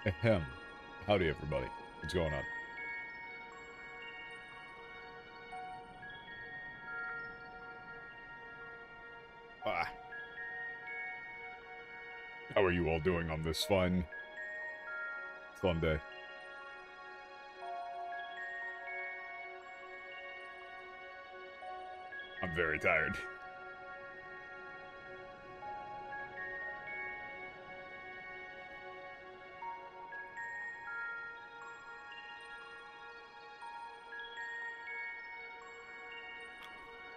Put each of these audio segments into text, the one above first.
Ahem. Howdy, everybody. What's going on? Ah. How are you all doing on this fine Sunday? I'm very tired.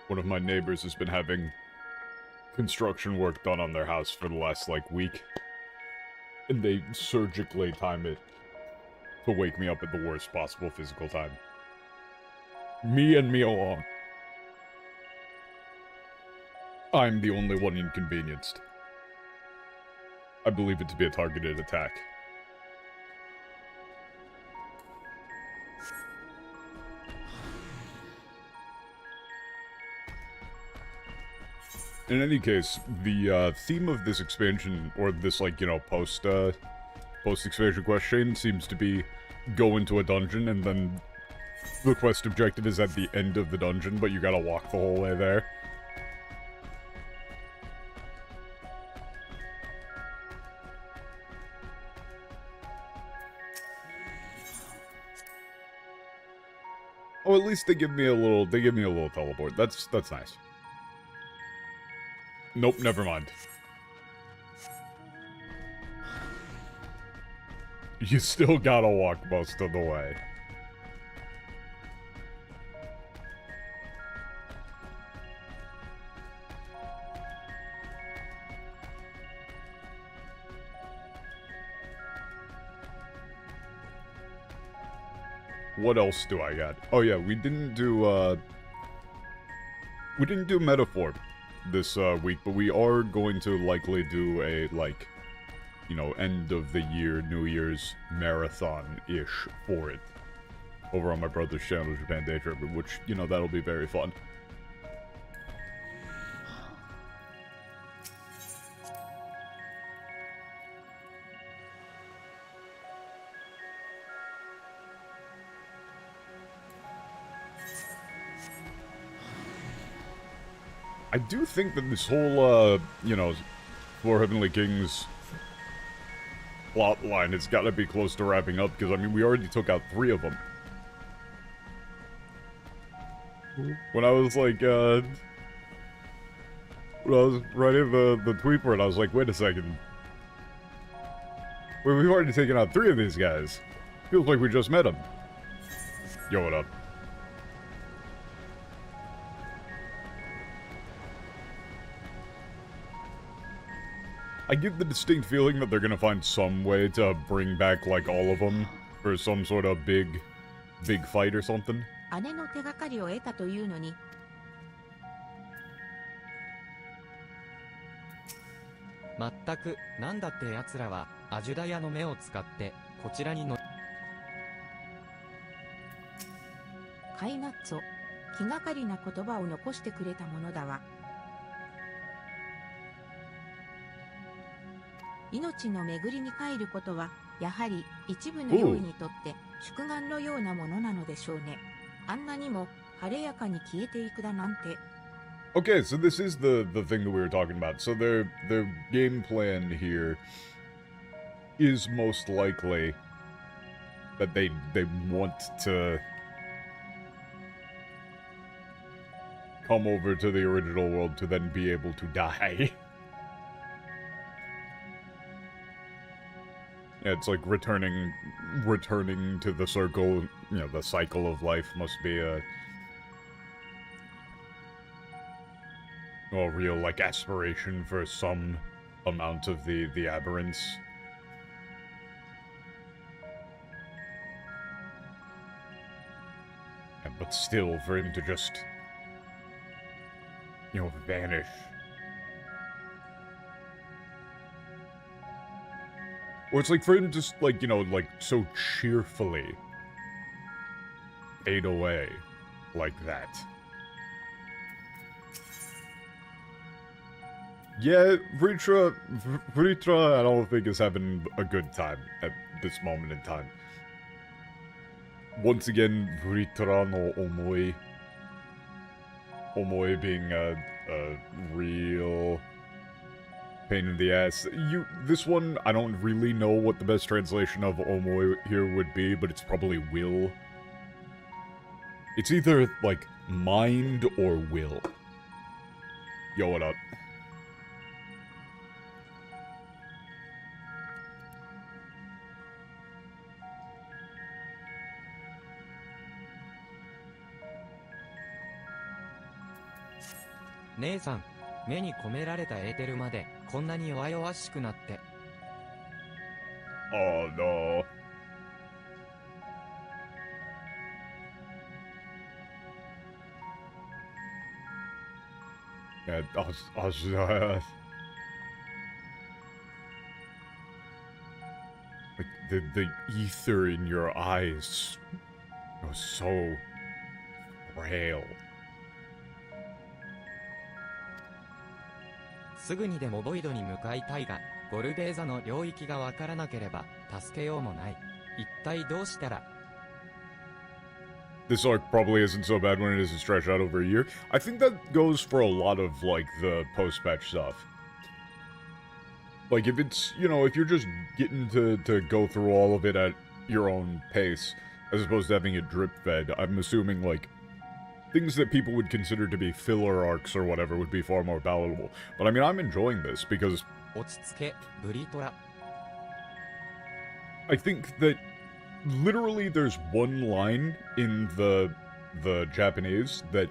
One of my neighbors has been having construction work done on their house for the last, week. And they surgically time it to wake me up at the worst possible physical time. Me and me alone. I'm the only one inconvenienced. I believe it to be a targeted attack. In any case, the theme of this expansion, or this, post-expansion quest chain seems to be go into a dungeon, and then the quest objective is at the end of the dungeon, but you gotta walk the whole way there. Oh, at least they give me a little teleport. That's nice. Nope, never mind. You still gotta walk most of the way. What else do I got? Oh yeah, we didn't do Metaphor this week, but we are going to likely do a, end of the year, New Year's marathon-ish for it. Over on my brother's channel, Japan Day Trip, which, that'll be very fun. I do think that this whole, Four Heavenly Kings plot line has got to be close to wrapping up, because, I mean, we already took out 3 of them. When I was, when I was writing the tweet for it, I was like, wait a second. Wait, we've already taken out 3 of these guys. Feels like we just met them. Yo, what up? I get the distinct feeling that they're gonna find some way to bring back, all of them for some sort of big fight or something. 姉の手がかりを得たというのに。まったく、なんだって奴らは、アジュダヤの目を使って、こちらにの。カイナッツォ、気がかりな言葉を残してくれたものだわ。命の巡りに帰ることは、やはり一部の用意にとって祝願のようなものなのでしょうね。あんなにも晴れやかに消えていくだなんて。Okay, so this is the thing that we were talking about. So their game plan here is most likely that they want to come over to the original world to then be able to die. Yeah, it's like returning to the circle, the cycle of life must be a real, aspiration for some amount of the aberrance. Yeah, but still, for him to just, vanish. Or it's for him just, so cheerfully fade away like that. Yeah, Vritra, I don't think is having a good time at this moment in time. Once again, Vritra no Omoi. Omoi being a real pain in the ass. This one, I don't really know what the best translation of Omoi here would be, but it's probably will. It's either, like, mind or will. Yo, what up?姉さん、目に込められたエーテルまでこんなに弱々しくなって。Oh no. Yeah, like the ether in your eyes was so frail. すぐにでもボイドに向かいたいが、ゴルベーザの領域がわからなければ助けようもない。一体どうしたら。 This arc probably isn't so bad when it isn't stretched out over a year. I think that goes for a lot of, like, the post-patch stuff. Like, if it's, you know, if you're just getting to go through all of it at your own pace, as opposed to having it drip-fed, I'm assuming, like, things that people would consider to be filler arcs or whatever would be far more palatable. But I mean, I'm enjoying this because 落ち着け、ブリトラ。 I think that literally there's one line in the Japanese that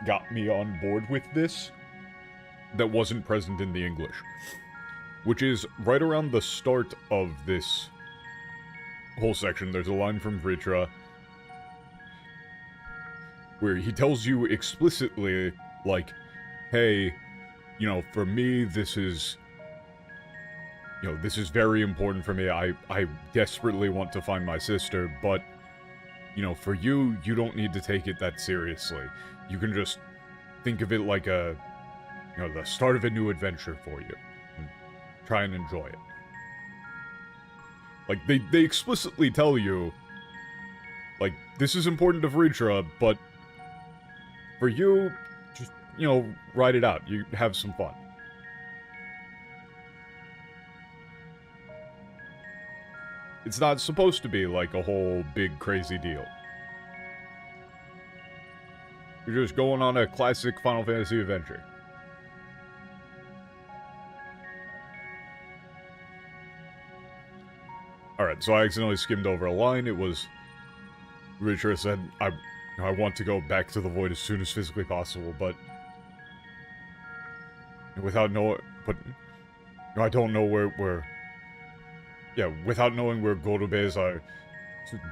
got me on board with this that wasn't present in the English, which is right around the start of this whole section. There's a line from Vritra where he tells you explicitly, like, hey, you know, for me, this is, you know, this is very important for me. I desperately want to find my sister, but, you know, for you, you don't need to take it that seriously. You can just think of it like a, you know, the start of a new adventure for you. And try and enjoy it. Like, they explicitly tell you, like, this is important to Vritra, but for you, just, you know, ride it out. You have some fun. It's not supposed to be like a whole big crazy deal. You're just going on a classic Final Fantasy adventure. Alright, so I accidentally skimmed over a line. It was... Richard said, I want to go back to the Void as soon as physically possible, but... Without knowing... But... I don't know where... Yeah, without knowing where Gorube's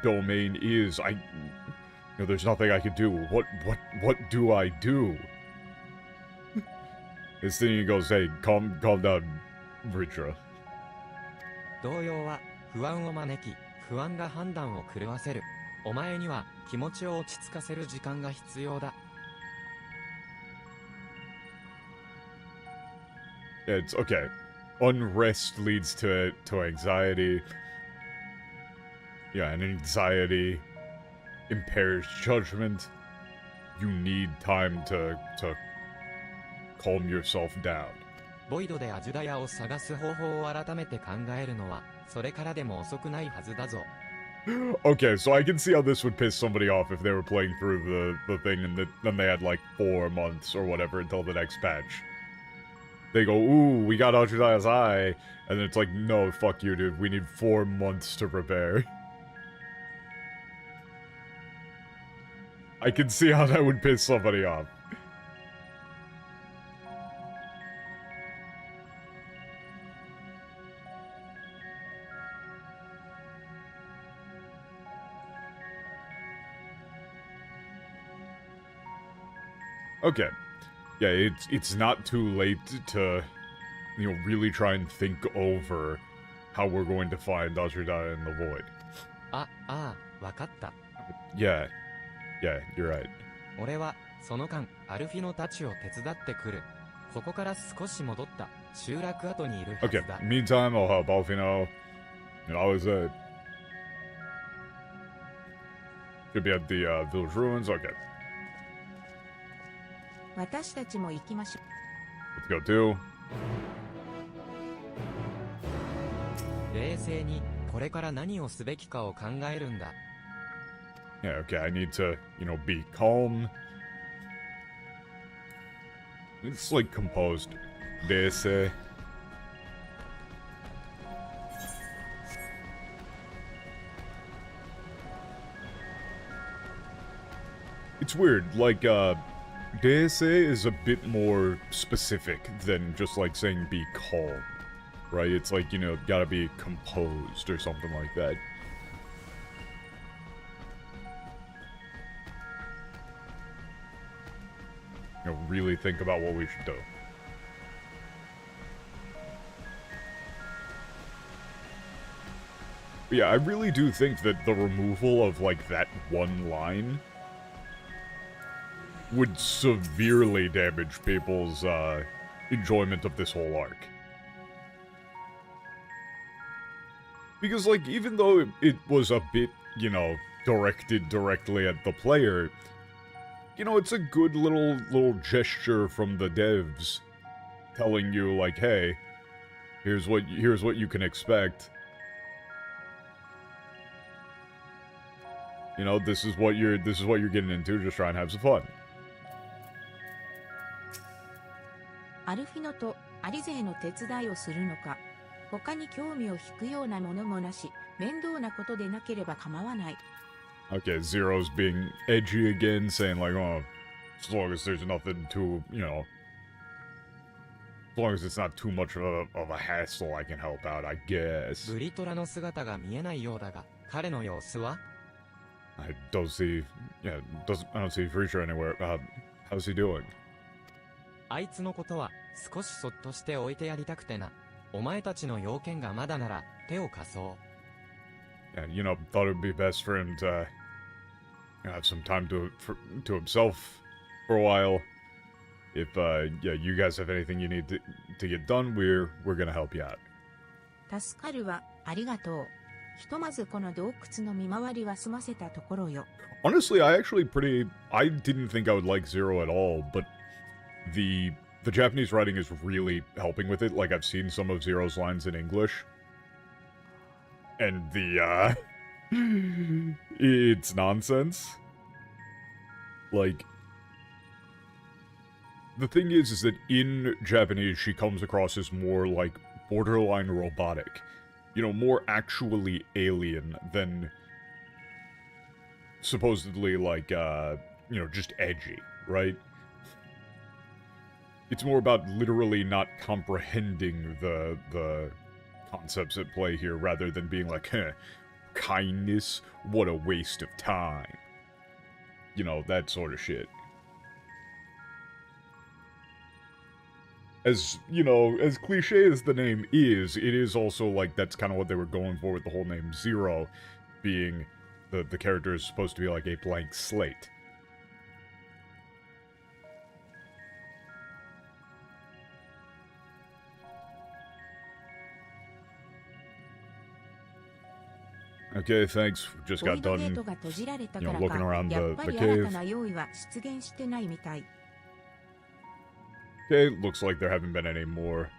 domain is, you know, there's nothing I could do. What do I do? This thing goes, hey, calm down, Vritra. 動揺は不安を招き、不安が判断を狂わせる。お前には気持ちを落ち着かせる時間が必要だ。Yeah, it's okay. Unrest leads to anxiety. Yeah, and anxiety impairs judgment. You need time to calm yourself down. ボイドでアジュダヤを探す方法を改めて考えるのは、それからでも遅くないはずだぞ。Okay, so I can see how this would piss somebody off if they were playing through the thing and then they had like 4 months or whatever until the next patch. They go, ooh, we got Ajudaya's eye, and then it's like, no, fuck you, dude, we need 4 months to prepare. I can see how that would piss somebody off. Okay. Yeah, it's not too late to, you know, really try and think over how we're going to find Ajudaya in the Void. あ、ああ、わかった。Yeah, you're right. 俺は、その間、アルフィノたちを手伝ってくる。ここから少し戻った集落跡にいるはず Okay, だ。meantime, I'll help Alfino. And I was, Should be at the village ruins. Okay. 私たちも行きましょ Let's go too. 冷静に、これから何をすべきかを考えるんだ。Yeah, okay, I need to, be calm. It's like composed. This, It's weird, like, DSA is a bit more specific than just, like, saying be calm, right? It's like, gotta be composed or something like that. Really think about what we should do. But yeah, I really do think that the removal of, like, that one line would severely damage people's, enjoyment of this whole arc. Because, like, even though it was a bit, directed directly at the player, it's a good little gesture from the devs telling you, like, hey, here's what you can expect. This is what you're getting into. Just try and have some fun. う。アルフィノとアリ勢の手伝いをするのか。他に興味を引くようなものもなし、面倒なことでなければ構わない。Okay, Zero's being edgy again, saying like, oh, as long as there's nothing too, as long as it's not too much of a hassle, I can help out, I guess. ブリトラの姿が見えないようだが、彼の様子は I don't see Freezer anywhere. How's he doing? あいつのことは少しそっとして置いてやりたくてな。お前たちの要件がまだなら手を貸そう。Yeah, thought it would be best for him to have some time to himself for a while. If you guys have anything you need to get done, we're gonna help you out. 助かるわ、ありがとう。ひとまずこの洞窟の見回りは済ませたところよ。Honestly, I didn't think I would like Zero at all, but the Japanese writing is really helping with it. Like, I've seen some of Zero's lines in English. And it's nonsense. Like, the thing is that in Japanese, she comes across as more, like, borderline robotic. More actually alien than supposedly, like, just edgy, right? It's more about literally not comprehending the concepts at play here, rather than being like, kindness, what a waste of time. That sort of shit. As, as cliche as the name is, it is also, like, that's kind of what they were going for with the whole name Zero, being the character is supposed to be like a blank slate. Okay, thanks. Just got done, looking around the cave. Okay, looks like there haven't been any more,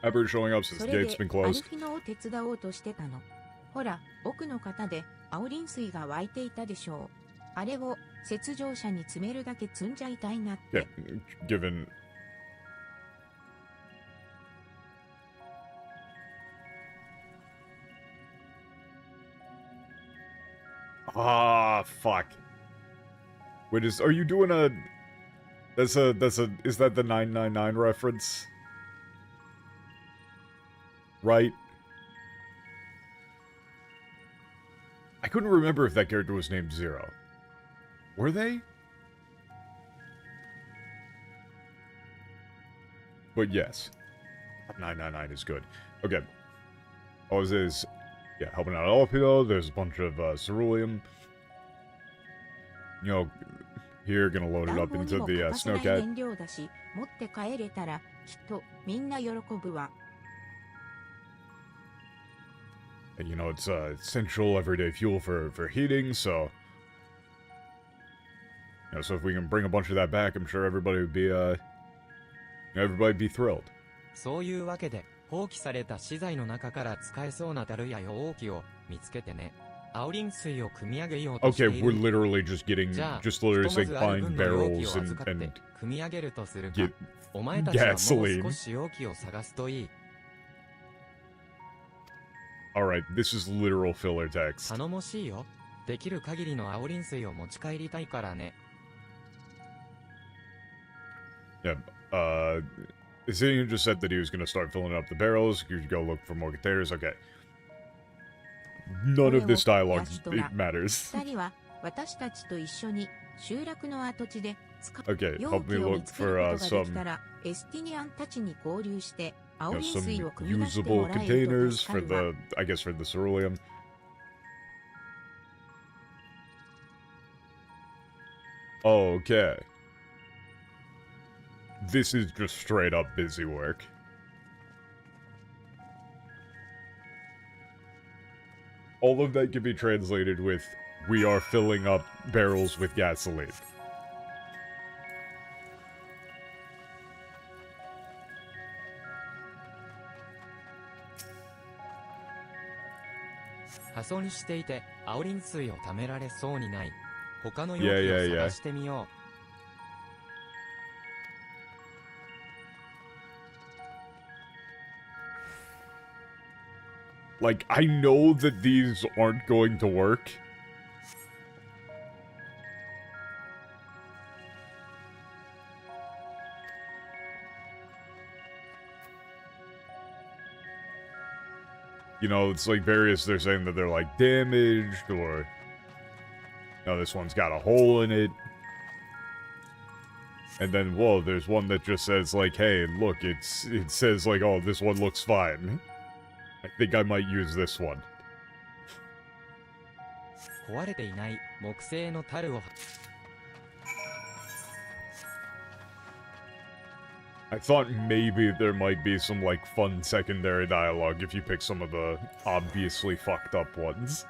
ever showing up since the gate's been closed. ほら、奥の方で青リン水が湧いていたでしょう。あれを雪上車に積めるだけ積んじゃいたいなって。Yeah, given... Ah, fuck. Wait, are you doing a... is that the 999 reference? Right? I couldn't remember if that character was named Zero. Were they? But yes. 999 is good. Okay. Oh, this is... yeah, helping out Alpio. There's a bunch of ceruleum. Here, gonna load it up into the snowcat. You know, it's essential everyday fuel for heating, so... You know, so if we can bring a bunch of that back, I'm sure everybody would be, everybody'd be thrilled. そういうわけで、放棄された資材の中から使えそうな樽や容器を見つけてね。青リン水を汲み上げようとして Okay, い we're る。literally just getting, じゃあ、 just ひ literally とま saying ずある find 分の容器 barrels を預かって and 汲み上げるとするか。 get お前たちはもう gasoline. 少し容器を探すといい。 Alright, this is literal filler text. 頼もしいよ。できる限りの青リン水を持ち帰りたいからね。 Yeah, Zillion just said that he was gonna start filling up the barrels. You should go look for more containers. Okay. None of this dialogue it matters. 二人は私たちと一緒に集落の跡地で使う Okay, 容 help 器 me を見 look つける for ことができ some たら、エスティニアンたちに合流して青 you know, リン some 水を汲み出しても usable らえると containers 助か for るわ。 the I guess for the ceruleum. Okay. This is just straight up busy work. All of that can be translated with, we are filling up barrels with gasoline. "破損していて、青リン水を貯められそうにない。他の容 Yeah, 器 yeah, を yeah. 探してみよう。 Like, I know that these aren't going to work. You know, it's like various, they're saying that they're like damaged or... No, this one's got a hole in it. And then, whoa, there's one that just says like, hey, look, it says like, oh, this one looks fine. I think I might use this one. 壊れていない木製の樽を I thought maybe there might be some, like, fun secondary dialogue if you pick some of the obviously fucked up ones.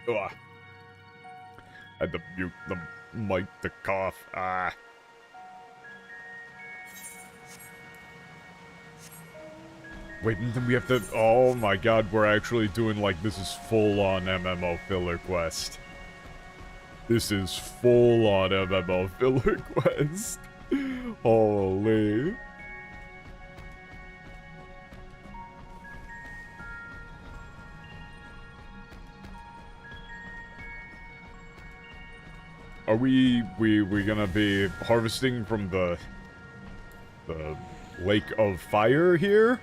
Ugh. Had to mute the mic to cough. Ah. Wait, and then we have to... Oh my god, we're actually doing, like, this is full-on MMO filler quest. This is full-on MMO filler quest. Holy. Are we gonna be harvesting from the lake of fire here?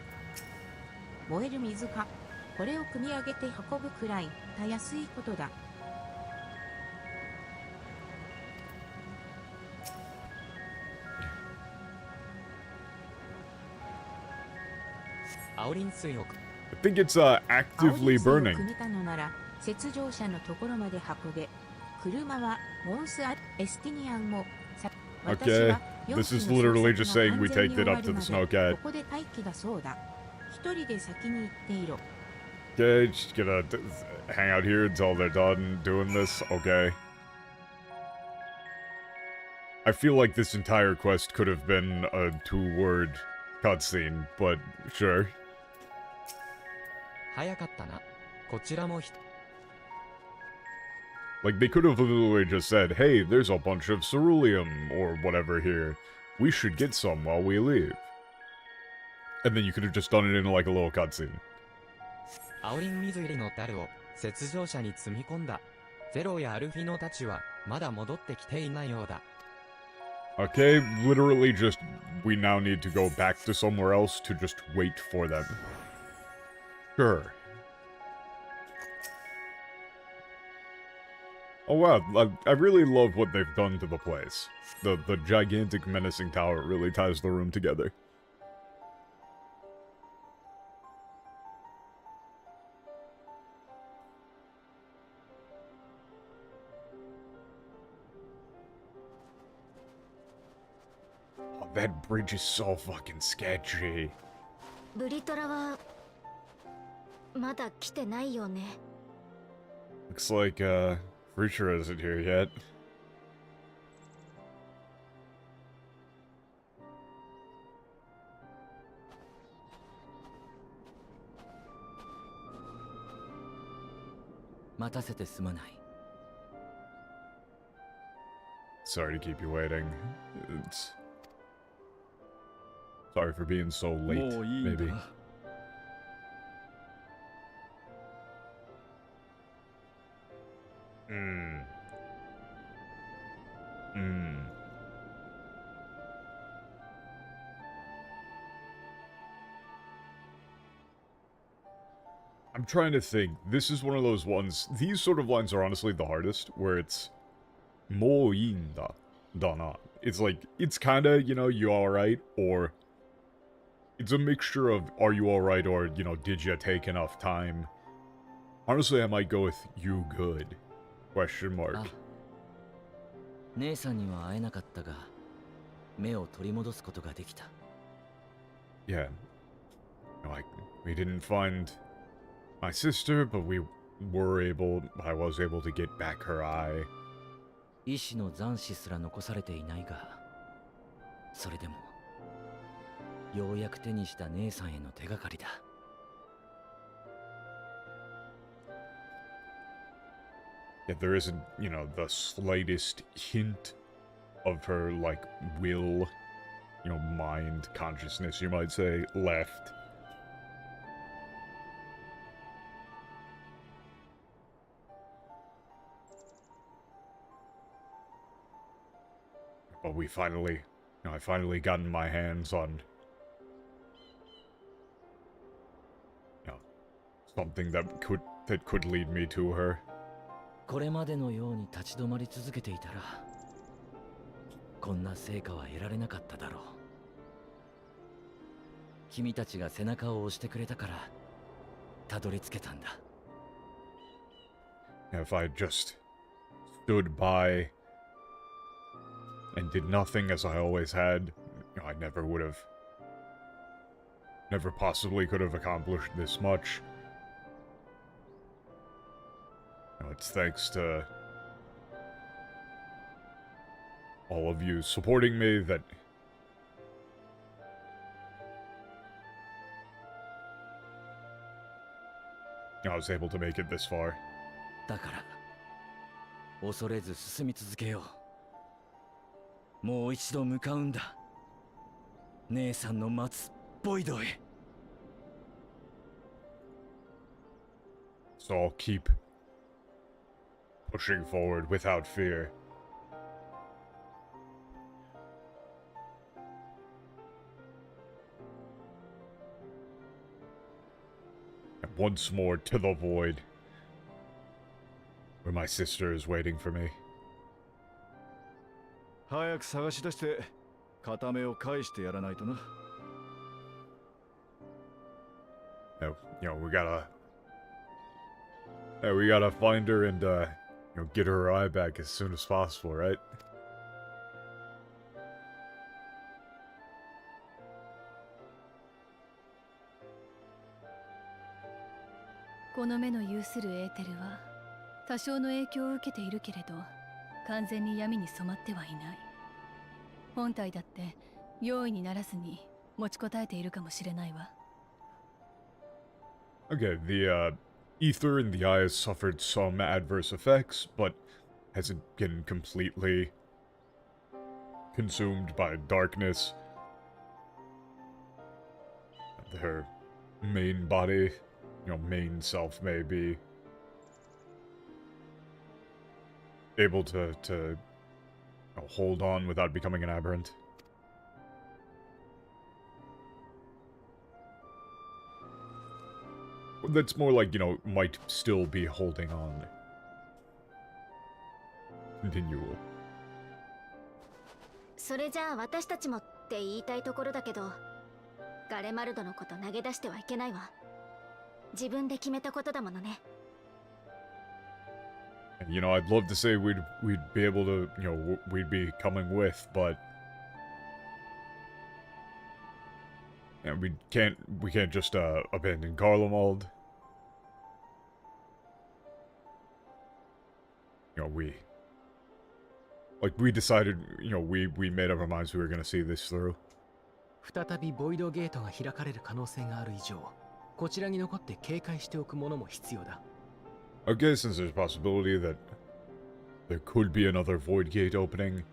燃える水か。これを汲み上げて運ぶくらいたやすいことだ。青リン水を I think it's actively 青リン burning. 水を汲めたのなら雪上車のところまで運べ。車はモンスアエスティニアンもさ Okay, this is literally just saying we take it up to the こ snowcat. こで待機だそうだ。一人で先に行っていろ。 Okay, just gonna hang out here until they're done doing this. Okay. I feel like this entire quest could have been a 2-word cutscene, but sure. 早かったな。こちらもひ Like, they could have literally just said, hey, there's a bunch of ceruleum or whatever here. We should get some while we leave. And then you could have just done it in like a little cutscene. 青リン水入りの樽を雪上車に積み込んだ。ゼロやアルフィノたちはまだ戻ってきていないようだ。 Okay, literally just, we now need to go back to somewhere else to just wait for them. Sure. Oh wow, I really love what they've done to the place. The gigantic menacing tower really ties the room together. that bridge is so fucking sketchy. ブリトラはまだ来てないよね。 Looks like, Fritura isn't here yet. 待たせてすまない。 Sorry to keep you waiting. It's... Sorry for being so late, maybe. I'm trying to think. This is one of those ones. These sort of lines are honestly the hardest, where it's もういいんだ, da na. It's like, it's kinda, you know, you alright, or it's a mixture of are you alright or, you know, did you take enough time? Honestly, I might go with you good. Question mark. 姉さんには会えなかったが、目を取り戻すことができた。 Yeah. Like, we didn't find my sister, but I was able to get back her eye. 意志の残滓すら残されていないが、それでもようやく手にした姉さんへの手がかりだ。 Yet there isn't, you know, the slightest hint of her, like, will, you know, mind, consciousness, you might say, left. But we finally, you know, I finally gotten my hands on, you know, something that could lead me to her. これまでのように立ち止まり続けていたら、こんな成果は得られなかっただろう。君たちが背中を押してくれたから、たどり着けたんだ。If I just stood by and did nothing as I always had, I never would have, never possibly could have accomplished this much. It's thanks to all of you supporting me that I was able to make it this far. だから、恐れず進み続けよう。もう一度向かうんだ。姉さんの待つボイドへ。So I'll keep pushing forward without fear. And once more to the void, where my sister is waiting for me. 早く探し出して片目を返してやらないとな。You know, we gotta find her and, you know, get her eye back as soon as possible, right? この目の有するエーテルは多少の影響を受けているけれど、完全に闇に染まってはいない。本体だって容易にならずに持ちこたえているかもしれないわ。Okay, the, ether in the eye has suffered some adverse effects, but hasn't been completely consumed by darkness. Her main body, you know, main self may be able to you know, hold on without becoming an aberrant. That's more like, you know, might still be holding on. Continue. それじゃあ私たちもって言いたいところだけど、ガレマルドのこと投げ出してはいけないわ。自分で決めたことだものね。You know, I'd love to say we'd be able to, you know, we'd be coming with, but And we can't just abandon Garlemald. You know, we decided, you know, we made up our minds we were gonna see this through. 再びボイドゲートが開かれる可能性がある以上、こちらに残って警戒しておくものも必要だ。Okay, since there's a possibility that there could be another void gate opening,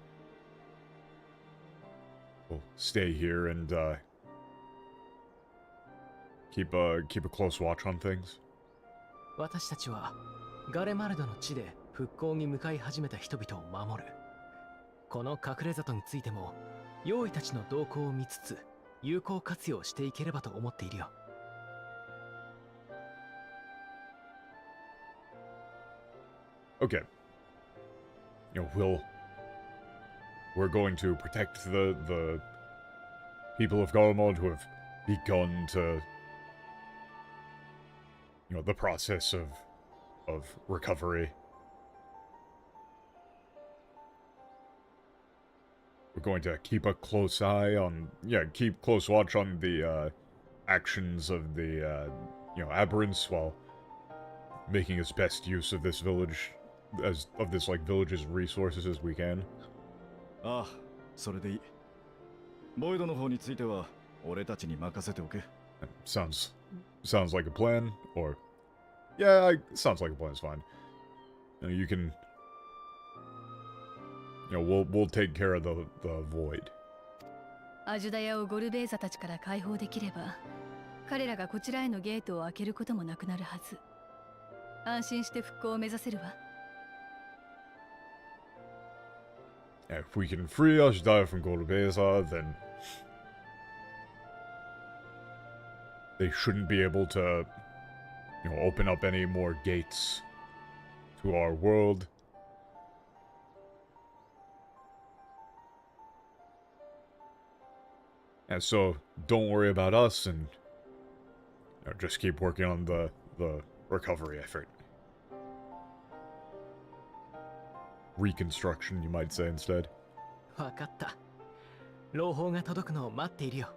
we'll stay here and keep a close watch on things. 私たちはガレマルドの地で復興に向かい始めた人々を守る。この隠れ里についても、妖異たちの動向を見つつ、有効活用していければと思っているよ。Okay. You know, we're going to protect the people of Garlemald who have begun to, you know, the process of recovery. We're going to keep a close eye on, keep close watch on the actions of the, you know, aberrants while making as best use of this village, village's resources as we can. ああ、それでいい。ボイドの方については俺たちに任せておけ。Sounds like a plan, or sounds like a plan is fine. You can, you know, we'll take care of the void. アジュダヤをゴルベーザたちから解放できれば、彼らがこちらへのゲートを開けることもなくなるはず。安心して復興を目指せるわ。If we can free Ashdaya from Golubeza, then they shouldn't be able to, you know, open up any more gates to our world. And so, don't worry about us, and you know, just keep working on the recovery effort. Reconstruction, you might say instead. わかった。朗報が届くのを待っているよ。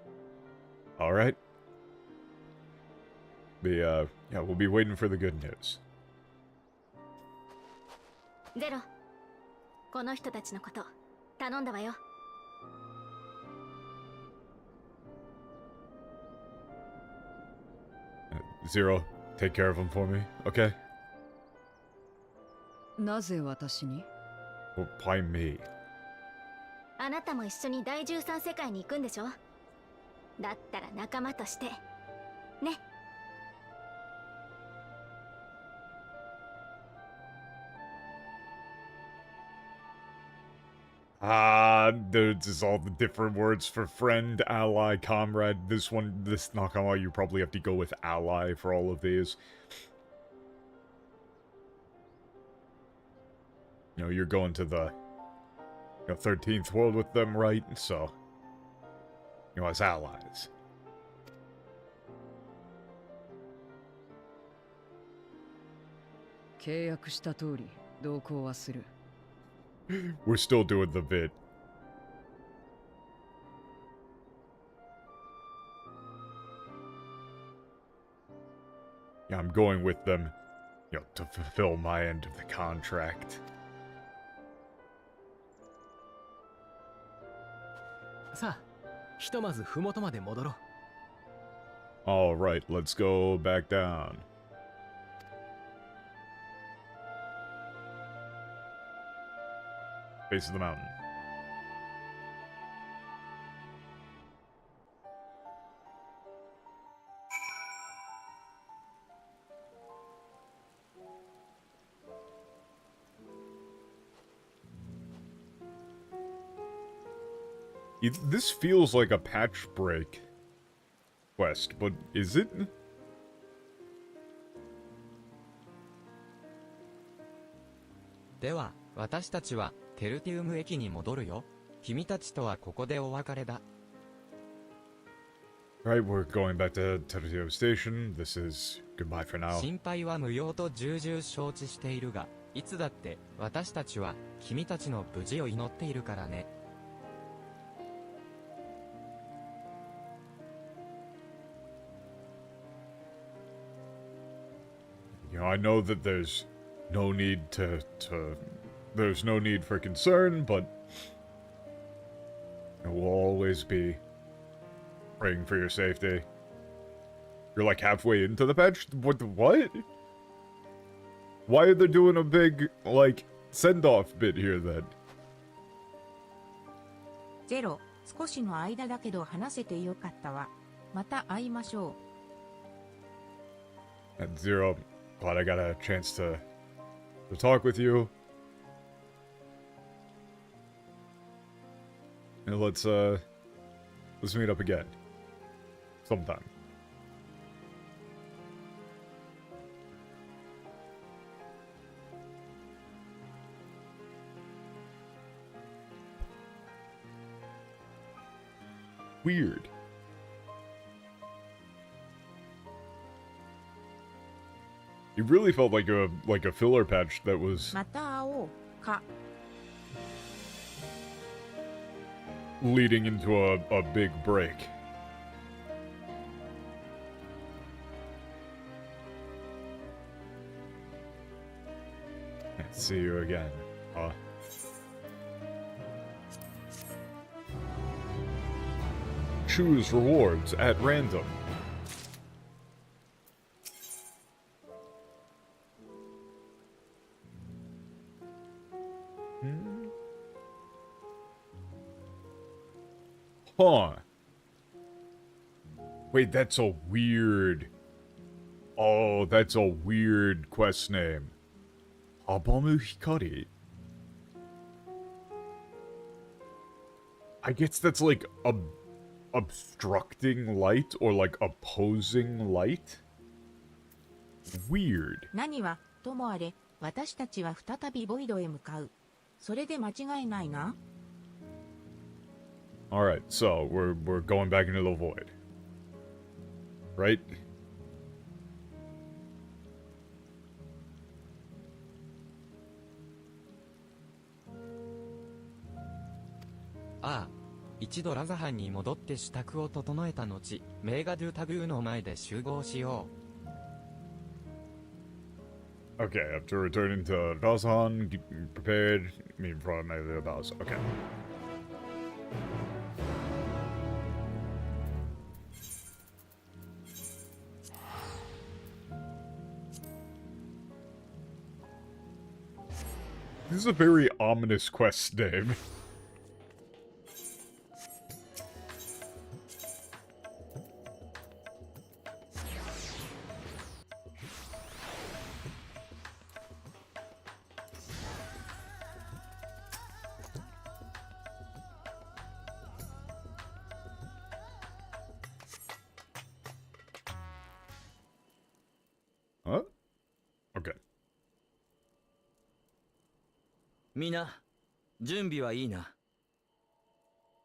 All right. We'll be waiting for the good news. ゼロ、この人たちのこと頼んだわよ。Zero, take care of him for me, okay? なぜ私に？ Well, why me? あなたも一緒に第13世界に行くんでしょ？だったら仲間としてね。There's just all the different words for friend, ally, comrade. This Nakama, you probably have to go with ally for all of these. You know, you're going to the 13th world with them, right? So, you know, as allies. 契約した通り同行はする。We're still doing the bit. Yeah, I'm going with them, you know, to fulfill my end of the contract. さあ、ひとまず麓まで戻ろう。All right, let's go back down. Base of the mountain. This feels like a patch break quest, but is it? では、私たちはテルティウム駅に戻るよ。君たちとはここでお別れだ。Right, we're going back to Terutio Station. This is goodbye for now. 心配は無用と重々承知しているが、いつだって私たちは君たちの無事を祈っているからね。You know, I know that there's no need there's no need for concern, but we'll always be praying for your safety. You're like halfway into the patch? What? Why are they doing a big, like, send-off bit here then? ゼロ、少しの間だけど話せてよかったわ。また会いましょう。 And Zero, glad I got a chance to talk with you. And let's meet up again. Sometime. Weird. It really felt like a filler patch that was また会おうか。 leading into a big break. See you again. Choose rewards at random. Huh. Wait, that's a weird... Oh, that's a weird quest name. Habamu Hikari. I guess that's like obstructing light or like opposing light? Weird. 何はともあれ、私たちは再びボイドへ向かう。それで間違いないな。 Alright, so we're going back into the void. Right? Ah, 一度ラザ班に戻って支度を整えた後、メーガドゥタグーの前で集合しよう。 Okay, after returning to Razhan, get prepared, meet in front of the boss. Okay. This is a very ominous quest name. Huh? Okay. みんな、準備はいいな。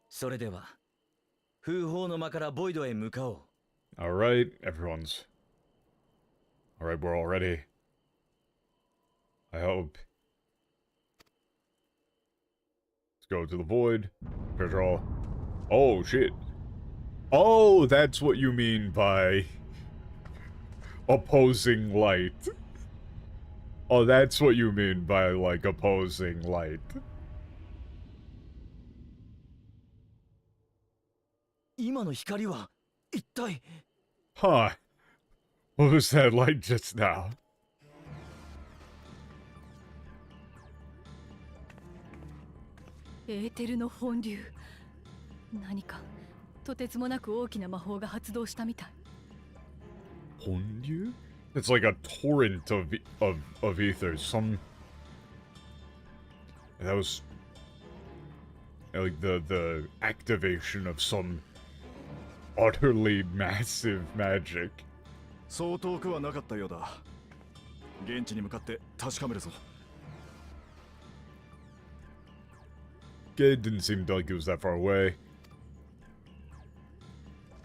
それでは、風法の間からボイドへ向かおう。Alright, everyone's... Alright, we're all ready. I hope. Let's go to the void. Patrol. Oh, shit. Oh, that's what you mean by... opposing light. Oh, that's what you mean by, like, opposing light. 今の光は、一体。 Huh. What was that light just now? エーテルの本流。何かとてつもなく大きな魔法が発動したみたい。Honryu? It's like a torrent of ether. That was like the activation of some utterly massive magic. そう遠くはなかったようだ。現地に向かって確かめるぞ。It didn't seem like it was that far away.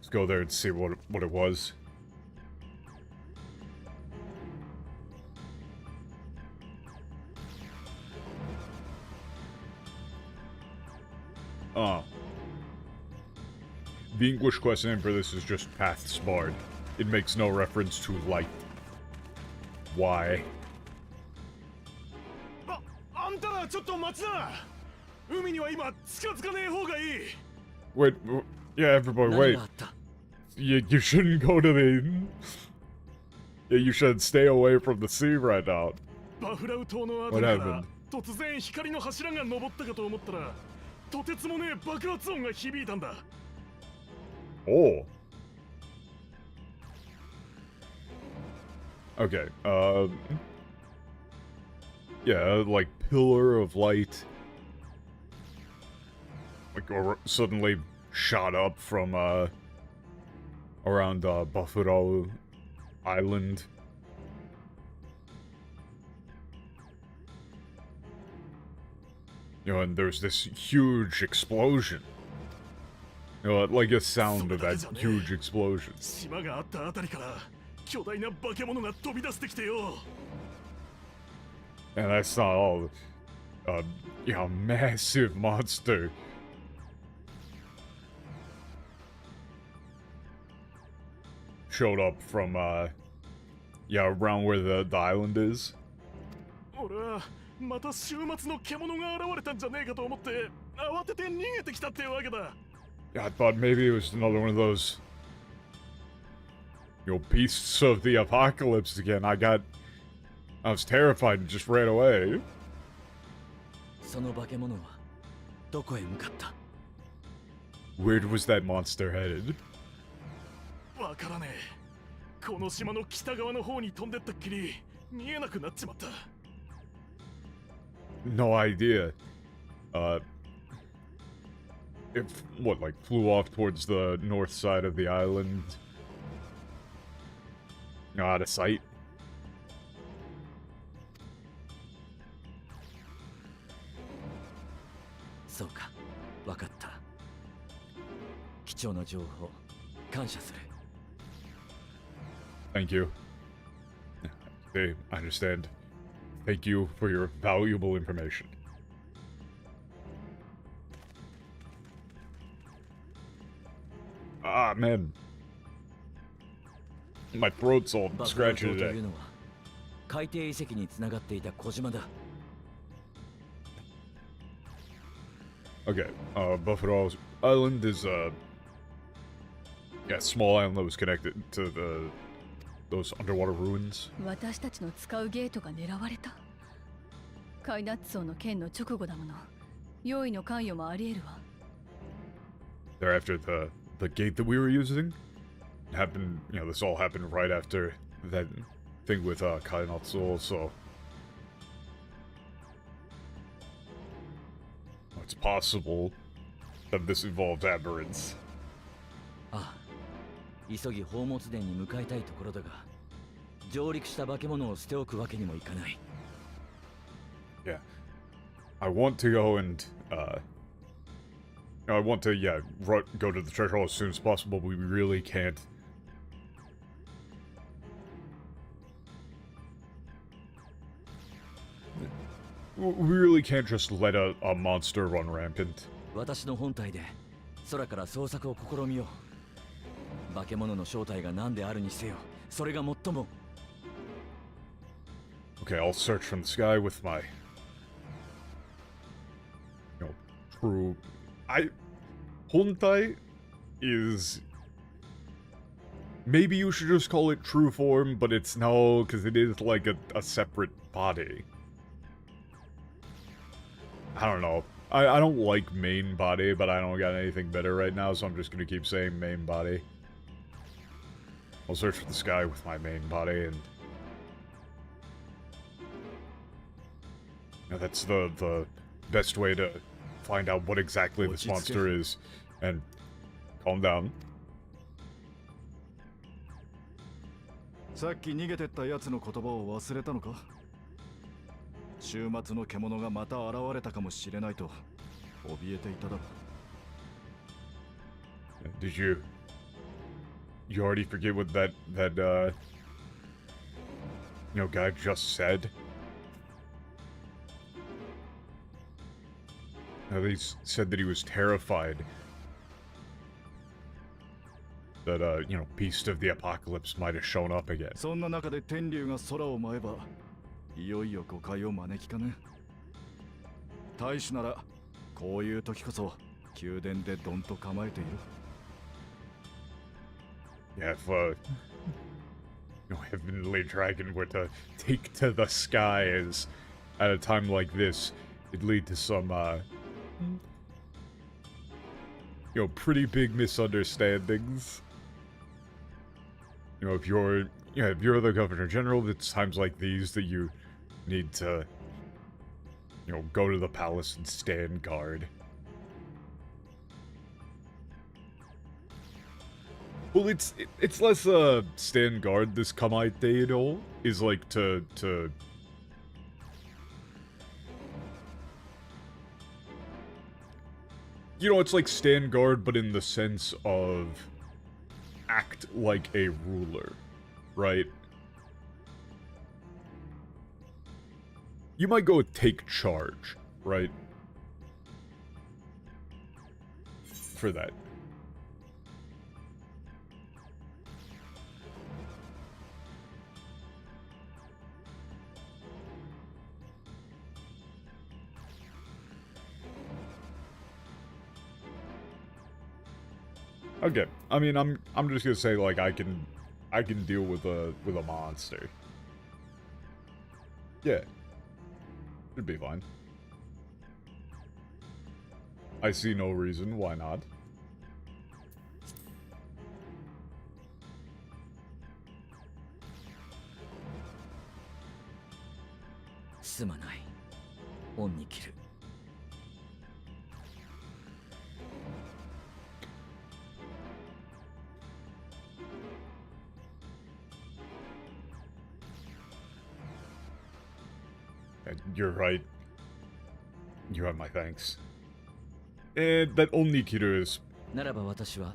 Let's go there and see what it was. The English quest name for this is just Paths Barred. It makes no reference to light. Why? あんたらちょっと待ちな。海には今近づかねえ方がいい。 Wait, yeah, everybody, 何 wait. があった？ You shouldn't go to the... Yeah, you should stay away from the sea right now. バフラウ島の What 後から happened? 突然光の柱が昇ったかと思ったら、とてつもねえ爆発音が響いたんだ。 Oh. Okay, yeah, like pillar of light. Like, suddenly shot up from, around, Buffalo Island. You know, and there's this huge explosion. You know, like a sound of that huge explosion. 島があったあたりから巨大な化け物が飛び出してきてよ。 And I saw, you know, massive monster. Showed up from, yeah, around where the island is. 俺はまた週末の獣が現れたんじゃねえかと思って慌てて逃げてきたってわけだ。 Yeah, I thought maybe it was another one of those, you know, beasts of the apocalypse again. I was terrified and just ran away. その化け物はどこへ向かった？ Where was that monster headed? わからねえ。この島の北側の方に飛んでったっきり見えなくなっちまった。 No idea. It, what, like, flew off towards the north side of the island? Out of sight? そうか、わかった。貴重な情報、感謝する。 Thank you. Hey, I understand. Thank you for your valuable information. Ah, man. My throat's all バフラウ scratchy 島とい today. うのは海底遺跡につながっていた小島だ。 Okay, Buffalo Island is, yeah, small island that was connected to those underwater ruins. 私たちの使うゲートが狙われた。カイナッツ王の件の直後だもの。用意の関与もあり得るわ。 They're after the gate that we were using. Happened, you know, this all happened right after that thing with, Kainatsu, so... It's possible that this involved aberrants. ああ、急ぎ宝物殿に向かいたいところだが、上陸した化け物を捨ておくわけにもいかない。 Yeah. I want to go and, I want to, yeah, go to the treasure hall as soon as possible, but we really can't. We really can't just let a monster run rampant. 私の本体で空から捜索を試みよう。化け物の正体が何であるにせよ、それが最も。 Okay, I'll search from the sky with my, you know, true... Hontai is... Maybe you should just call it true form, but it's no, because it is like a separate body. I don't know. I don't like main body, but I don't got anything better right now, so I'm just gonna keep saying main body. I'll search for the sky with my main body, and... You know, that's the best way to find out what exactly this monster is. And calm down. さっき逃げてったやつの言葉を忘れたのか？週末の獣がまた現れたかもしれないと怯えていただろう。 Did you already forget what that you know, guy just said? No, he said that he was terrified. that, you know, Beast of the Apocalypse might have shown up again. そんな中で天竜が空を舞えば、いよいよ誤解を招きかね。大使なら、こういう時こそ宮殿でどんと構えている。Yeah, if, you know, Heavenly Dragon were to take to the skies at a time like this, it'd lead to some, you know, pretty big misunderstandings. You know, if you're the Governor General, it's times like these that you need to, you know, go to the palace and stand guard. Well, it's less stand guard. This Kamaite, you know, is like to you know, it's like stand guard, but in the sense of act like a ruler, right? You might go with take charge, right? For that. Okay, I mean, I'm just gonna say, like, I can deal with a monster. Yeah, should be fine. I see no reason why not. すまない。恩に着る。You're right. You have my thanks. And that only Kiru is... ならば私は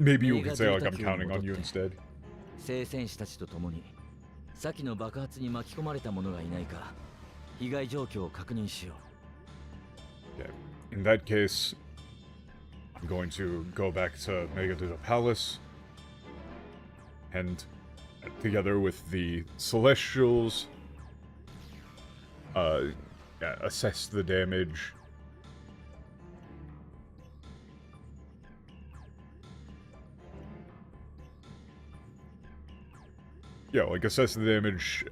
Maybe you could say, like, I'm counting on you instead. 聖戦士たちと共に先の爆発に巻き込まれた者がいないか被害状況を確認しよう。Okay. In that case, I'm going to go back to Megaduda Palace and together with the Celestials, yeah, assess the damage. Yeah, like assess the damage,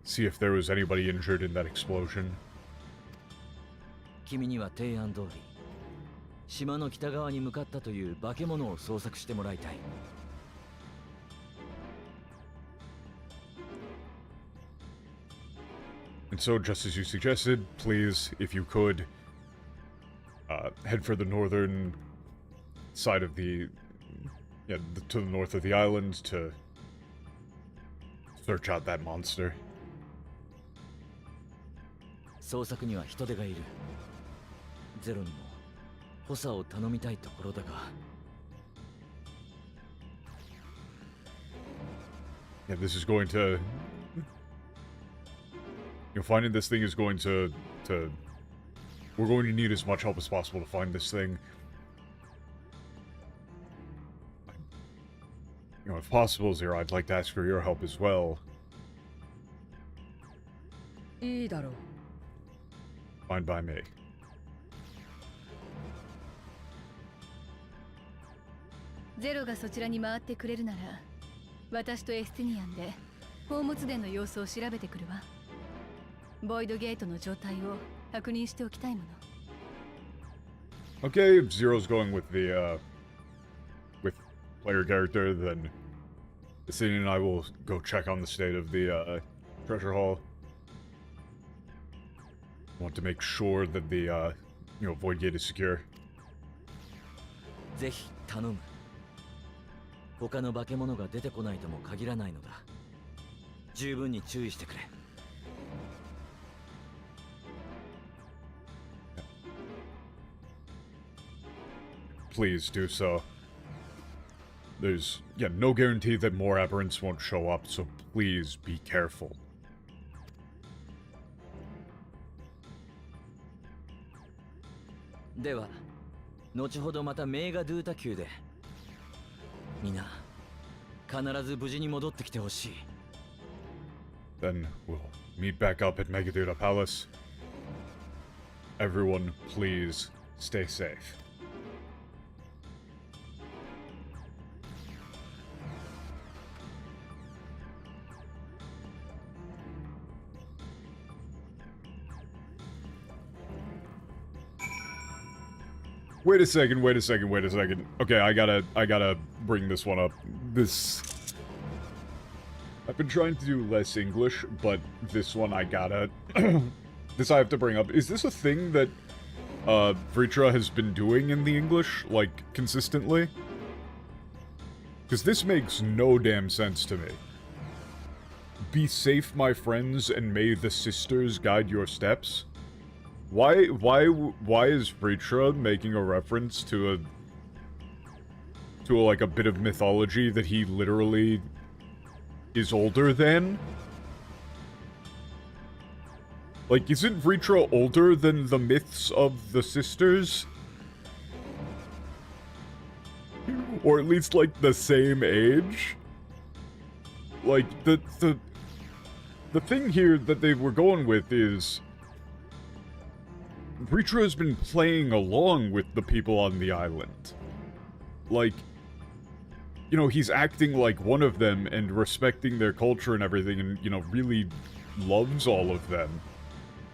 see if there was anybody injured in that explosion. 君には提案通り島の北側に向かったという化け物を捜索してもらいたい。And so, just as you suggested, please, if you could, head for the northern side of the, yeah, to the north of the island to search out that monster. 捜索には人手がいる。ゼロにも補佐を頼みたいところだが。Yeah, this is going to... You know, finding this thing is going to... We're going to need as much help as possible to find this thing. You know, if possible, Zero, I'd like to ask for your help as well. いいだろう。 Fine by me. ゼロがそちらに回ってくれるなら、私とエスティニアンで宝物殿の様子を調べてくるわ。ボイドゲートの状態を確認しておきたいもの。 Okay, if Zero's going with the, with player character, then Cindy and I will go check on the state of the, treasure hall. Want to make sure that the, you know, void gate is secure. ぜひ頼む。他の化け物が出てこないとも限らないのだ。十分に注意してくれ。 Please do so. There's, yeah, no guarantee that more aberrants won't show up, so please be careful. では、後ほどまたメーガドゥータ級でみんな必ず無事に戻ってきてほしい。 Then we'll meet back up at Megaduda Palace. Everyone, please stay safe. Wait a second, wait a second, wait a second. Okay, I gotta bring this one up. I've been trying to do less English, but this one I gotta... this I have to bring up. Is this a thing that, Vritra has been doing in the English, like, consistently? Because this makes no damn sense to me. Be safe, my friends, and may the sisters guide your steps? Why is Vritra making a reference to like a bit of mythology that he literally is older than? Like, isn't Vritra older than the myths of the sisters? Or at least, like, the same age? Like, the thing here that they were going with is... Vritra has been playing along with the people on the island. Like, you know, he's acting like one of them and respecting their culture and everything and, you know, really loves all of them.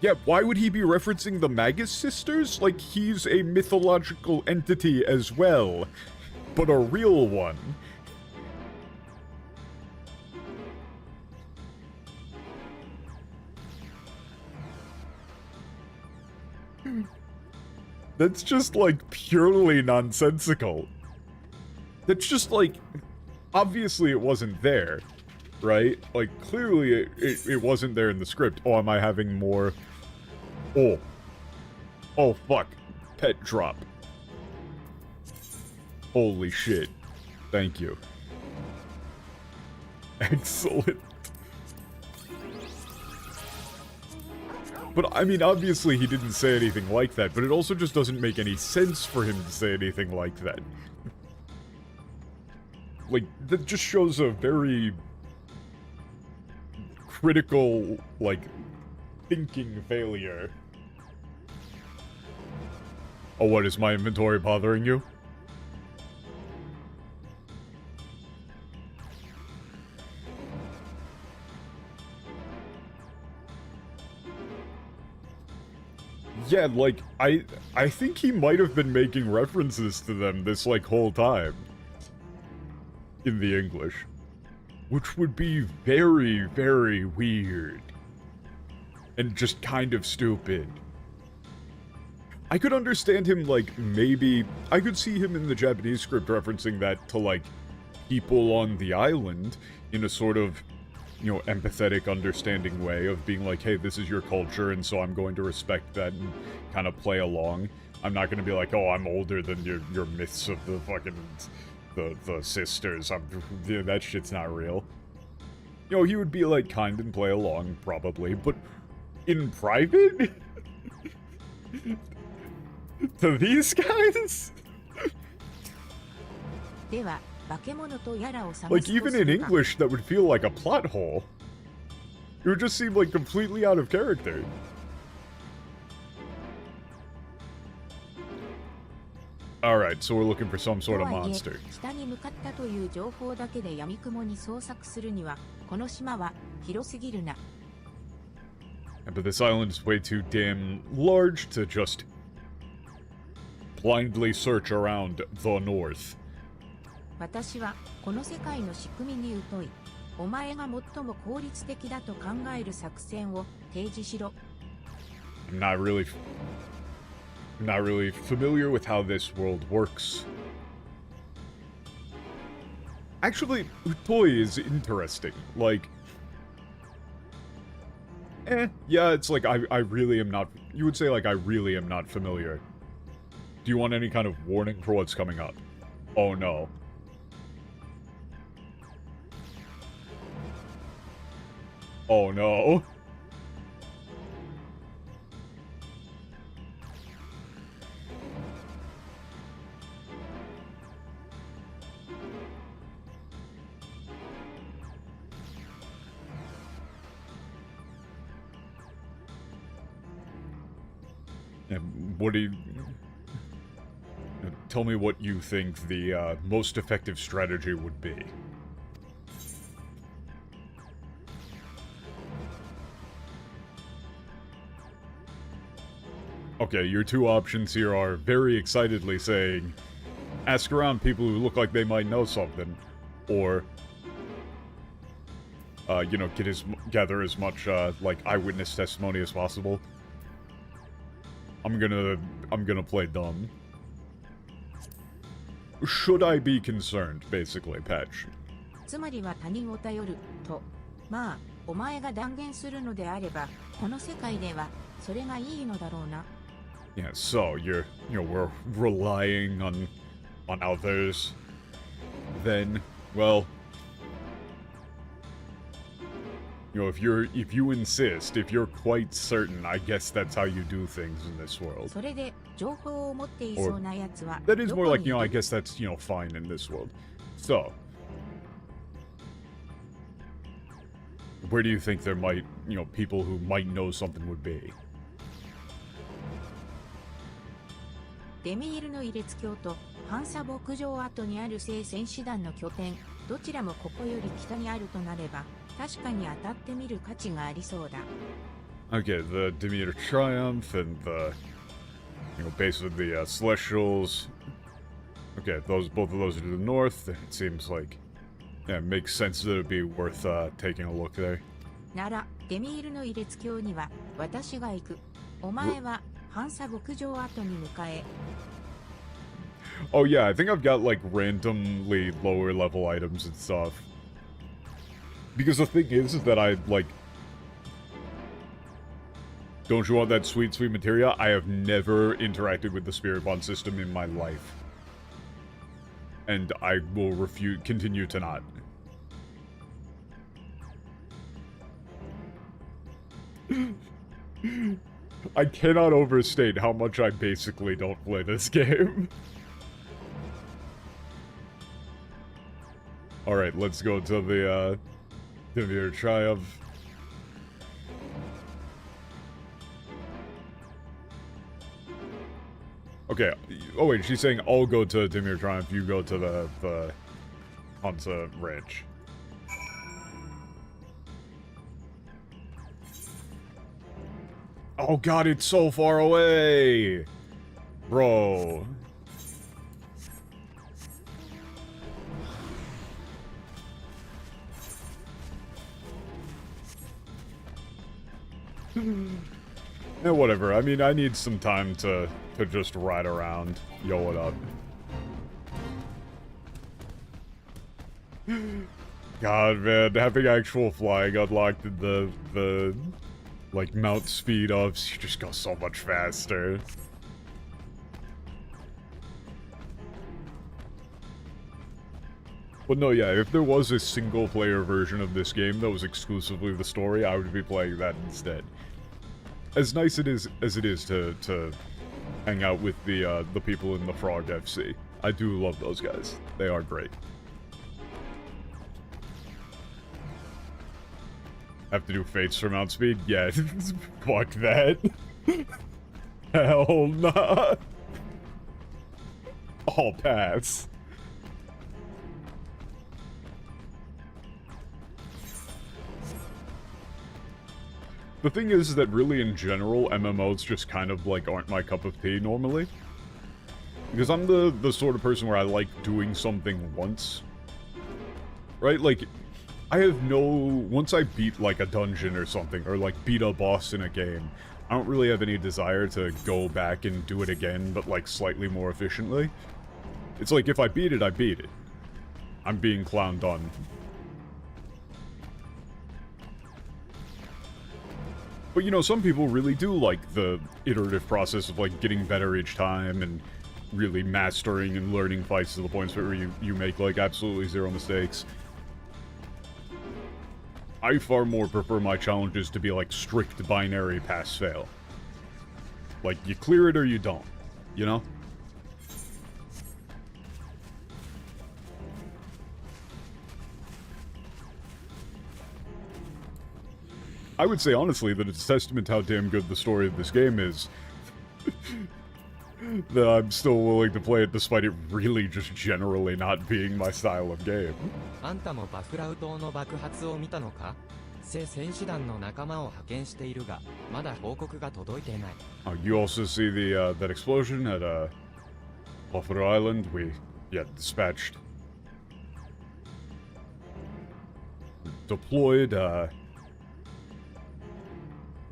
Yeah, why would he be referencing the Magus sisters? Like, he's a mythological entity as well, but a real one. That's just, like, purely nonsensical. That's just, like, obviously it wasn't there, right? Like, clearly it wasn't there in the script. Oh, am I having more? Oh. Oh, fuck. Pet drop. Holy shit. Thank you. Excellent. But, I mean, obviously he didn't say anything like that, but it also just doesn't make any sense for him to say anything like that. Like, that just shows a very critical, like, thinking failure. Oh, what, is my inventory bothering you? Yeah, like, I think he might have been making references to them this, like, whole time. In the English. Which would be very, very weird. And just kind of stupid. I could understand him, like, maybe... I could see him in the Japanese script referencing that to, like, people on the island in a sort of, you know, empathetic, understanding way of being like, hey, this is your culture, and so I'm going to respect that and kind of play along. I'm not going to be like, oh, I'm older than your myths of the fucking... The sisters. That shit's not real. You know, he would be, like, kind and play along, probably, but in private? To these guys? Like, even in English, that would feel like a plot hole. It would just seem, like, completely out of character. Alright, so we're looking for some sort of monster. But this island is way too damn large to just blindly search around the north. I'm not really familiar with how this world works. Actually, Utoi is interesting. Like, yeah, it's like, I really am not... You would say, like, I really am not familiar. Do you want any kind of warning for what's coming up? Oh, no. Oh, no. And what do you... Tell me what you think the most effective strategy would be. Okay, your two options here are very excitedly saying, ask around people who look like they might know something, or, you know, gather as much, like, eyewitness testimony as possible. I'm gonna play dumb. Should I be concerned, basically, Patch? つまりは他人を頼ると。まあ、お前が断言するのであれば、この世界ではそれがいいのだろうな。Yeah, so we're relying on others. Then, well, if you insist, if you're quite certain, I guess that's how you do things in this world. それで情報を持っていそうなやつは That is ど more こ like, にいる I guess that's, fine in this world. So, where do you think there might, people who might know something would be? デミールのイレツ教とハンサ牧場跡にある聖戦士団の拠点、どちらもここより北にあるとなれば、確かに当たってみる価値がありそうだ。Okay, the Demeter Triumph and the, base of the Celestials. Okay, both of those are to the north. It seems like, yeah, it makes sense that it'd be worth taking a look there. なら、デミールのイレツ教には私が行く。お前はハンサ牧場跡に向かえ。Oh yeah, I think I've got like randomly lower level items and stuff. Because the thing is that I like... Don't you want that sweet, sweet materia? I have never interacted with the Spirit Bond system in my life. And I will continue to not. I cannot overstate how much I basically don't play this game. Alright, let's go to the, Dimir Triumph. Okay, oh wait, she's saying I'll go to Dimir Triumph, you go to the Hansa Ranch. Oh god, it's so far away! Bro. Yeah, whatever. I mean, I need some time to just ride around. Yo, what up? God, man, having actual flying unlocked in the like, mount speed ups, you just go so much faster. But no, yeah, if there was a single-player version of this game that was exclusively the story, I would be playing that instead. As nice as it is to hang out with the people in the Frog FC. I do love those guys. They are great. Have to do fates for mount speed? Yeah, fuck that. Hell nah. All pass. The thing is that really in general, MMOs just kind of like aren't my cup of tea normally. Because I'm the sort of person where I like doing something once. Right? Like, I have no... Once I beat like a dungeon or something, or like beat a boss in a game, I don't really have any desire to go back and do it again, but like slightly more efficiently. It's like if I beat it, I beat it. I'm being clowned on. But, you know, some people really do like the iterative process of, like, getting better each time and really mastering and learning fights to the points where you make, like, absolutely zero mistakes. I far more prefer my challenges to be, like, strict binary pass-fail. Like, you clear it or you don't, you know? I would say, honestly, that it's a testament to how damn good the story of this game is. that I'm still willing to play it despite it really just generally not being my style of game. あんたもバフラウ島の爆発を見たのか？聖戦士団の仲間を派遣しているが、まだ報告が届いていない。You also see the that explosion at Buffalo Island? We dispatched, deployed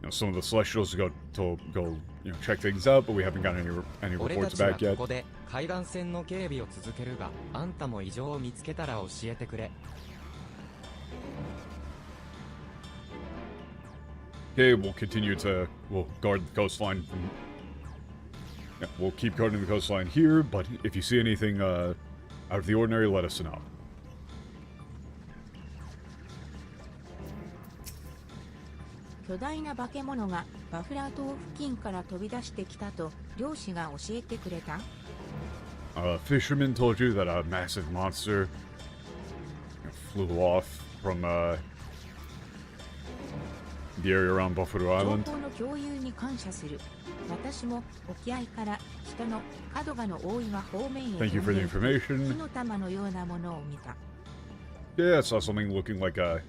some of the Celestials to go check things out, but we haven't gotten any 俺た reports ちは back こ yet. こで海岸線の警備を続けるが、あんたも異常を見つけたら教えてくれ。Okay, we'll guard the coastline. We'll keep guarding the coastline here, but if you see anything out of the ordinary, let us know. 巨大な化け物がバフラー島付近から飛び出してきたと漁師が教えてくれた。Fisherman told you that a massive monster flew off from the area around Buffalo 情 Island. 報の共有に感謝する。私も沖合から北のカドガの大岩方面へ飛んで Thank you for the いく information. 火の玉のようなものを見た。Yeah, I saw something looking like a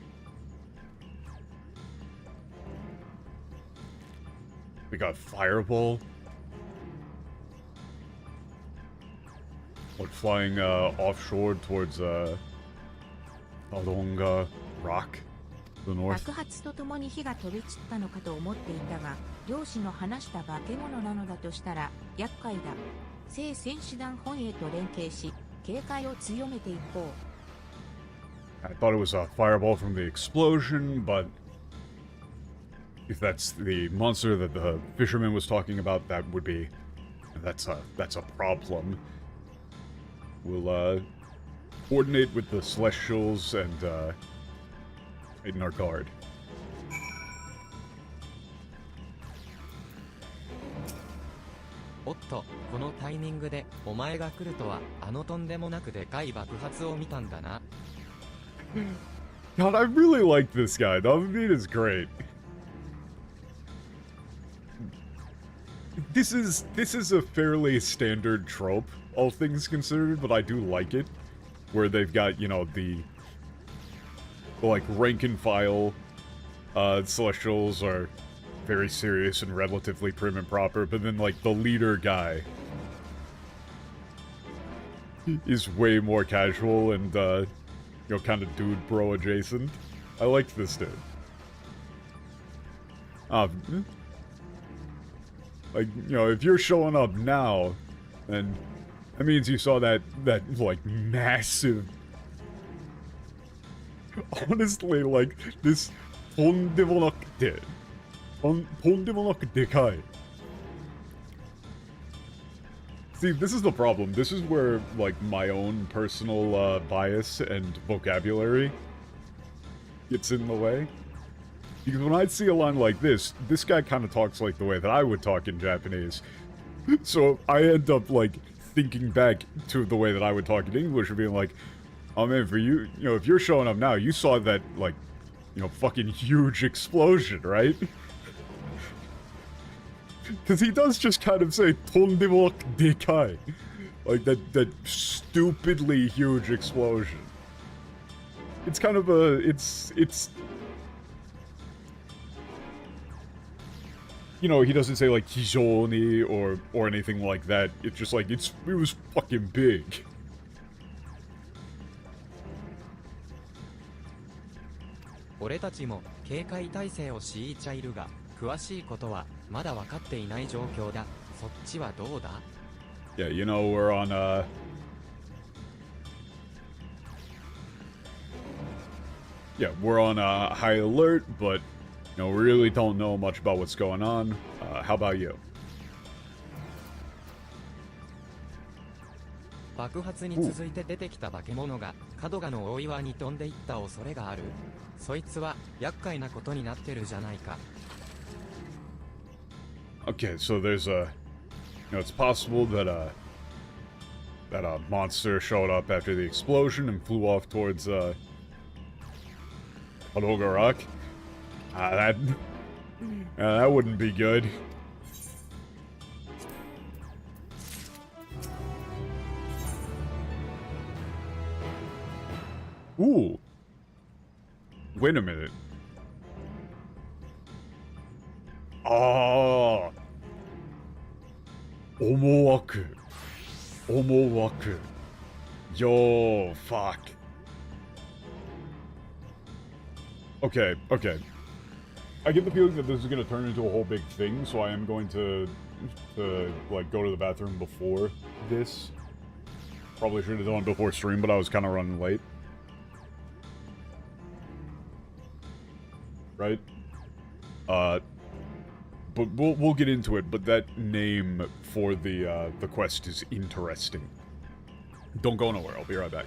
fireball. Like flying offshore towards Alonga Rock, to the north. 爆発とともに火が飛び散ったのかと思っていたが、漁師の話した化け物なのだとしたら厄介だ。聖戦士団本営と連携し、警戒を強めていこう。I thought it was a fireball from the explosion, but if that's the monster that the fisherman was talking about, that's a problem. We'll coordinate with the Celestials and tighten our guard. おっと、このタイミングでお前が来るとは、あのとんでもなくでかい爆発を見たんだな。God, I really like this guy. The beat is great. This is a fairly standard trope, all things considered, but I do like it. Where they've got, the like rank and file Celestials are very serious and relatively prim and proper, but then like the leader guy is way more casual and kind of dude bro adjacent. I liked this dude. Like, if you're showing up now, then that means you saw that like massive, honestly, like this とんでもなくてでかい. See, this is the problem. This is where, like, my own personal bias and vocabulary gets in the way. Because when I see a line like this guy kind of talks like the way that I would talk in Japanese. So I end up, like, thinking back to the way that I would talk in English and being like, oh man, for you, if you're showing up now, you saw that, like, fucking huge explosion, right? Because he does just kind of say, とんでもなくでかい. Like, that stupidly huge explosion. It's kind of it's... he doesn't say, like, 非常に or anything like that. It's just like, it was fucking big. 俺たちも警戒態勢を敷いちゃいるが、詳しいことはまだ分かっていない状況だ。そっちはどうだ？ Yeah, we're on we're on high alert, but we really don't know much about what's going on. How about you? 爆発に続いて出てきた化け物がカドガの大岩に飛んでいった恐れがある。そいつは厄介なことになってるじゃないか。Okay, so there's it's possible that a monster showed up after the explosion and flew off towards Kadoga Rock. That wouldn't be good. Ooh. Wait a minute. Ah. Omowaku. Omowaku. Yo, fuck. Okay, okay. I get the feeling that this is going to turn into a whole big thing, so I am going to like, go to the bathroom before this. Probably should have done it before stream, but I was kind of running late. Right? But we'll get into it, but that name for the quest is interesting. Don't go nowhere, I'll be right back.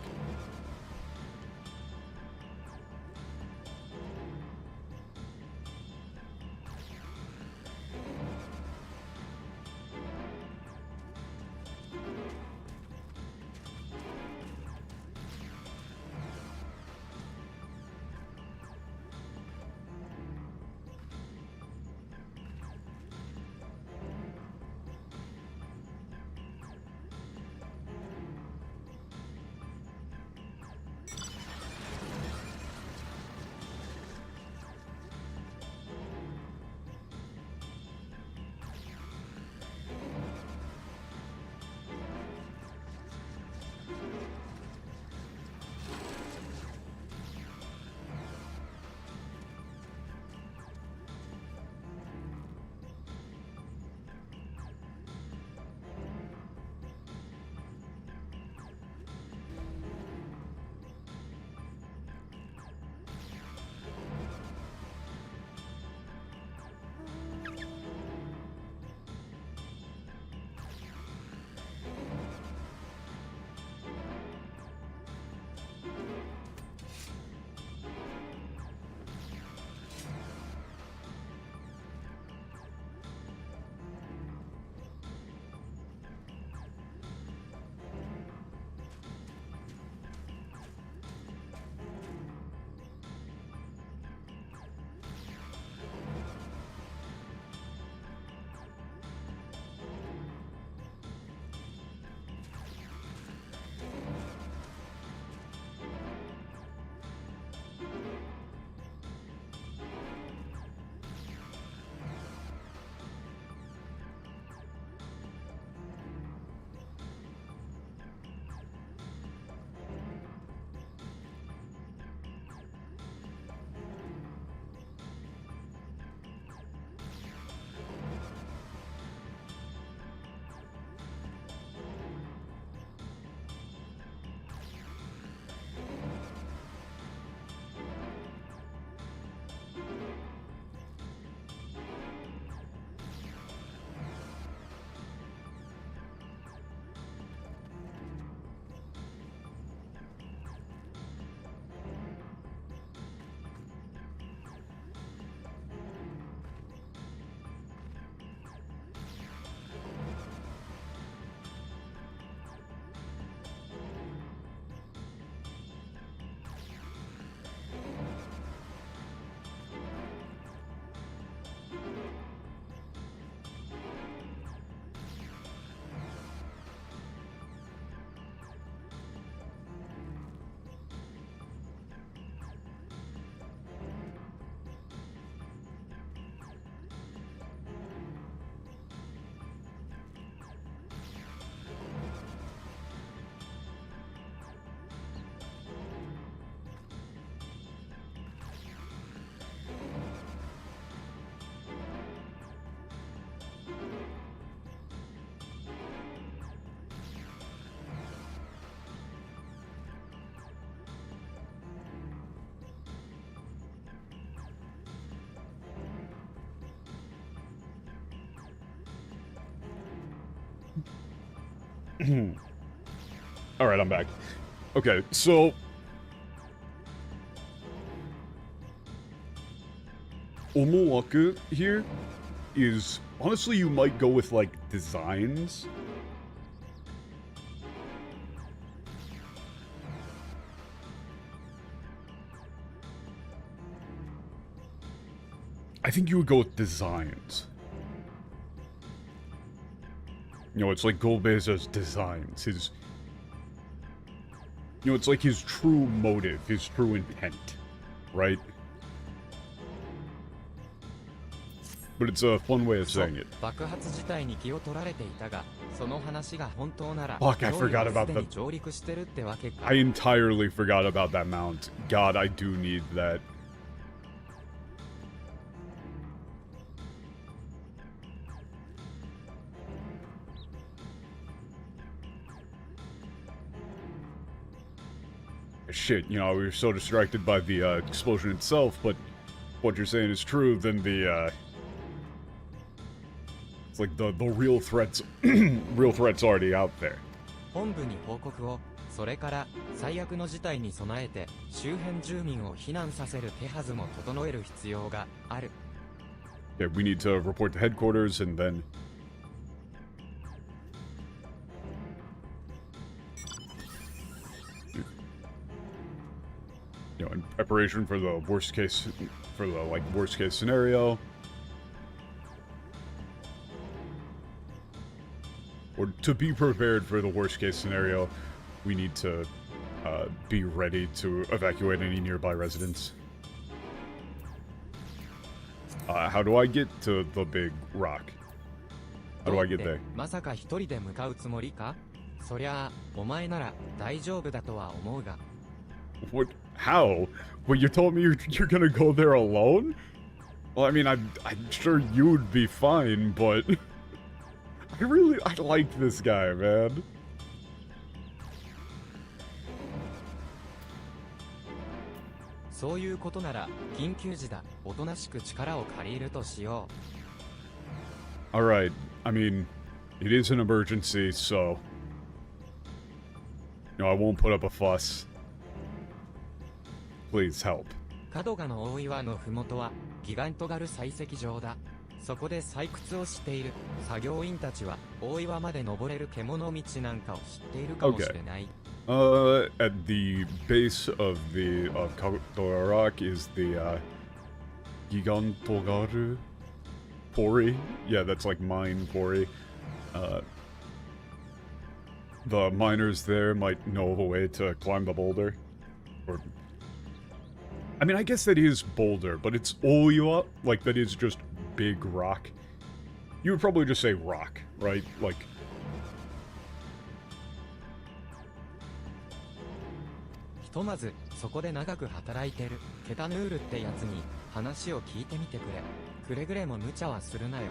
Alright, I'm back. Okay, so... Omowaku here is... Honestly, you might go with, like, designs. I think you would go with designs. You know, it's like Golbeza's designs. You know, it's like his true motive, his true intent, right? But it's a fun way of saying it. 爆発自体に気を取られていたが、その話が本当なら、 Fuck, I 用意 forgot は about すで the... に上陸してるってわけか。I entirely forgot about that mount. God, I do need that. Shit, you know, we were so distracted by the explosion itself, but what you're saying is true, then the it's like the real threats real threats already out there. 本部に報告を、それから最悪の事態に備えて周辺住民を避難させる手はずも整える必要がある。Yeah, we need to report to headquarters and then you know, in preparation for the worst case scenario. Or to be prepared for the worst case scenario, we need to be ready to evacuate any nearby residents. How do I get to the big rock? How do I get there? まさか一人で向かうつもりか？そりゃあ、お前なら大丈夫だとは思うが。What? How? Well, you told me you're gonna go there alone? Well, I mean, I'm sure you'd be fine, but I like this guy, man. そういうことなら緊急時だ。おとなしく力を借りるとしよう。Alright, I mean, it is an emergency, so... No, I won't put up a fuss. Please help. 角賀の大岩の麓はギガントガル採石場だ。そこで採掘をしている作業員たちは大岩まで登れる獣道なんかを知っているかもしれない。At the base of Rock is the Gigantogaru Pori. Yeah, that's like mine Pori. The miners there might know of a way to climb the boulder. Or I mean, I guess that is boulder, but it's Oiwa, like that is just big rock. You would probably just say rock, right? Like... "ひとまずそこで長く働いてるケタヌールってやつに話を聞いてみてくれ。くれぐれも無茶はするなよ。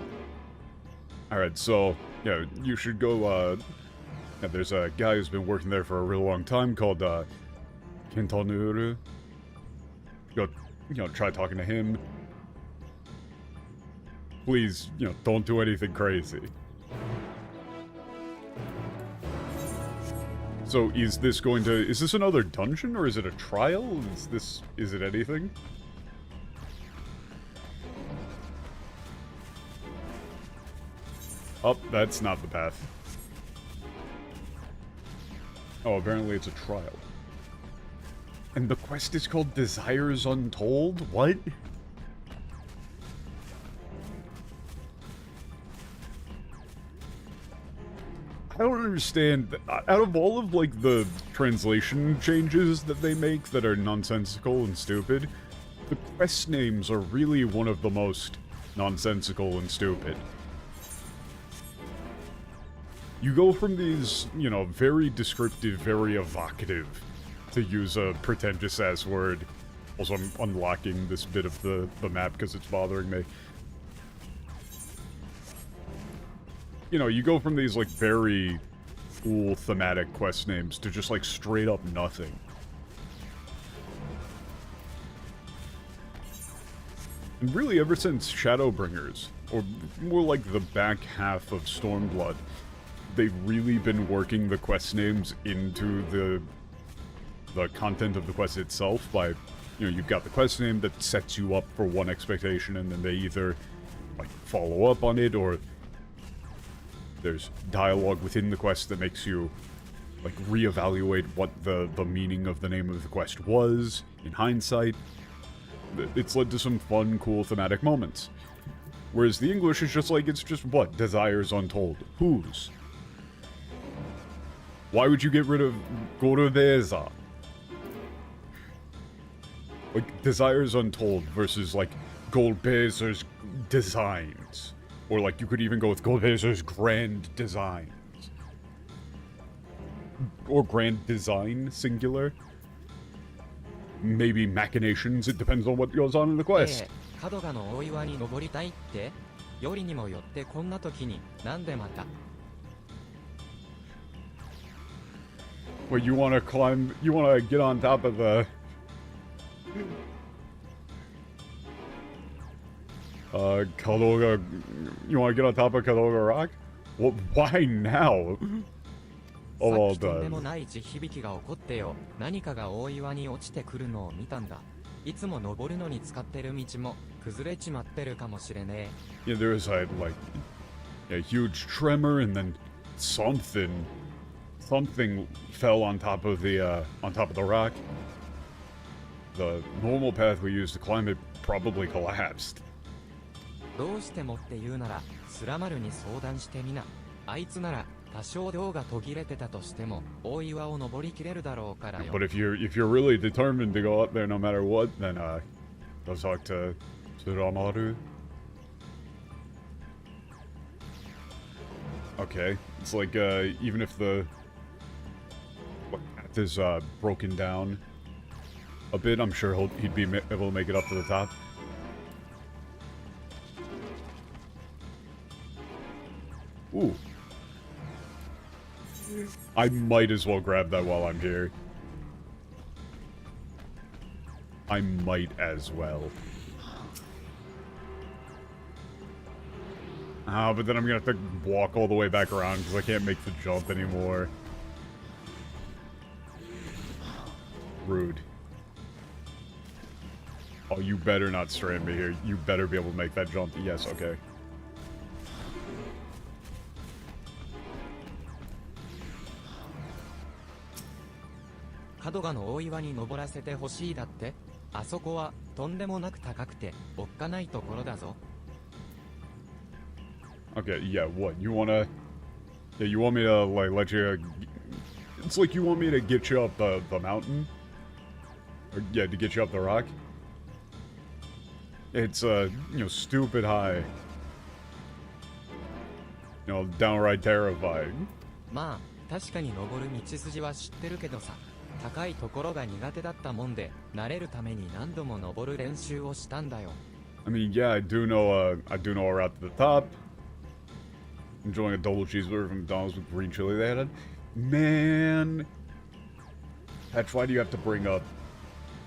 Alright, so, yeah, you should go, yeah, there's a guy who's been working there for a real long time called, Kintanuru. Go, you know, try talking to him. Please, you know, don't do anything crazy. So, is this another dungeon, or is it a trial? Is it anything? Oh, that's not the path. Oh, apparently it's a trial. And the quest is called Desires Untold? What? I don't understand. Out of all of, like, the translation changes that they make that are nonsensical and stupid, the quest names are really one of the most nonsensical and stupid. You go from these, you know, very descriptive, very evocative, to use a pretentious-ass word. Also, I'm unlocking this bit of the map because it's bothering me. You know, you go from these, like, very cool thematic quest names to just, like, straight up nothing. And really, ever since Shadowbringers, or more like the back half of Stormblood, they've really been working the quest names into the content of the quest itself by, you know, you've got the quest name that sets you up for one expectation, and then they either, like, follow up on it, or there's dialogue within the quest that makes you, like, reevaluate what the meaning of the name of the quest was, in hindsight. It's led to some fun, cool thematic moments. Whereas the English is just like, it's just what? Desires Untold. Whose? Why would you get rid of Gorobeza? Like, Desires Untold versus, like, Goldbazer's designs. Or, like, you could even go with Goldbazer's grand designs. Or grand design, singular. Maybe machinations, it depends on what goes on in the quest. カドガの大岩に登りたいってよりにもよってこんな時になんでまた Wait, you wanna climb, you wanna get on top of the... Kadoga... You wanna get on top of Kadoga Rock? Well, why now? さ Of っ all きとんで the... もない地響きが起こってよ何かが大岩に落ちてくるのを見たんだいつも登るのに使ってる道も崩れちまってるかもしれねえ Yeah, there was a, like, a huge tremor and then something fell on top of the rock. The normal path we used to climb it probably collapsed. どうしてもって言うならスラマルに相談してみなあいつなら多少量が途切れてたとしても大岩を登りきれるだろうからよ But if you're really determined to go up there no matter what, then go talk to Ramaru. Okay, it's like even if the path is broken down a bit, I'm sure he'd be able to make it up to the top. Ooh. I might as well grab that while I'm here. I might as well. Ah, but then I'm gonna have to walk all the way back around because I can't make the jump anymore. Rude. Oh, you better not strand me here. You better be able to make that jump. Yes, okay.「カドガの大岩に登らせてほしいだってあそこはとんでもなく高くておっかないところだぞ Okay, yeah, what? You wanna... Yeah, you want me to, like, let you... It's like you want me to get you up the mountain? Or, yeah, to get you up the rock? It's, you know, stupid high. You know, downright terrifying. まあ確かに登る道筋は知ってるけどさ高いところが苦手だったもんで慣れるために何度も登る練習をしたんだよ I mean, yeah, I do know a route to the top. Enjoying a double cheeseburger from McDonald's with green chili they added. Man! Patch, why do you have to bring up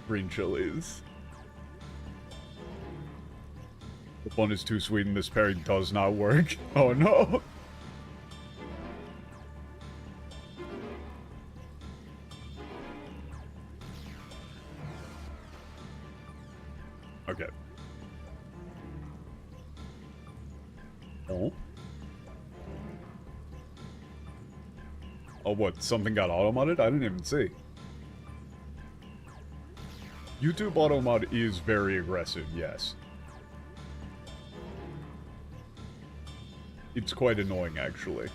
green chilies? The one is too sweet and this pairing does not work. Oh no! Okay. Oh? Oh, what? Something got auto-modded? I didn't even see. YouTube auto-mod is very aggressive, yes. It's quite annoying, actually.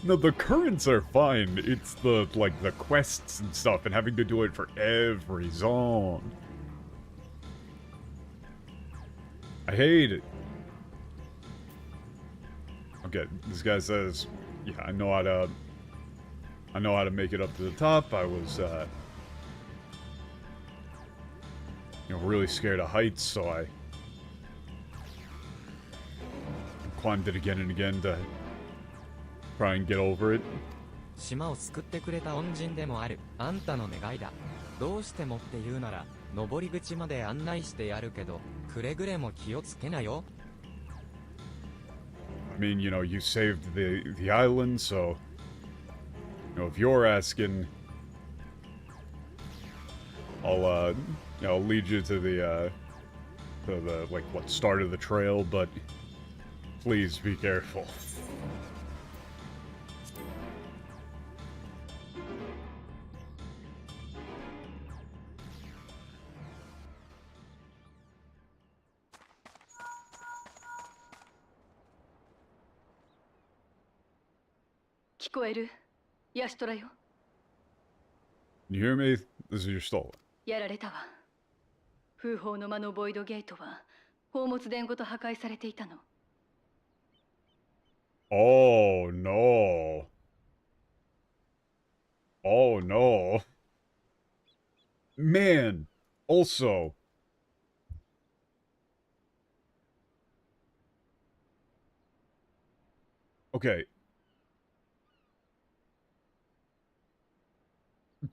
No, the currents are fine. It's the, like, the quests and stuff and having to do it for every zone. I hate it. Okay, this guy says, yeah, I know how to make it up to the top. I was, you know, really scared of heights, so I climbed it again and again to try and get over it. 島を救ってくれた恩人でもあるあんたの願いだどうしてもって言うなら登り口まで案内してやるけどくれぐれも気をつけなよ I mean, you know, you saved the island, so, you know, if you're asking, I'll lead you to the, like, what, start of the trail, but please be careful. ヤシトラよ。 Can you hear me? This is your stall. やられたわ。風法の間のボイドゲートは宝物殿ごと破壊されていたの。 Oh no. Oh no. Man, also. Okay.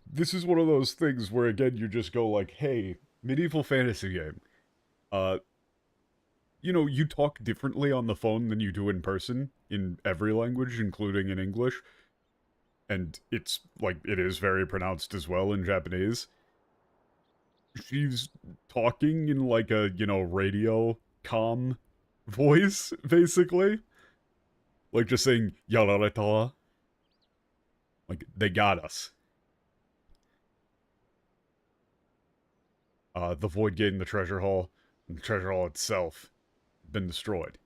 This is one of those things where, again, you just go like, hey, medieval fantasy game. You know, you talk differently on the phone than you do in person, in every language, including in English. And it's, like, it is very pronounced as well in Japanese. She's talking in, like, a, you know, radio comm voice, basically. Like, just saying, yarareta. Like, they got us. The Void Gate and the Treasure Hall, and the Treasure Hall itself, been destroyed.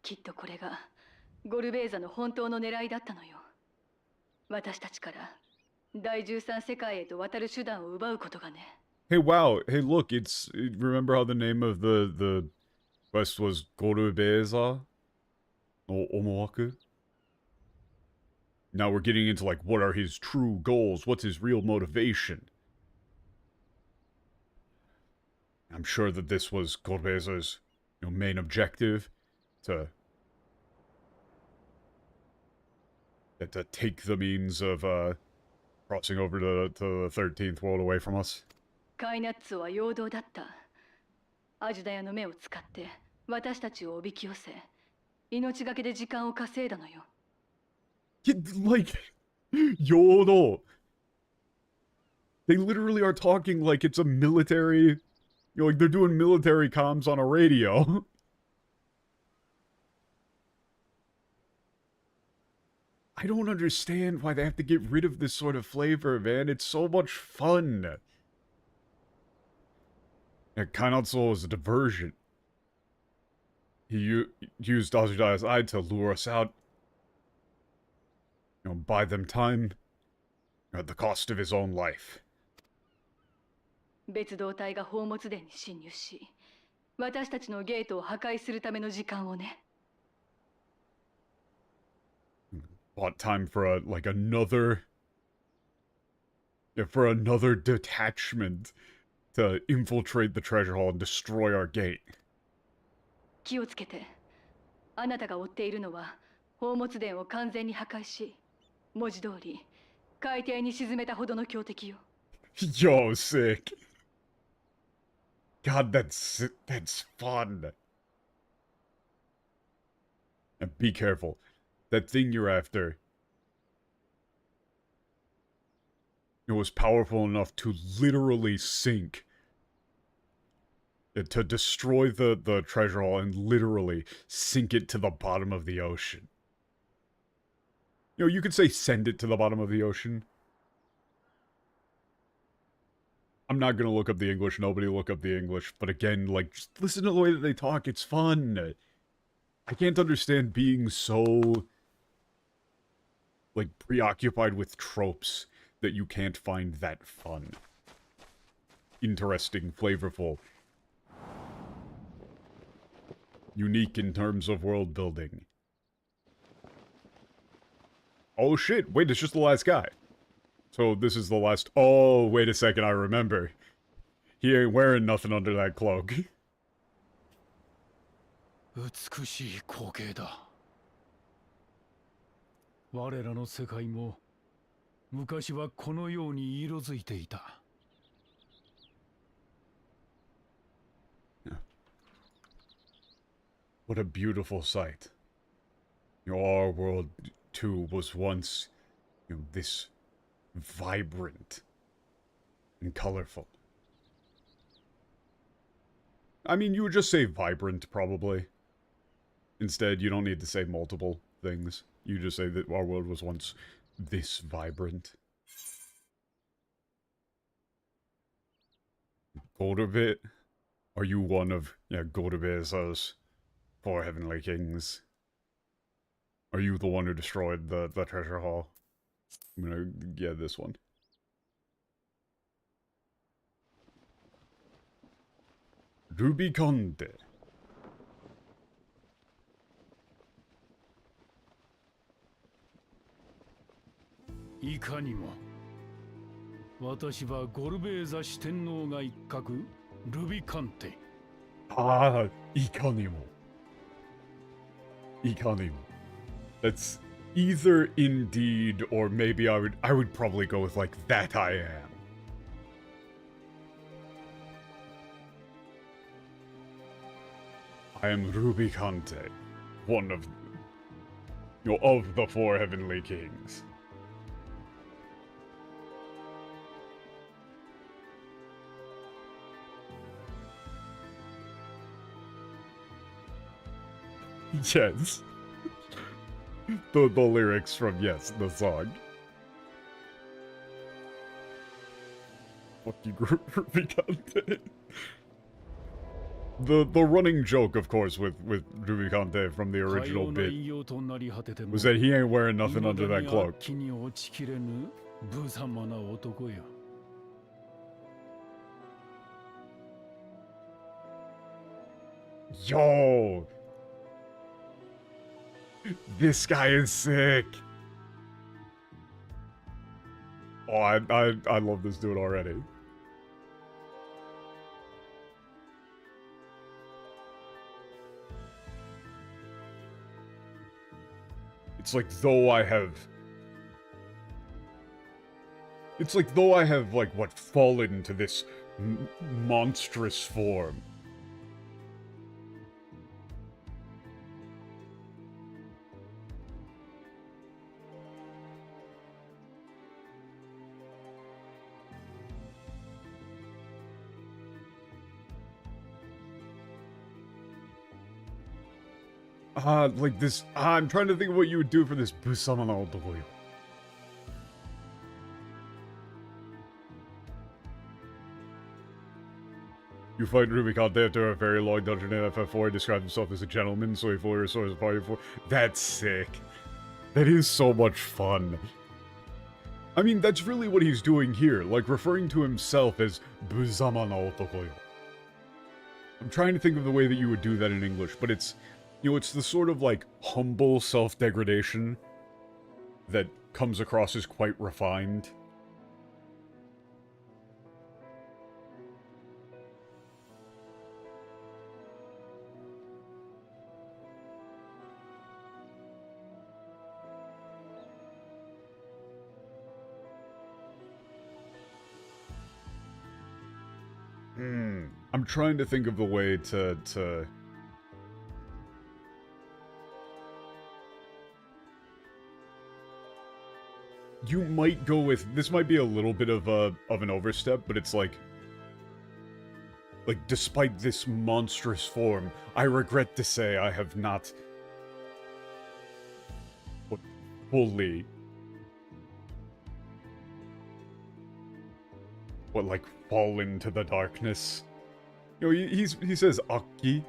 きっとこれがゴルベーザの本当の狙いだったのよ。私たちから第13世界へと渡る手段を奪うことがね。 Hey, wow. Hey, look, it's... Remember how the name of the quest was Gorubeza? No Omowaku? Now we're getting into, like, what are his true goals? What's his real motivation? I'm sure that this was Gorbeza's, you know, main objective. To take the means of, crossing over to the 13th world away from us. カイナッツは陽動だった。アジダヤの目を使って私たちをおびき寄せ、命がけで時間を稼いだのよ。 Like, Yodo. They literally are talking like it's a military... You know, like they're doing military comms on a radio. I don't understand why they have to get rid of this sort of flavor, man. It's so much fun. And Kainatsu is a diversion. He used Azudaya's eye to lure us out. You know, buy them time at the cost of his own life. 別動隊が宝物殿に侵入し、私たちのゲートを破壊するための時間をね。 Bought time for another detachment to infiltrate the treasure hall and destroy our gate. 気をつけて。あなたが追っているのは宝物殿を完全に破壊し、文字通り海底に沈めたほどの強敵よ。 Yo, sick. God, that's fun. And be careful. That thing you're after, it was powerful enough to literally sink. To destroy the treasure hall and literally sink it to the bottom of the ocean. You know, you could say send it to the bottom of the ocean. I'm not gonna look up the English, nobody look up the English, but again, like, just listen to the way that they talk, it's fun. I can't understand being so, like, preoccupied with tropes that you can't find that fun. Interesting, flavorful. Unique in terms of world building. Oh shit, wait, it's just the last guy. So this is the last... Oh, wait a second, I remember. He ain't wearing nothing under that cloak. 美しい光景だ。我らの世界も昔はこのように色づいていた。What a beautiful sight. You know, our world, too, was once, you know, this vibrant and colorful. I mean, you would just say vibrant, probably. Instead, you don't need to say multiple things. You just say that our world was once this vibrant. Goldobit? Are you one of, Gorbeza's 4 heavenly kings? Are you the one who destroyed the treasure hall? I'm gonna get this one. Rubiconte. いかにも。私はゴルベーザ四天王が一角、ルビカンテ。Ah, Ikanimo. Ikanimo. That's either indeed, or maybe I would probably go with like that I am. I am Rubicante, one of of the 4 heavenly kings. Yes. The lyrics from, yes, the song. Fuck you, Rubicante. The running joke, of course, with Rubicante from the original bit was that he ain't wearing nothing under that cloak. Yo! This guy is sick! Oh, I love this dude already. It's like though I have... It's like though I have, like, what, fallen to this monstrous form. Like this... I'm trying to think of what you would do for this Busama no Otokoyo. You fight Rubicante after a very long dungeon in FF4. He describes himself as a gentleman, so he fully restores the party for... That's sick. That is so much fun. I mean, that's really what he's doing here, like referring to himself as Busama no Otokoyo. I'm trying to think of the way that you would do that in English, but it's... You know, it's the sort of, like, humble self-degradation that comes across as quite refined. I'm trying to think of the way to... You might go with... This might be a little bit of an overstep, but it's like... Like, despite this monstrous form, I regret to say I have not... fully... like, fallen to the darkness. You know, he says Aki,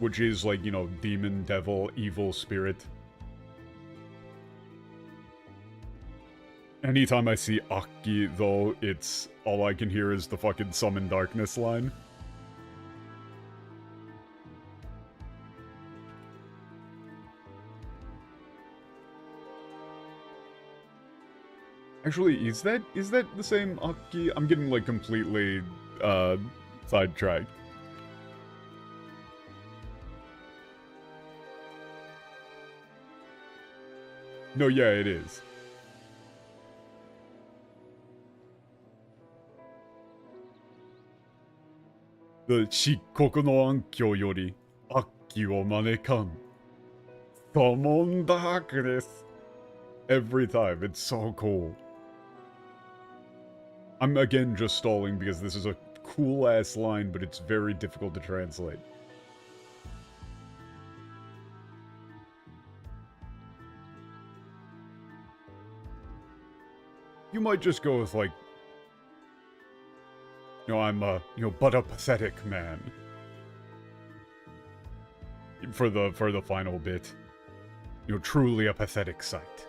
which is, like, you know, demon, devil, evil spirit. Anytime I see Aki, though, it's... all I can hear is the fucking summon darkness line. Actually, is that the same Aki? I'm getting, like, completely, sidetracked. No, yeah, it is. The Shikoku no Ankyo yori Aki wo manekan. Summon darkness. Every time, it's so cool. I'm again just stalling because this is a cool-ass line, but it's very difficult to translate. You might just go with, like... I'm but a pathetic man. For the final bit. Truly a pathetic sight.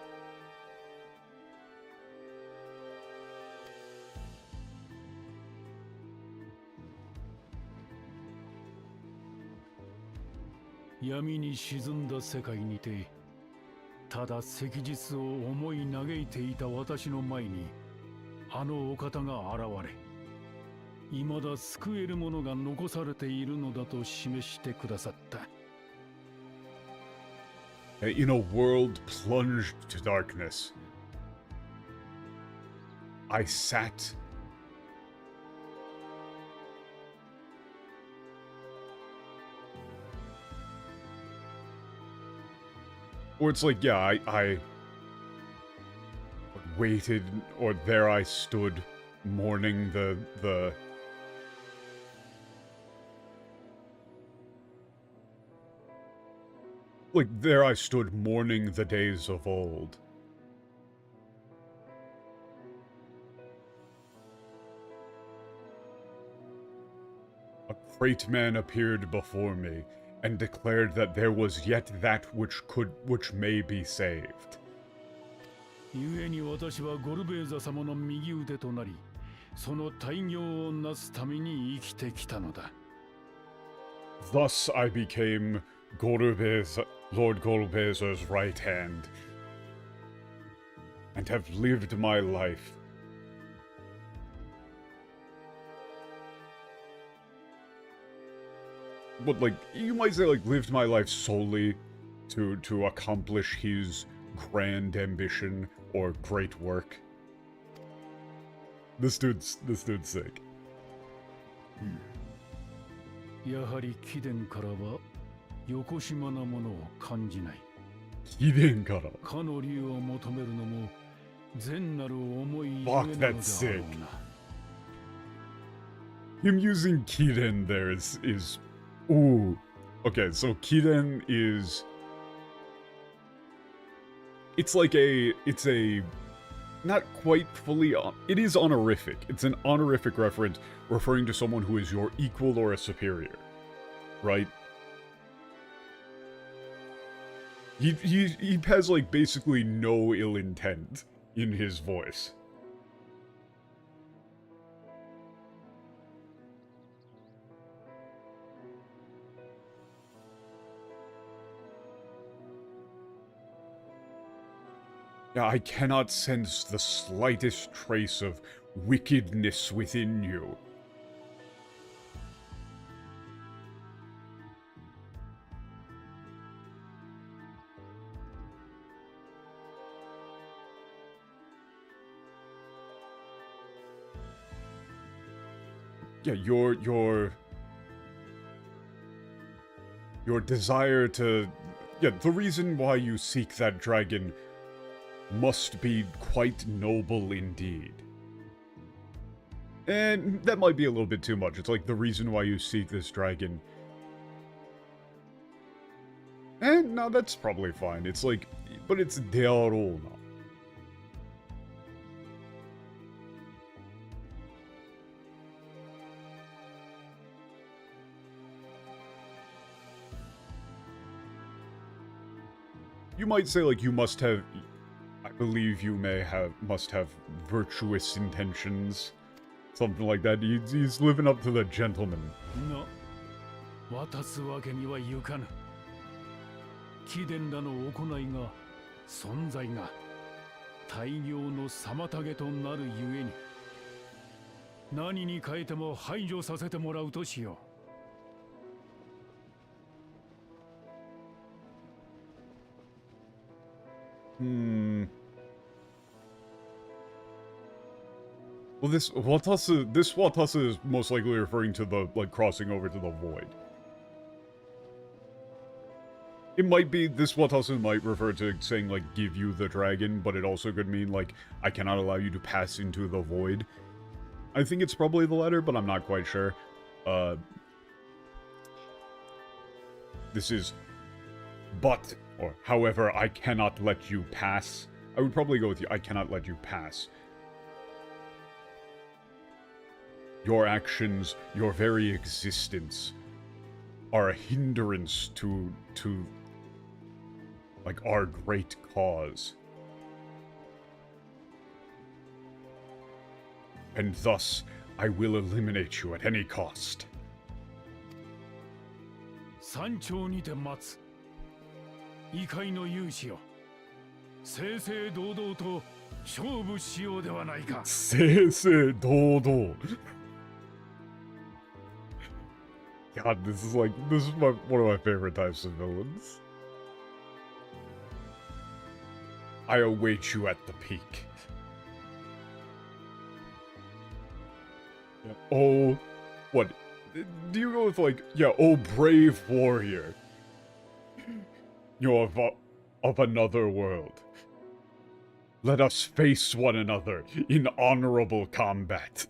闇に沈んだ世界にて、ただ赤日を思い嘆いていた私の前に、あのお方が現れ、未だ救えるものが残されているのだと示してくださった。In a world plunged to darkness, I sat or it's like, yeah, I waited, or there I stood, mourning the like, there I stood mourning the days of old. A great man appeared before me, and declared that there was yet that which may be saved. 故に私はゴルベーザ様の右腕となり、その大業をなすために生きてきたのだ。Thus I became Lord Golbeza's right hand, and have lived my life. But, like, you might say, like, lived my life solely to accomplish his grand ambition or great work. This dude's sick. やはり貴殿からはよこしまなものを感じない。貴殿から。かの竜を求めるのも善なる思いゆえな Fuck, のであろう that's sick. な。Him using Kiden there is ooh. Okay, so Kiden is it's a not quite fully it is honorific. It's an honorific reference referring to someone who is your equal or a superior. Right? He has like basically no ill intent in his voice. I cannot sense the slightest trace of wickedness within you. Yeah, your desire to... Yeah, the reason why you seek that dragon must be quite noble indeed. And that might be a little bit too much. It's like the reason why you seek this dragon. And no, that's probably fine. It's like, but it's dearona. You might say, like, you must have... I believe you must have virtuous intentions. Something like that. He's living up to the gentleman. No. 渡すわけにはいかぬ。貴殿らの行いが、存在が、大業の妨げとなるゆえに、何に変えても排除させてもらうとしよう。Well, this watasu is most likely referring to the, like, crossing over to the void. It might be, this watasu might refer to saying, like, give you the dragon, but it also could mean, like, I cannot allow you to pass into the void. I think it's probably the latter, but I'm not quite sure. This is, but, or however, I cannot let you pass. I would probably go with you, I cannot let you pass. Your actions, your very existence, are a hindrance to like, our great cause. And thus, I will eliminate you at any cost. 山頂にて待つ異界の勇士よ正々堂々と勝負しようではないか正々堂々 God, this is one of my favorite types of villains. I await you at the peak. Oh, what? Do you go with, like, yeah, oh, brave warrior. You're of another world. Let us face one another in honorable combat.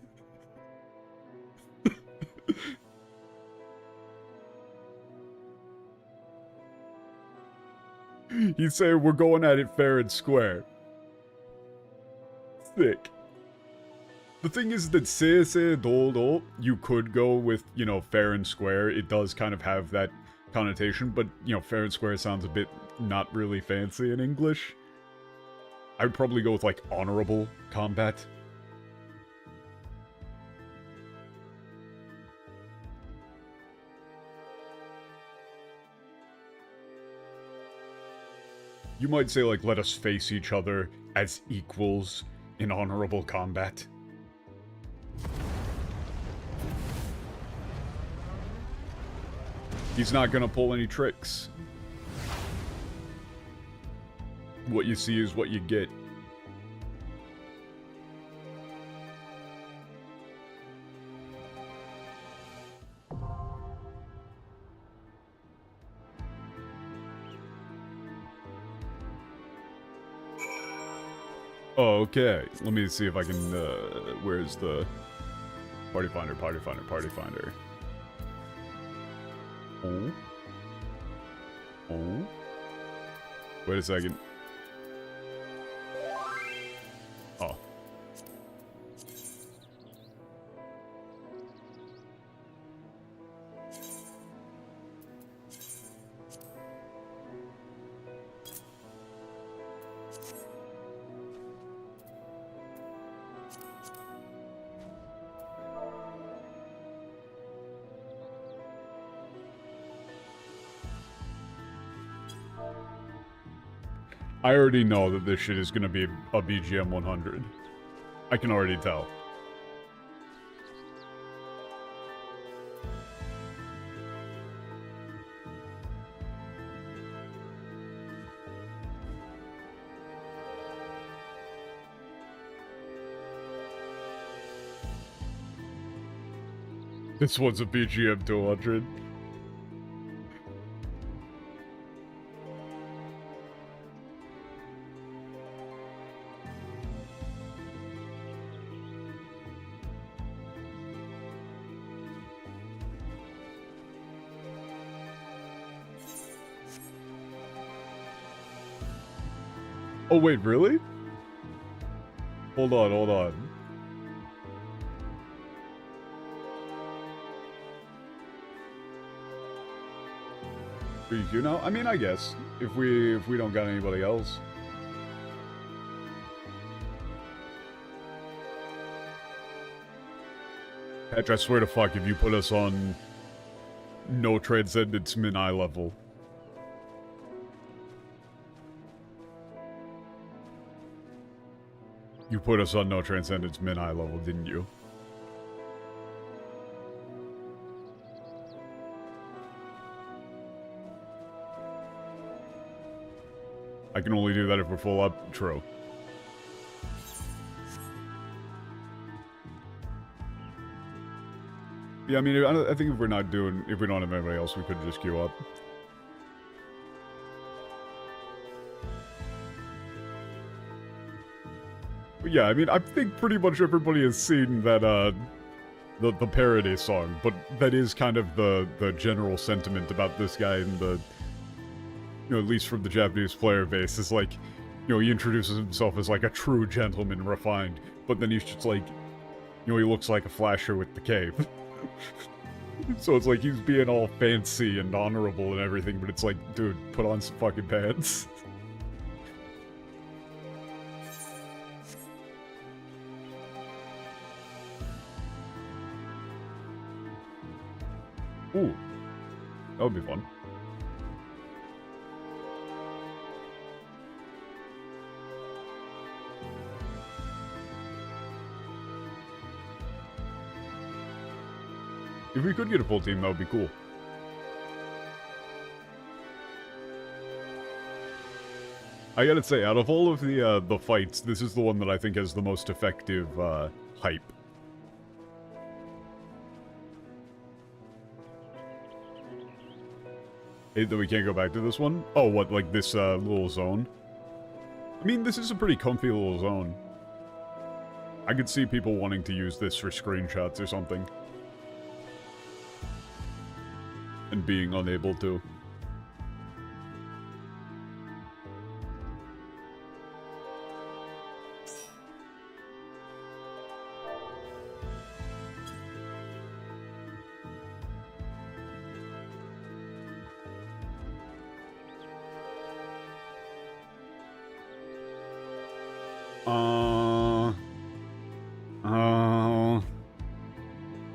He's saying we're going at it fair and square. Sick. The thing is that seisei dodo, you could go with, you know, fair and square. It does kind of have that connotation, but, you know, fair and square sounds a bit not really fancy in English. I'd probably go with, like, honorable combat. You might say, like, let us face each other as equals in honorable combat. He's not gonna pull any tricks. What you see is what you get. Oh, okay. Let me see if I can, where's the... Party finder, party finder, party finder. Oh? Oh? Wait a second. Oh. I already know that this shit is gonna be a BGM 100. I can already tell. This one's a BGM 200. Oh wait, really? Hold on, hold on. You know, I mean, I guess if we don't got anybody else. Patch, I swear to fuck, if you put us on no Transcendence min eye level. You put us on no Transcendence min eye level, didn't you? I can only do that if we're full up. True. Yeah, I mean, I think if we don't have anybody else, we could just queue up. But yeah, I mean, I think pretty much everybody has seen that, the parody song, but that is kind of the general sentiment about this guy in the, you know, at least from the Japanese player base, is like, you know, he introduces himself as like a true gentleman, refined, but then he's just like, You know, he looks like a flasher with the cape. So it's like he's being all fancy and honorable and everything, but it's like, dude, put on some fucking pants. Ooh. That would be fun. If we could get a full team, that would be cool. I gotta say, out of all of the fights, this is the one that I think has the most effective, hype. Hate that we can't go back to this one? Oh, what, like this, little zone? I mean, this is a pretty comfy little zone. I could see people wanting to use this for screenshots or something. And being unable to.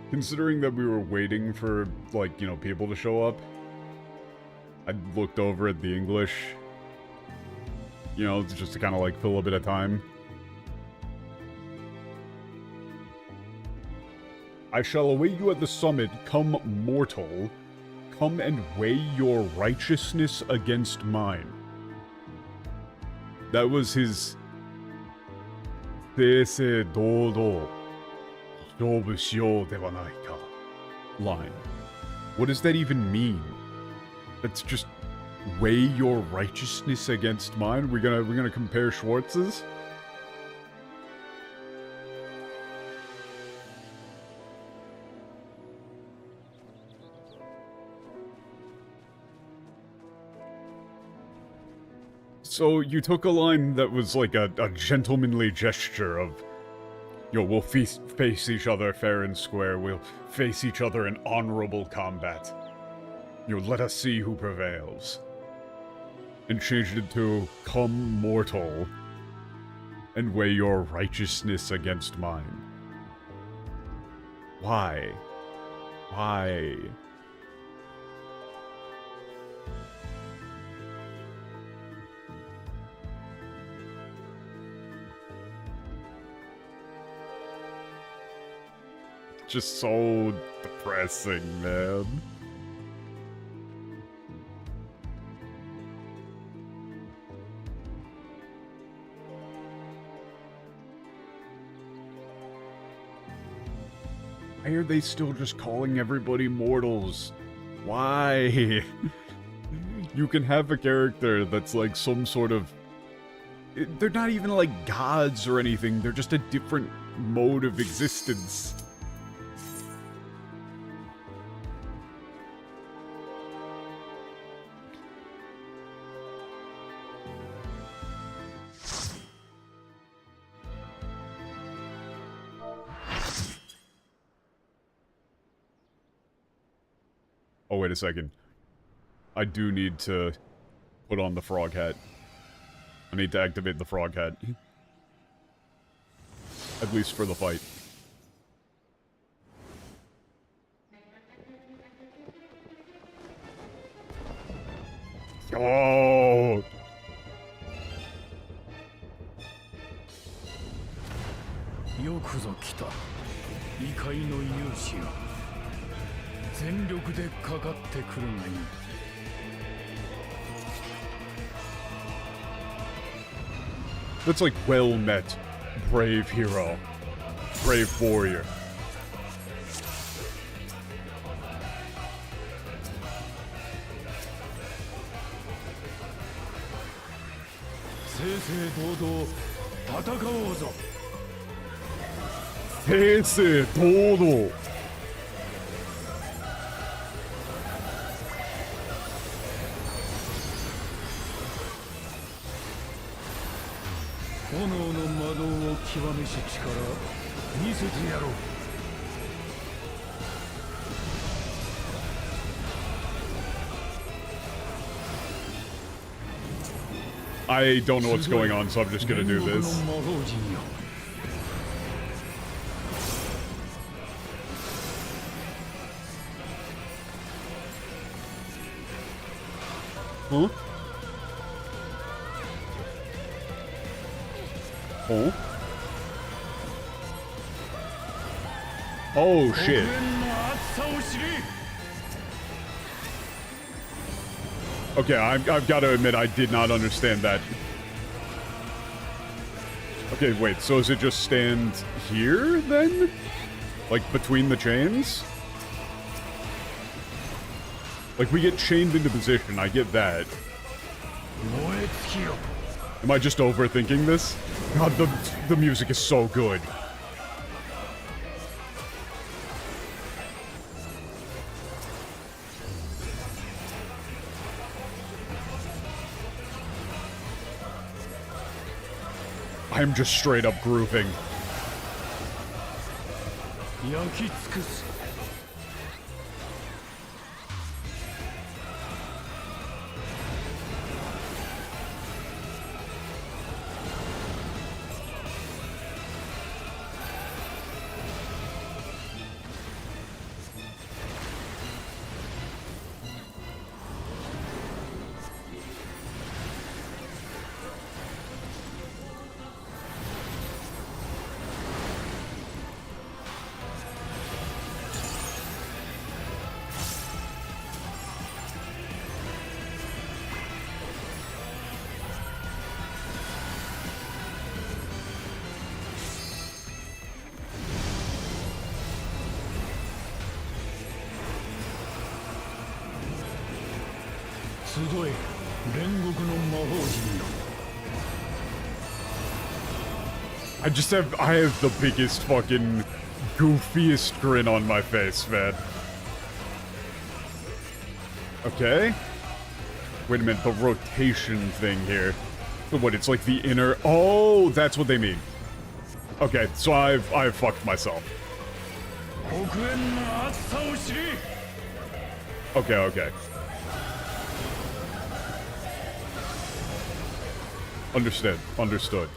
Considering that we were waiting for, like, you know, people to show up, I looked over at the English, you know, just to kind of, like, fill a bit of time. I shall await you at the summit, come mortal. Come and weigh your righteousness against mine. That was his... Seisei Dodo. Line. What does that even mean? It's just weigh your righteousness against mine? We're gonna compare Schwartz's? So you took a line that was like a gentlemanly gesture of, yo, we'll face each other fair and square. We'll face each other in honorable combat. You know, let us see who prevails. And changed it to, come mortal, and weigh your righteousness against mine. Why? Why? Just so depressing, man. Why are they still just calling everybody mortals? Why? You can have a character that's like some sort of... They're not even like gods or anything, they're just a different mode of existence. Oh, wait a second. I do need to put on the frog hat. I need to activate the frog hat. At least for the fight. Oh! Yokuzo kita. Ikai no yushi ga 全力でかかってくるがいい。That's like well met, brave hero, brave warrior. Seisei Dodo. 炎の魔導を極めし力見せてやろう。 I don't know what's going on, so I'm just gonna do this. Huh? Oh? Oh, shit. Okay, I've got to admit, I did not understand that. Okay, wait, so does it just stand here, then? Like, between the chains? Like, we get chained into position, I get that. Am I just overthinking this? God, the music is so good. I'm just straight up grooving. I have the biggest fucking goofiest grin on my face, man. Okay. Wait a minute, the rotation thing here. What, it's like the inner... Oh, that's what they mean. Okay, so I've fucked myself. Okay, okay. Understood. Understood.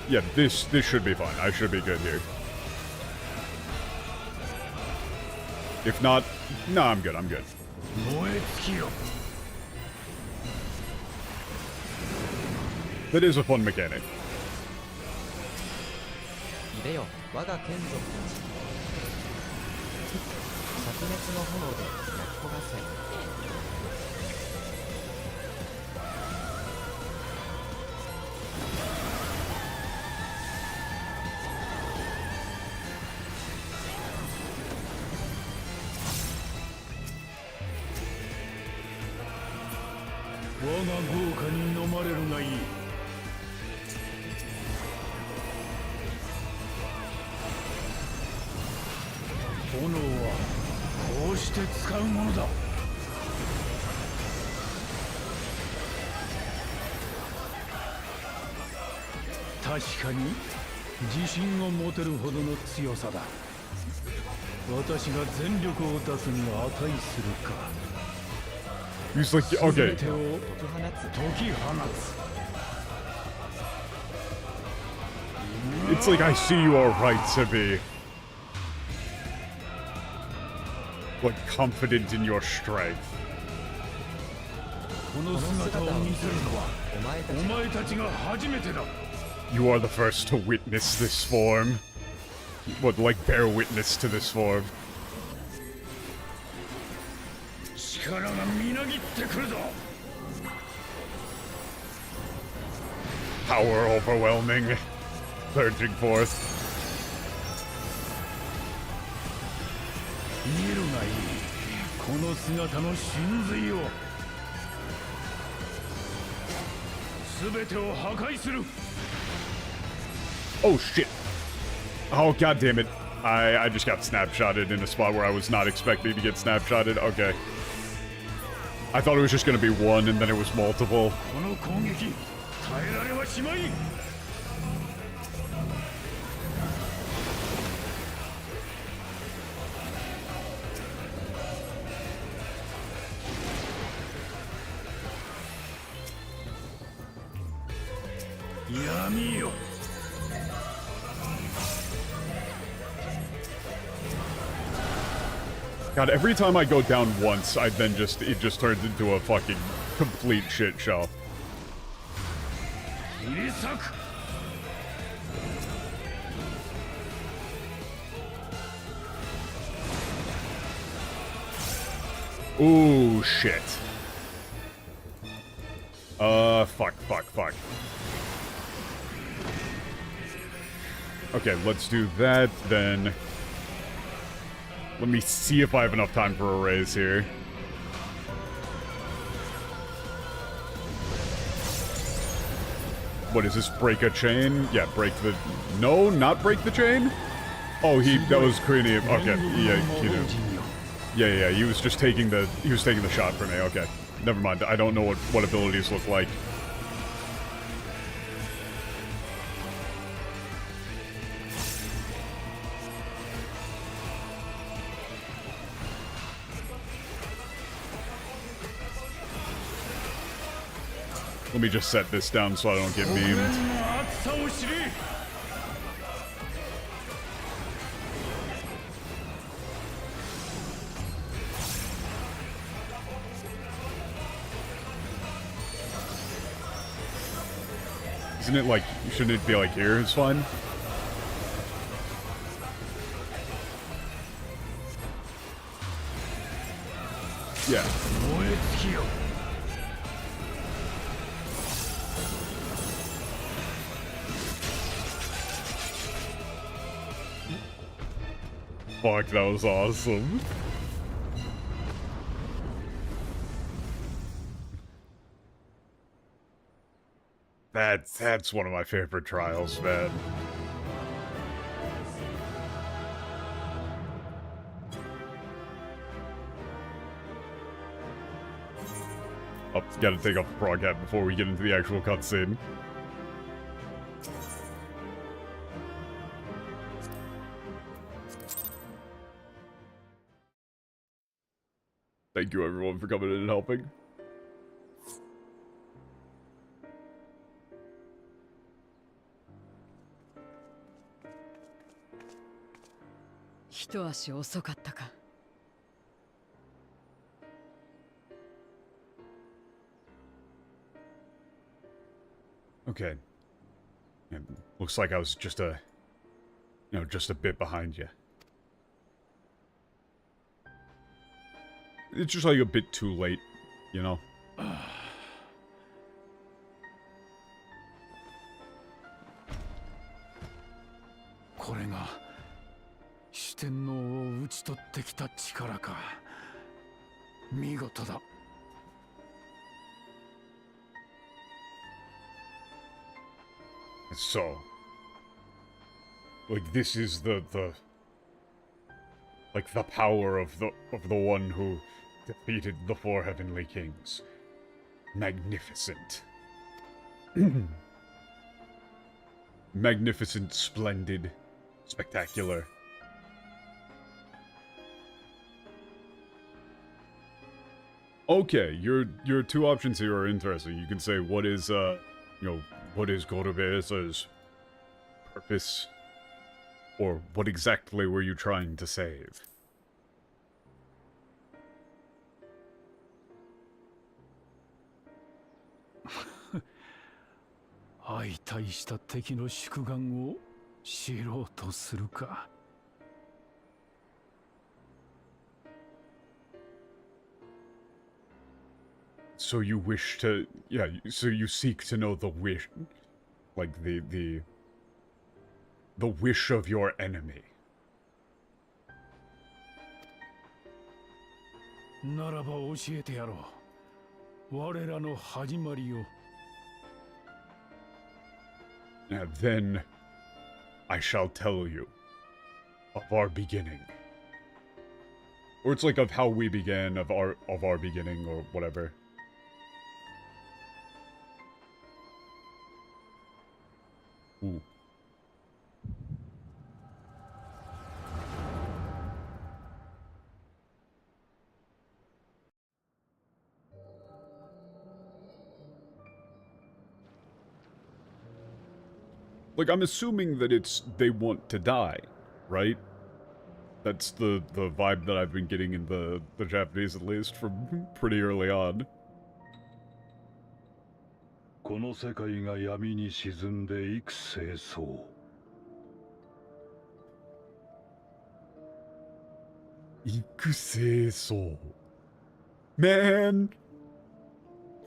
Yeah, this should be fine. I should be good here. If not, no, I'm good. I'm good. That is a fun mechanic. いでよ、我が眷属たち。灼熱の炎で焼き焦がせ。我が豪華に飲まれるがいい。炎はこうして使うものだ。確かに自信を持てるほどの強さだ。私が全力を出すには値するか。 He's like, okay. It's like I see you are right to be like confident in your strength. You are the first to witness this form. What, like bear witness to this form. Power overwhelming, surging forth. Oh shit! Oh god damn it! I just got snapshotted in a spot where I was not expecting to get snapshotted. Okay. I thought it was just gonna be one and then it was multiple. God, every time I go down once, it just turns into a fucking complete shit show. Ooh, shit. Fuck. Okay, let's do that, then. Let me see if I have enough time for a raise here. What is this? Break a chain? Yeah, break the... No, not break the chain? Oh, that was Queenie. Okay, yeah, he knew. Yeah, he was just taking the... He was taking the shot for me. Okay, never mind. I don't know what abilities look like. Let me just set this down so I don't get memed. Isn't it like, shouldn't it be like here? It's fine. Yeah. Fuck, that was awesome. That's one of my favorite trials, man. Oh, gotta take off the frog hat before we get into the actual cutscene. Thank you everyone for coming in and helping. Okay. Yeah, looks like I was just a bit behind you. It's just like a bit too late, you know? So, like, this is the power of the one who defeated the 4 heavenly kings. Magnificent. Magnificent, splendid, spectacular. Okay, your 2 options here are interesting. You can say what is what is Gorobesa's purpose? Or what exactly were you trying to save? So you wish to... Yeah, so you seek to know the wish... Like, the wish of your enemy. Now then, I shall tell you of our beginning. Or it's like of how we began, of our beginning, or whatever. Ooh. Like, I'm assuming that they want to die, right? That's the vibe that I've been getting in the Japanese, at least, from pretty early on. この世界が闇に沈んで幾清掃。幾清掃. Man!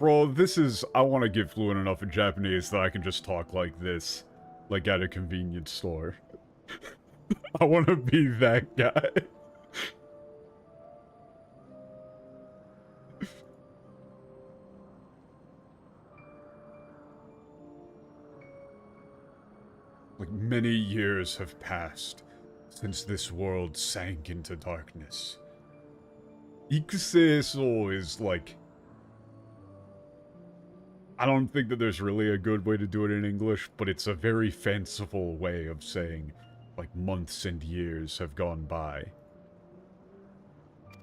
Bro, this is... I want to get fluent enough in Japanese that I can just talk like this. Like at a convenience store. I want to be that guy. Like, many years have passed since this world sank into darkness. Ikuseso is like... I don't think that there's really a good way to do it in English, but it's a very fanciful way of saying, like, months and years have gone by.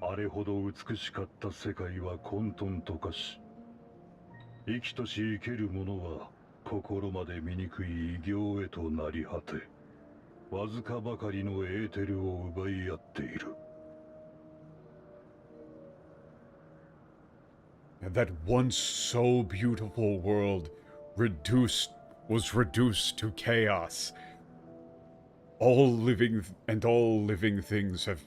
あれほど美しかった世界は混沌と化し、生きとし生ける者は心まで醜い異形へとなり果て、わずかばかりのエーテルを奪い合っている。And that once so beautiful world was reduced to chaos. All living things have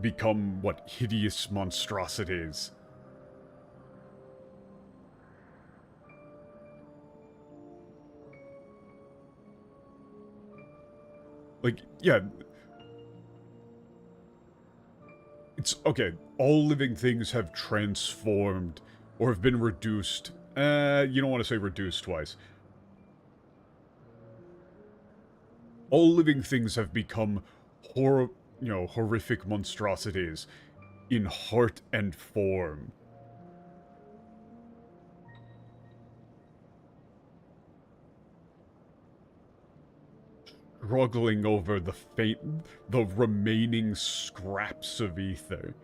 become what hideous monstrosities. Like, yeah. It's, okay, all living things have transformed, or have been reduced. You don't want to say reduced twice. All living things have become horrific monstrosities in heart and form. Struggling over the remaining scraps of ether.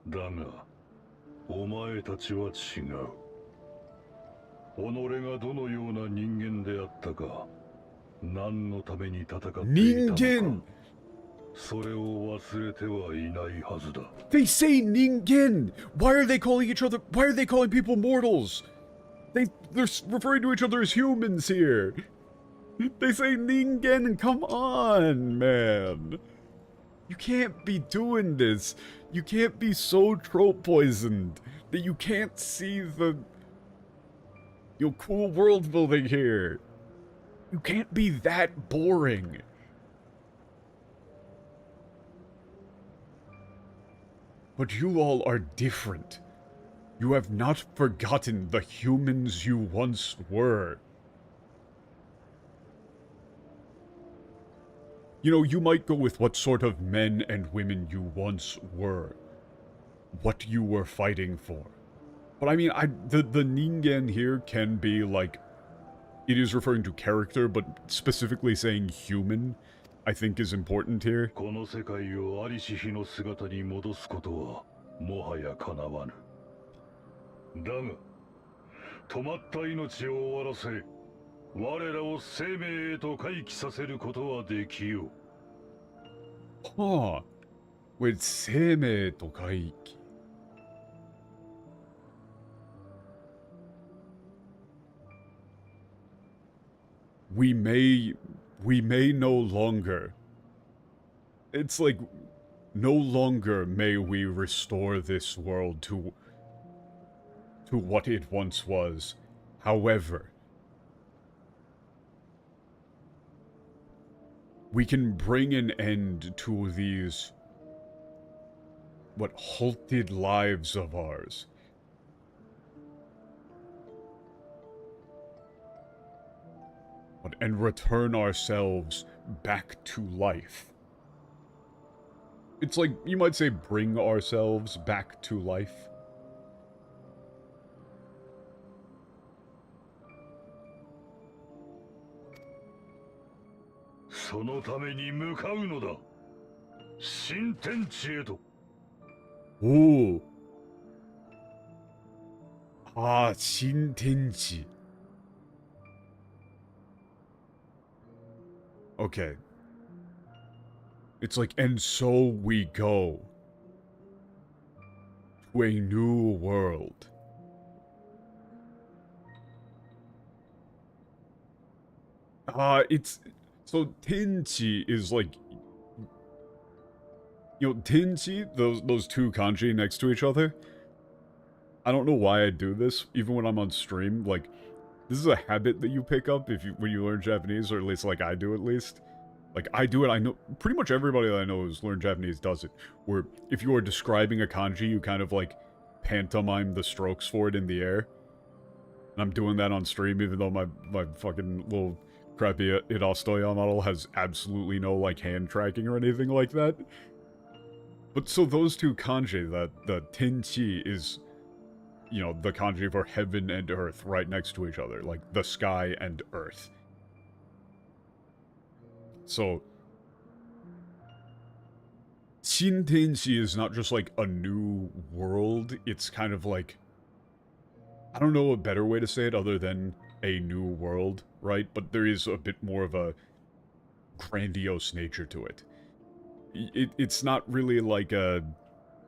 だが、お前たちは違う。己がどのような人間であったか、何のために戦っていたのか、それを忘れてはいないはずだ。They say ningen! Why are they calling people mortals? They're referring to each other as humans here. They say ningen, come on, man. You can't be doing this. You can't be so trope poisoned that you can't see the cool world building here. You can't be that boring. But you all are different. You have not forgotten the humans you once were. You know, you might go with what sort of men and women you once were. What you were fighting for. But I mean, the ningen here can be like... It is referring to character, but specifically saying human, I think is important here. この世界をありし日の姿に戻すことはもはやかなわぬ。だが、止まった命を終わらせ、我らを生命へと回帰させることはできよう。Huh. With 生命と回帰. We may no longer. It's like, no longer may we restore this world to what it once was. However, we can bring an end to these, halted lives of ours. And return ourselves back to life. It's like, you might say, bring ourselves back to life. そのために向かうのだ。新天地へと。おお。ああ、新天地。Okay. It's like, and so we go to a new world. It's, so Tenchi is like, you know, Tenchi, those two kanji next to each other. I don't know why I do this, even when I'm on stream. Like, this is a habit that you pick up when you learn Japanese, or at least like I do at least. Like, I do it, I know, pretty much everybody that I know who's learned Japanese does it. Where, if you are describing a kanji, you kind of, like, pantomime the strokes for it in the air. And I'm doing that on stream, even though my fucking little crappy Irastoya model has absolutely no, like, hand tracking or anything like that. But so those two kanji, the Tenchi is, you know, the kanji for heaven and earth right next to each other. Like, the sky and earth. So, Shintenshi is not just like a new world, it's kind of like, I don't know a better way to say it other than a new world, right? But there is a bit more of a grandiose nature to it. It's not really like a,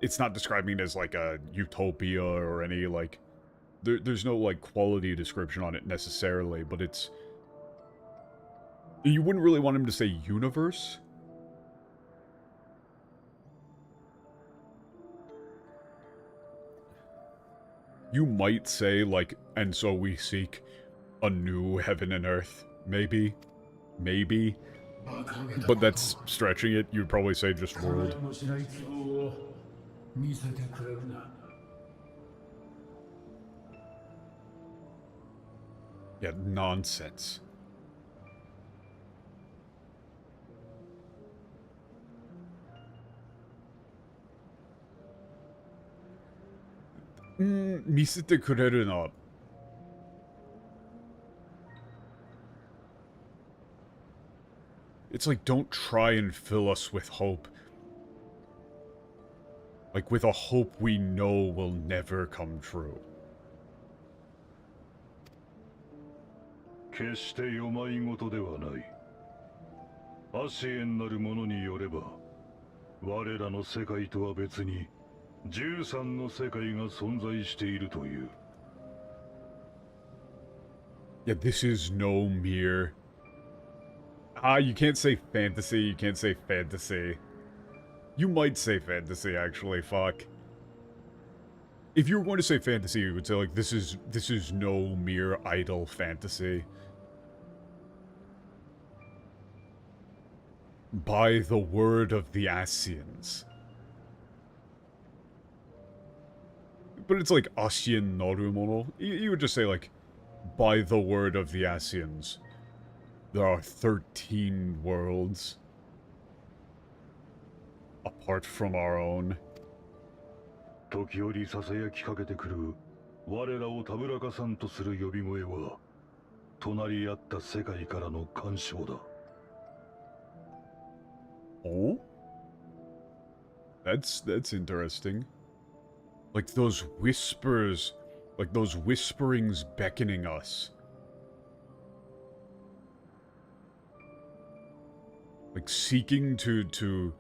it's not describing it as like a utopia or any like, there's no like quality description on it necessarily, but it's, you wouldn't really want him to say universe. You might say, like, and so we seek a new heaven and earth. Maybe. Maybe. But that's stretching it. You'd probably say just world. Yeah, nonsense. Misete kureru na. It's like, don't try and fill us with hope. Like, with a hope we know will never come true. 決して世まいごとではない。アシエンなる者によれば、我らの世界とは別に13の世界が存在しているという。Yeah, this is no mere... you can't say fantasy, you can't say fantasy. You might say fantasy, actually, fuck. If you were going to say fantasy, you would say, like, this is no mere idle fantasy. By the word of the Asians. But it's like, Asien Narumono. You would just say, like, by the word of the Asians. There are 13 worlds. Apart from our own. 時折ささやきかけてくる我らをたぶらかさんとする呼び声は隣り合った世界からの干渉だ。Oh? That's interesting. Like those whispers, like those whisperings beckoning us. Like seeking to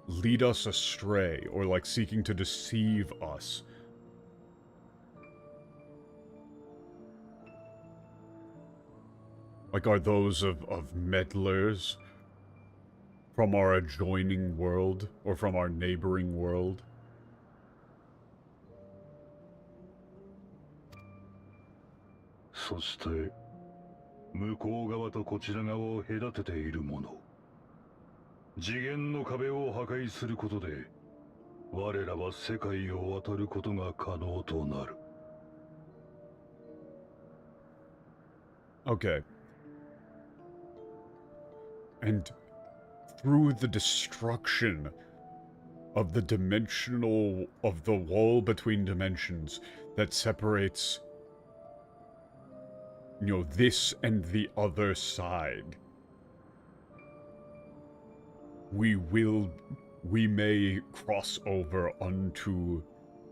lead us astray, or like seeking to deceive us. Like, are those of meddlers from our adjoining world, or from our neighboring world? So, そして向こう側とこちら側を隔てているもの。次元の壁を破壊することで我らは世界を渡ることが可能となる。Okay. And through the destruction of of the wall between dimensions that separates, you know, this and the other side. We may cross over onto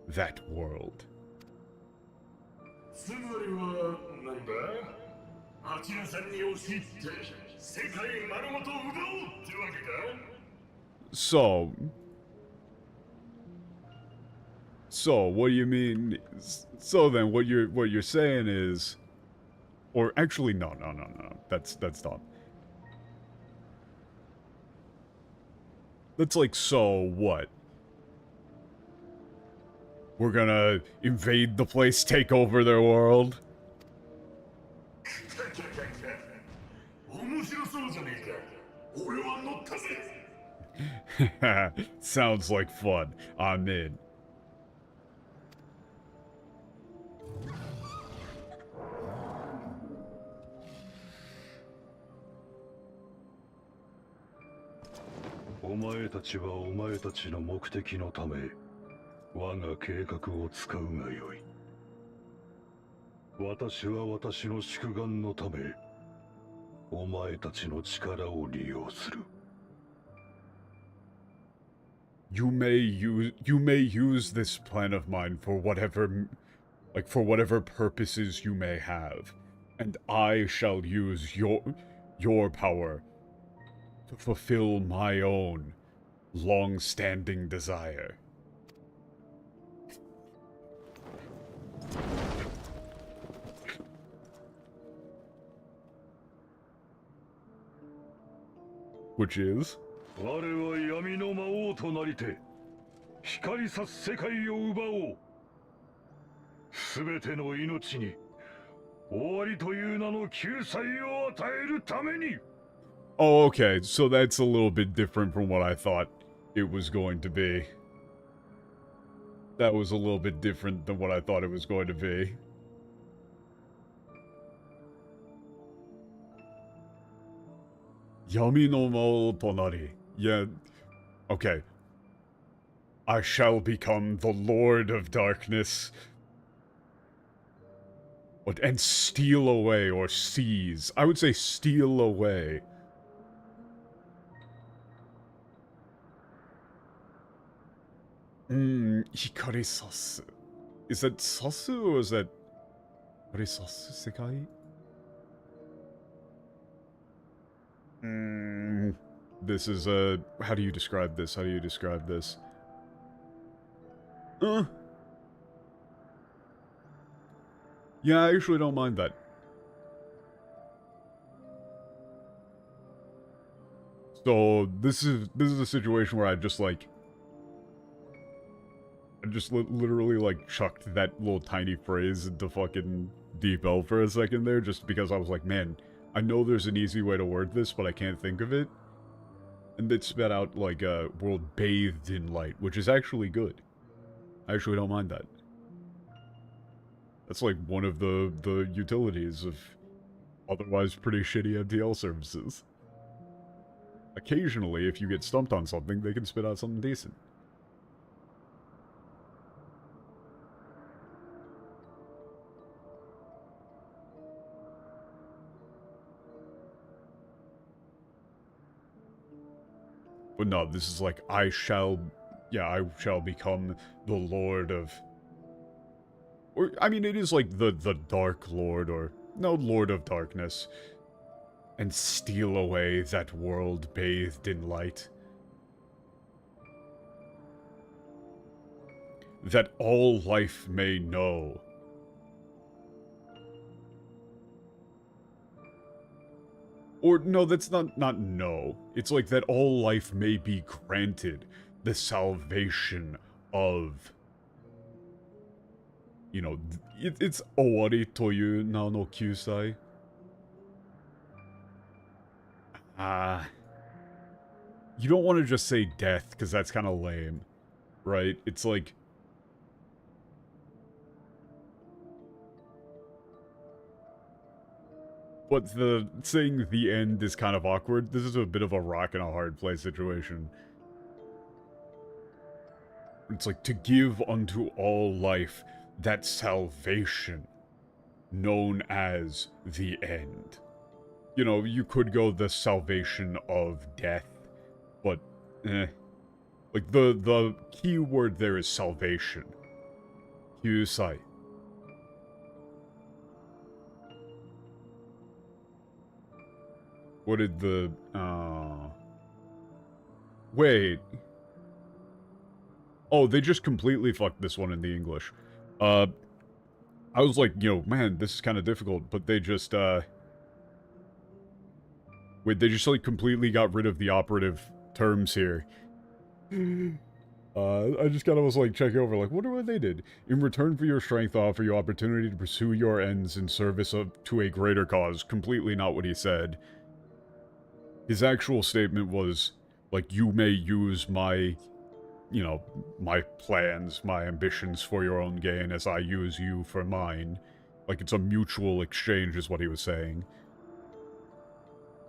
that world. So what do you mean? So then what you're saying is, or actually no, that's dumb. That's like, so what? We're gonna invade the place, take over their world? Sounds like fun. I'm in. You may use this plan of mine for whatever purposes you may have, and I shall use your power to fulfill my own long-standing desire. Which is? Oh, okay, so that's a little bit different from what I thought it was going to be. That was a little bit different than what I thought it was going to be. Yami no Mao Tonari. Yeah, okay. I shall become the Lord of Darkness. And steal away, or seize. I would say steal away. Hikari Sasu. Is that Sasu, or is that... Hikari Sasu Sekai? This is a... How do you describe this? How do you describe this? Yeah, I usually don't mind that. So, this is a situation where I just, like... I just literally, like, chucked that little tiny phrase into fucking Deep L for a second there, just because I was like, man, I know there's an easy way to word this, but I can't think of it. And it spat out, like, a world bathed in light, which is actually good. I actually don't mind that. That's like one of the utilities of otherwise pretty shitty MTL services. Occasionally, if you get stumped on something, they can spit out something decent. But no, this is like, I shall become the Lord of... Or, I mean, it is like the Dark Lord, or... No, Lord of Darkness. And steal away that world bathed in light. That all life may know. Or, no, that's not no. It's like that all life may be granted the salvation of... You know, it's Owari toyu na no kyusai. You don't want to just say death, because that's kind of lame. Right? It's like... But saying the end is kind of awkward. This is a bit of a rock and a hard place situation. It's like to give unto all life that salvation known as the end. You know, you could go the salvation of death, but like the key word there is salvation. Kyusai. What did the wait. Oh, they just completely fucked this one in the English. I was like, man, this is kind of difficult, but they just wait, they just like completely got rid of the operative terms here. I just kind of was like checking over, like, wonder what they did. In return for your strength, I offer you opportunity to pursue your ends in service to a greater cause. Completely not what he said. His actual statement was, like, you may use my, my plans, my ambitions for your own gain as I use you for mine. Like, it's a mutual exchange is what he was saying.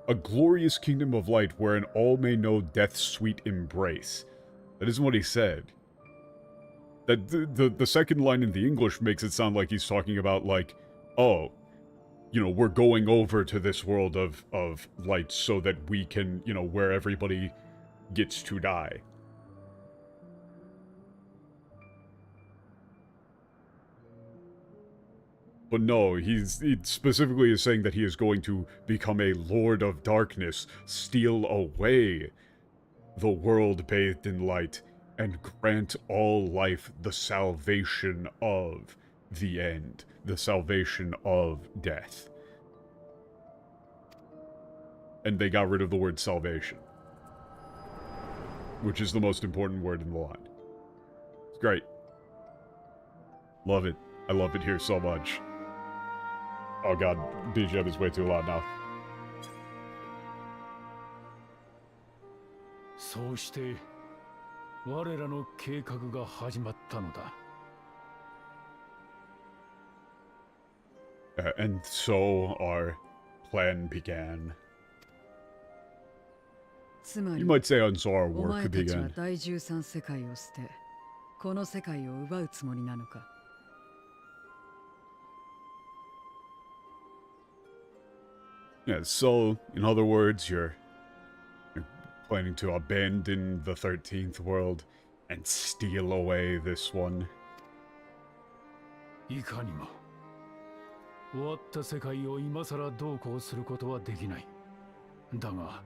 A glorious kingdom of light wherein all may know death's sweet embrace. That isn't what he said. That the second line in the English makes it sound like he's talking about, like, oh, we're going over to this world of light so that we can, where everybody gets to die. But no, he specifically is saying that he is going to become a Lord of Darkness, steal away the world bathed in light, and grant all life the salvation of the end, the salvation of death. And they got rid of the word salvation, which is the most important word in the line. It's great. Love it. I love it here so much. Oh god, BGM is way too loud now. そうして我らの計画が始まったのだ。And so our plan began. つまり You might say, and so our お work 前たちは began. 第13世界を捨てこの世界を奪うつもりなのか Yeah, so, in other words, you're planning to abandon the 13th world and steal away this one. いかにも終わった世界を今さらどうこうすることはできない。だが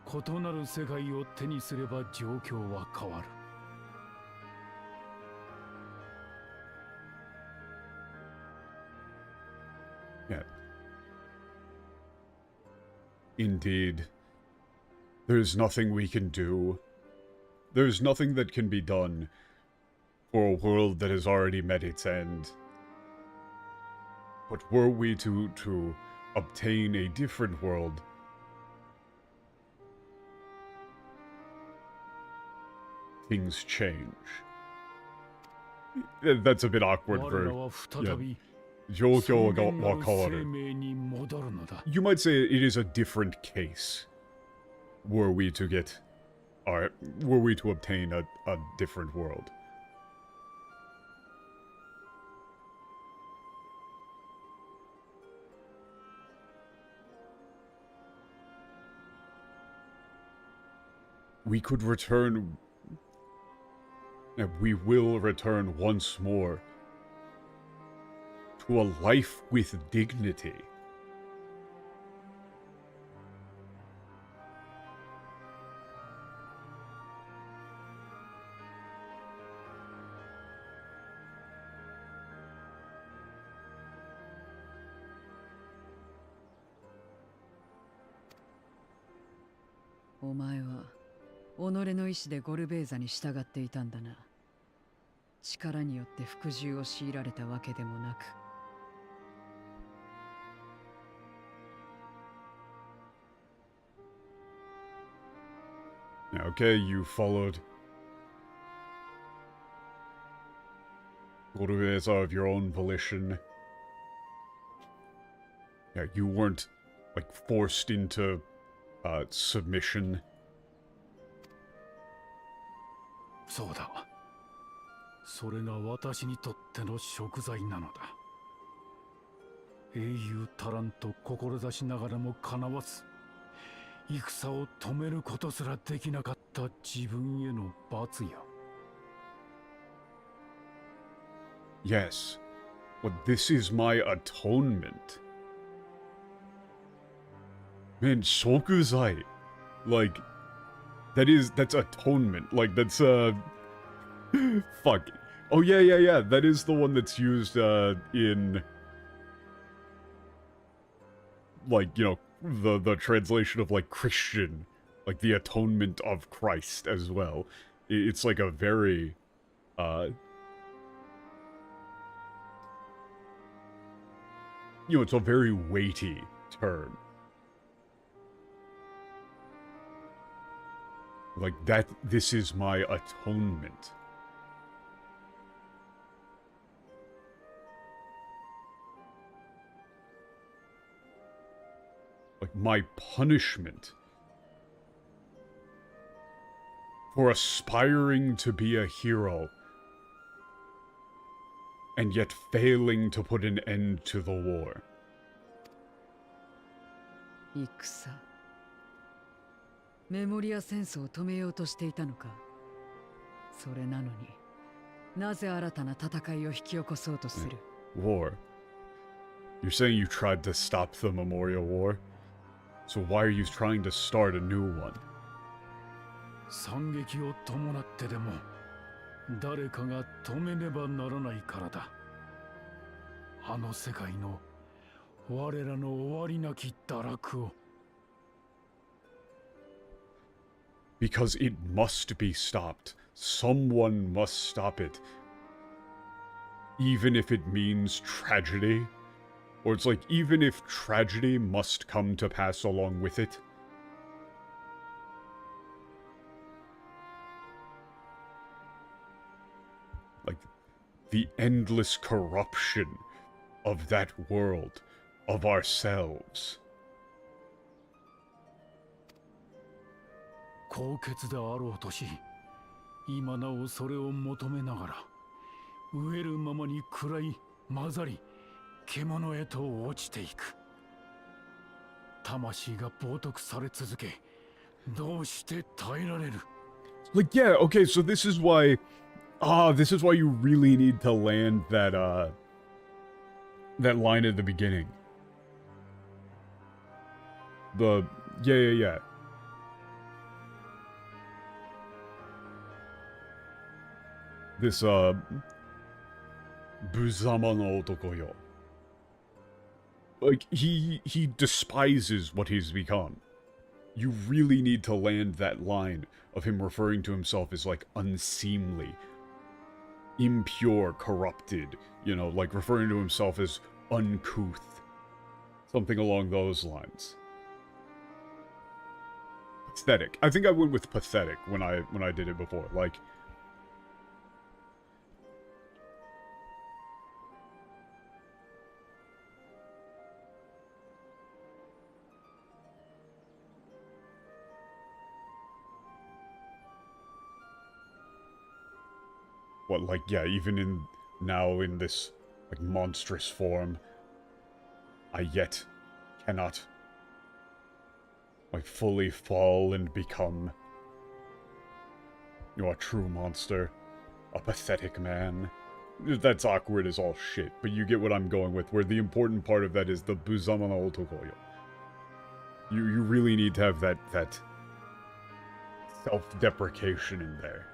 異なる世界を手にすれば状況は変わる。Yeah. Indeed. There's nothing we can do. There's nothing that can be done for a world that has already met its end. But were we to obtain a different world, things change. That's a bit awkward for... Yeah. 状況が変わる. You might say it is a different case. Were we to obtain a different world. We could return... We will return once more to a life with dignity. O 前は己の意志でゴルベーザに従っていたんだな。力によって服従を強いられたわけでもなく。Okay, you followed Gorubeza of your own volition. Yeah, you weren't, like, forced into, submission. そうだ。それが私にとっての贖罪なのだ。英雄足らんと志しながらもかなわず、戦を止めることすらできなかった自分への罰よ。Yes, but this is my atonement. Man, shokuzai. Like, that's atonement. Like, that's, fuck. Oh, yeah. That is the one that's used, in, like, you know, the translation of, like, Christian. Like, the atonement of Christ as well. It's, like, a very, you know, it's a very weighty term. Like, that, this is my atonement. Like, my punishment for aspiring to be a hero and yet failing to put an end to the war. 戦。メモリア戦争を止めようとしていたのか。それなのに、なぜ新たな戦いを引き起こそうとする？ War? You're saying you tried to stop the Memorial War? So why are you trying to start a new one? 惨劇を伴ってでも誰かが止めねばならないからだ。あの世界の我らの終わりなき堕落を。Because it must be stopped. Someone must stop it. Even if it means tragedy. Or it's like, even if tragedy must come to pass along with it. Like, the endless corruption of that world, of ourselves. 高潔であろうとし、今なおそれを求めながら、飢えるままに暗い混ざり、獣へと落ちていく。魂が冒涜され続け、どうして耐えられる？ Like, yeah, okay, so this is why... this is why you really need to land that, that line at the beginning. Yeah. This, Buzama no otoko yo. Like, he despises what he's become. You really need to land that line of him referring to himself as, like, unseemly, impure, corrupted, you know, like referring to himself as uncouth. Something along those lines. Pathetic. I think I went with pathetic when I did it before. Like, what, like, yeah, even now in this, like, monstrous form, I yet cannot, like, fully fall and become, you know, a true monster, a pathetic man. That's awkward as all shit, but you get what I'm going with, where the important part of that is the Buzama no Otokoyo. You really need to have that self-deprecation in there.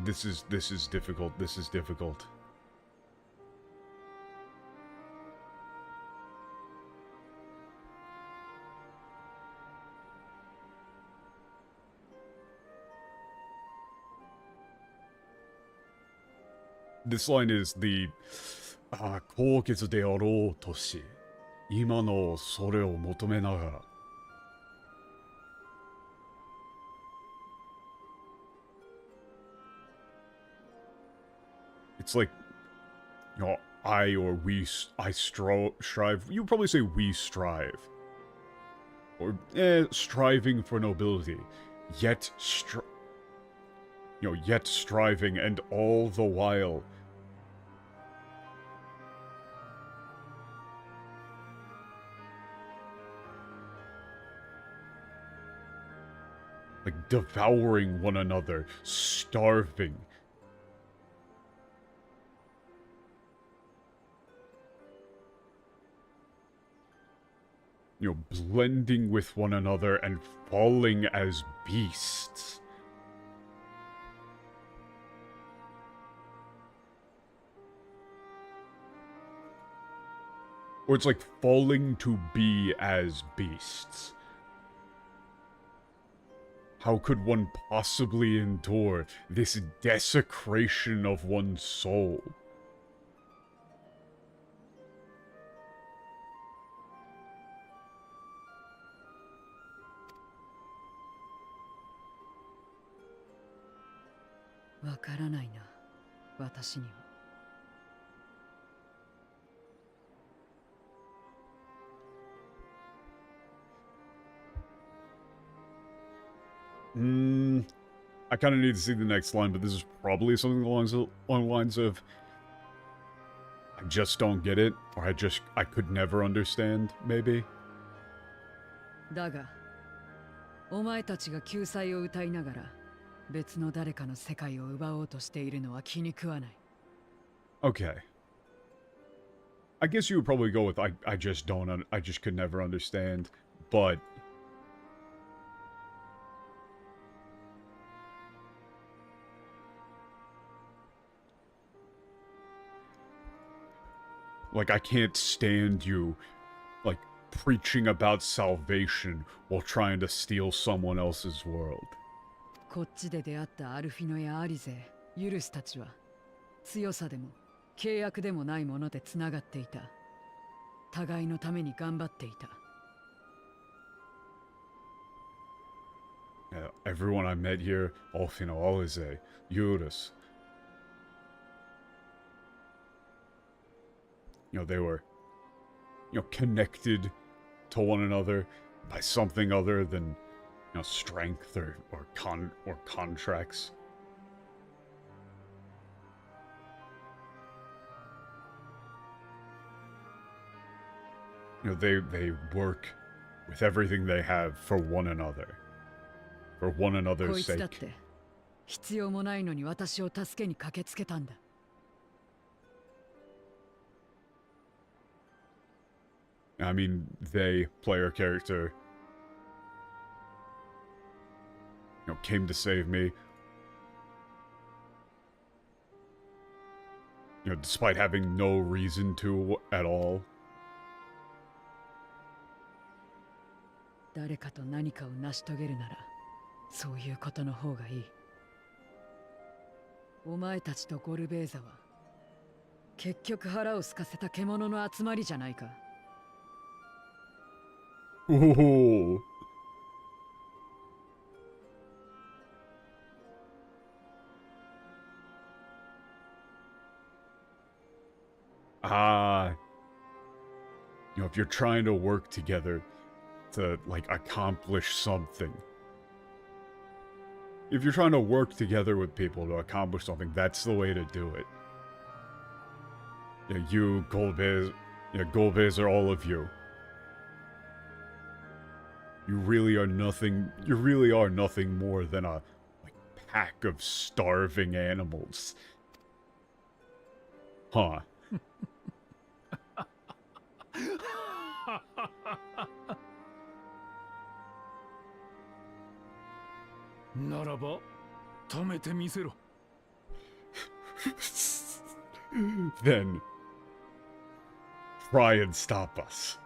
This is difficult. This is difficult. This line is the 高潔であろうとし、今のそれを求めながら。It's like, you know, I or we, I strive. You would probably say we strive. Or, striving for nobility. Yet, yet striving, and all the while, like, devouring one another, starving. You know, blending with one another and falling as beasts. Or it's like falling to be as beasts. How could one possibly endure this desecration of one's soul?わからないな、私には。I kind of need to see the next line, but this is probably something along the lines of, I just don't get it, or I could never understand, maybe? だが、お前たちが救済を歌いながら、別の誰かの世界を奪おうとしているのは気に食わない。Okay. I guess you would probably go with, I just could never understand, but... Like, I can't stand you, like, preaching about salvation while trying to steal someone else's world. こっちで出会ったアルフィノやアリゼ、ユルスたちは、強さでも契約でもないものでつながっていた。互いのために頑張っていた。Yeah, everyone I met here, Alfino, Alize, Eurus. You know, they were, connected to one another by something other than, strength or contracts. They work with everything they have for one another. For one another's sake. 必要もないのに私を助けに駆けつけたんだ。I mean, they, player character, came to save me. Despite having no reason to at all. 誰かと何かを成し遂げるなら、そういうことの方がいい。お前たちとゴルベーザは、結局腹を空かせた獣の集まりじゃないか。Ooh. If you're trying to work together to, like, accomplish something. If you're trying to work together with people to accomplish something, that's the way to do it. Yeah, you, Golbez, are all of you. You really are nothing more than a, pack of starving animals. Huh. Then, try and stop us.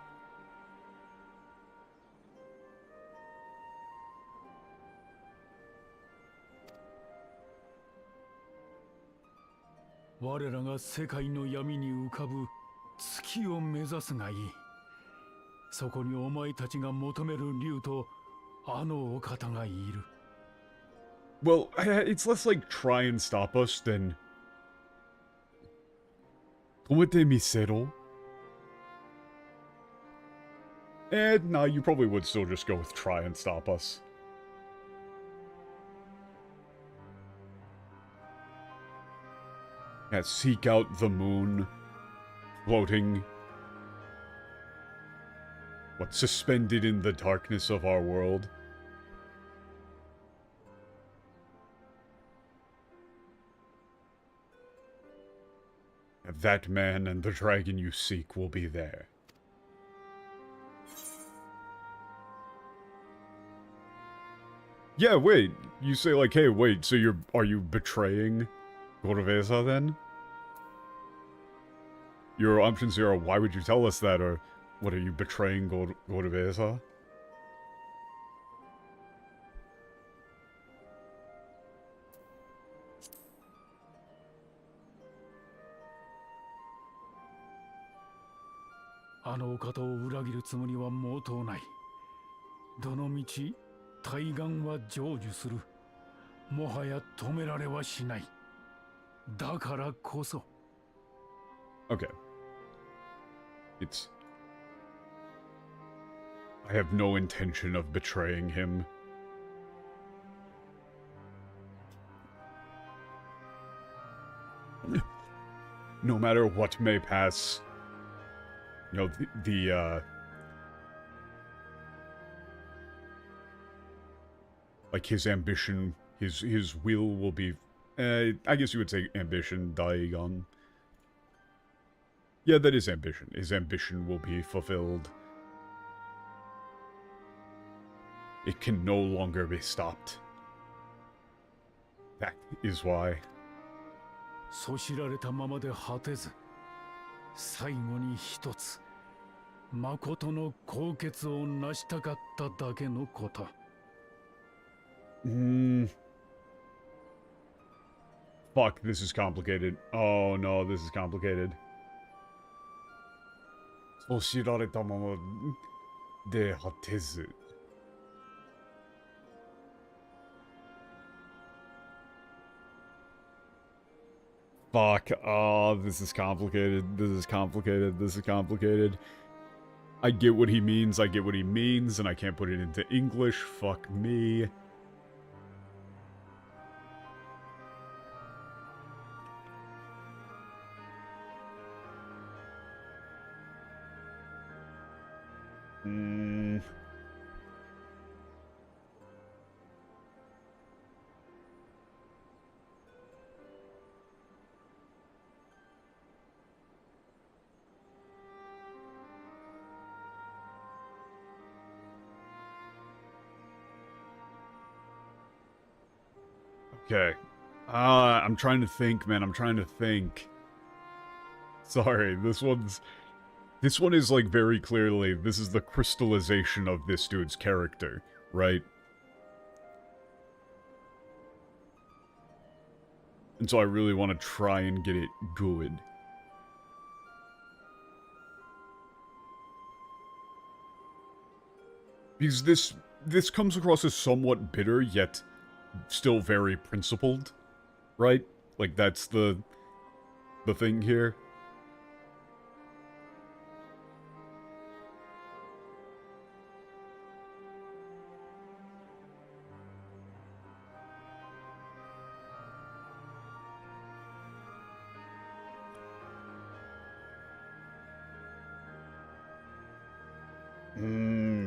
我らが世界の闇に浮かぶ月を目指すがいい。そこにお前たちが求める竜とあのお方がいる。Well, it's less like try and stop us than Tomete misero? Nah, you probably would still just go with try and stop us. Yeah, seek out the moon. Floating. What, suspended in the darkness of our world? That man and the dragon you seek will be there. Yeah, wait. You say like, hey, wait, so are you betraying Gorveza then? Your options here are, why would you tell us that, or what, are you betraying Gorveza? あのお方を裏切るつもりは毛頭ない。どのみち大願は成就する。もはや止められはしない。だからこそ。Okay. I have no intention of betraying him. No matter what may pass, you know, like his ambition, his will be, I guess you would say ambition, Daigon. Yeah, that is ambition. His ambition will be fulfilled. It can no longer be stopped. That is why. そしられたままで果てず、最後に一つ、誠の高潔を成したかっただけのこと。Fuck, this is complicated. Oh no, this is complicated. そう知られたままで果てず。Fuck, oh, this is complicated. This is complicated. This is complicated. I get what he means, and I can't put it into English. Fuck me. Okay. I'm trying to think, man. I'm trying to think. Sorry, this one is like very clearly, this is the crystallization of this dude's character, right? And so I really want to try and get it good. Because this comes across as somewhat bitter, yet still very principled, right? Like, that's the thing here.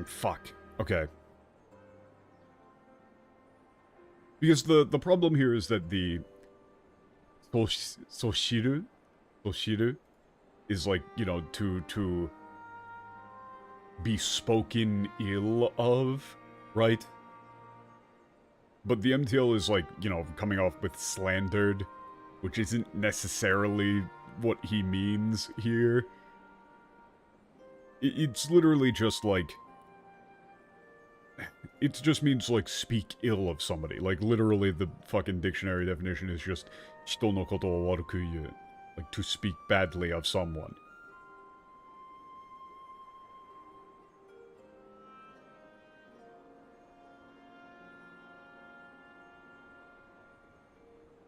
Fuck. Okay. Because the problem here is that the Soshiru is like, you know, to be spoken ill of, right? But the MTL is like, you know, coming off with slandered, which isn't necessarily what he means here. It's literally just like, it just means, like, speak ill of somebody. Like, literally, the fucking dictionary definition is just, 人のことを悪く言う. Like, to speak badly of someone.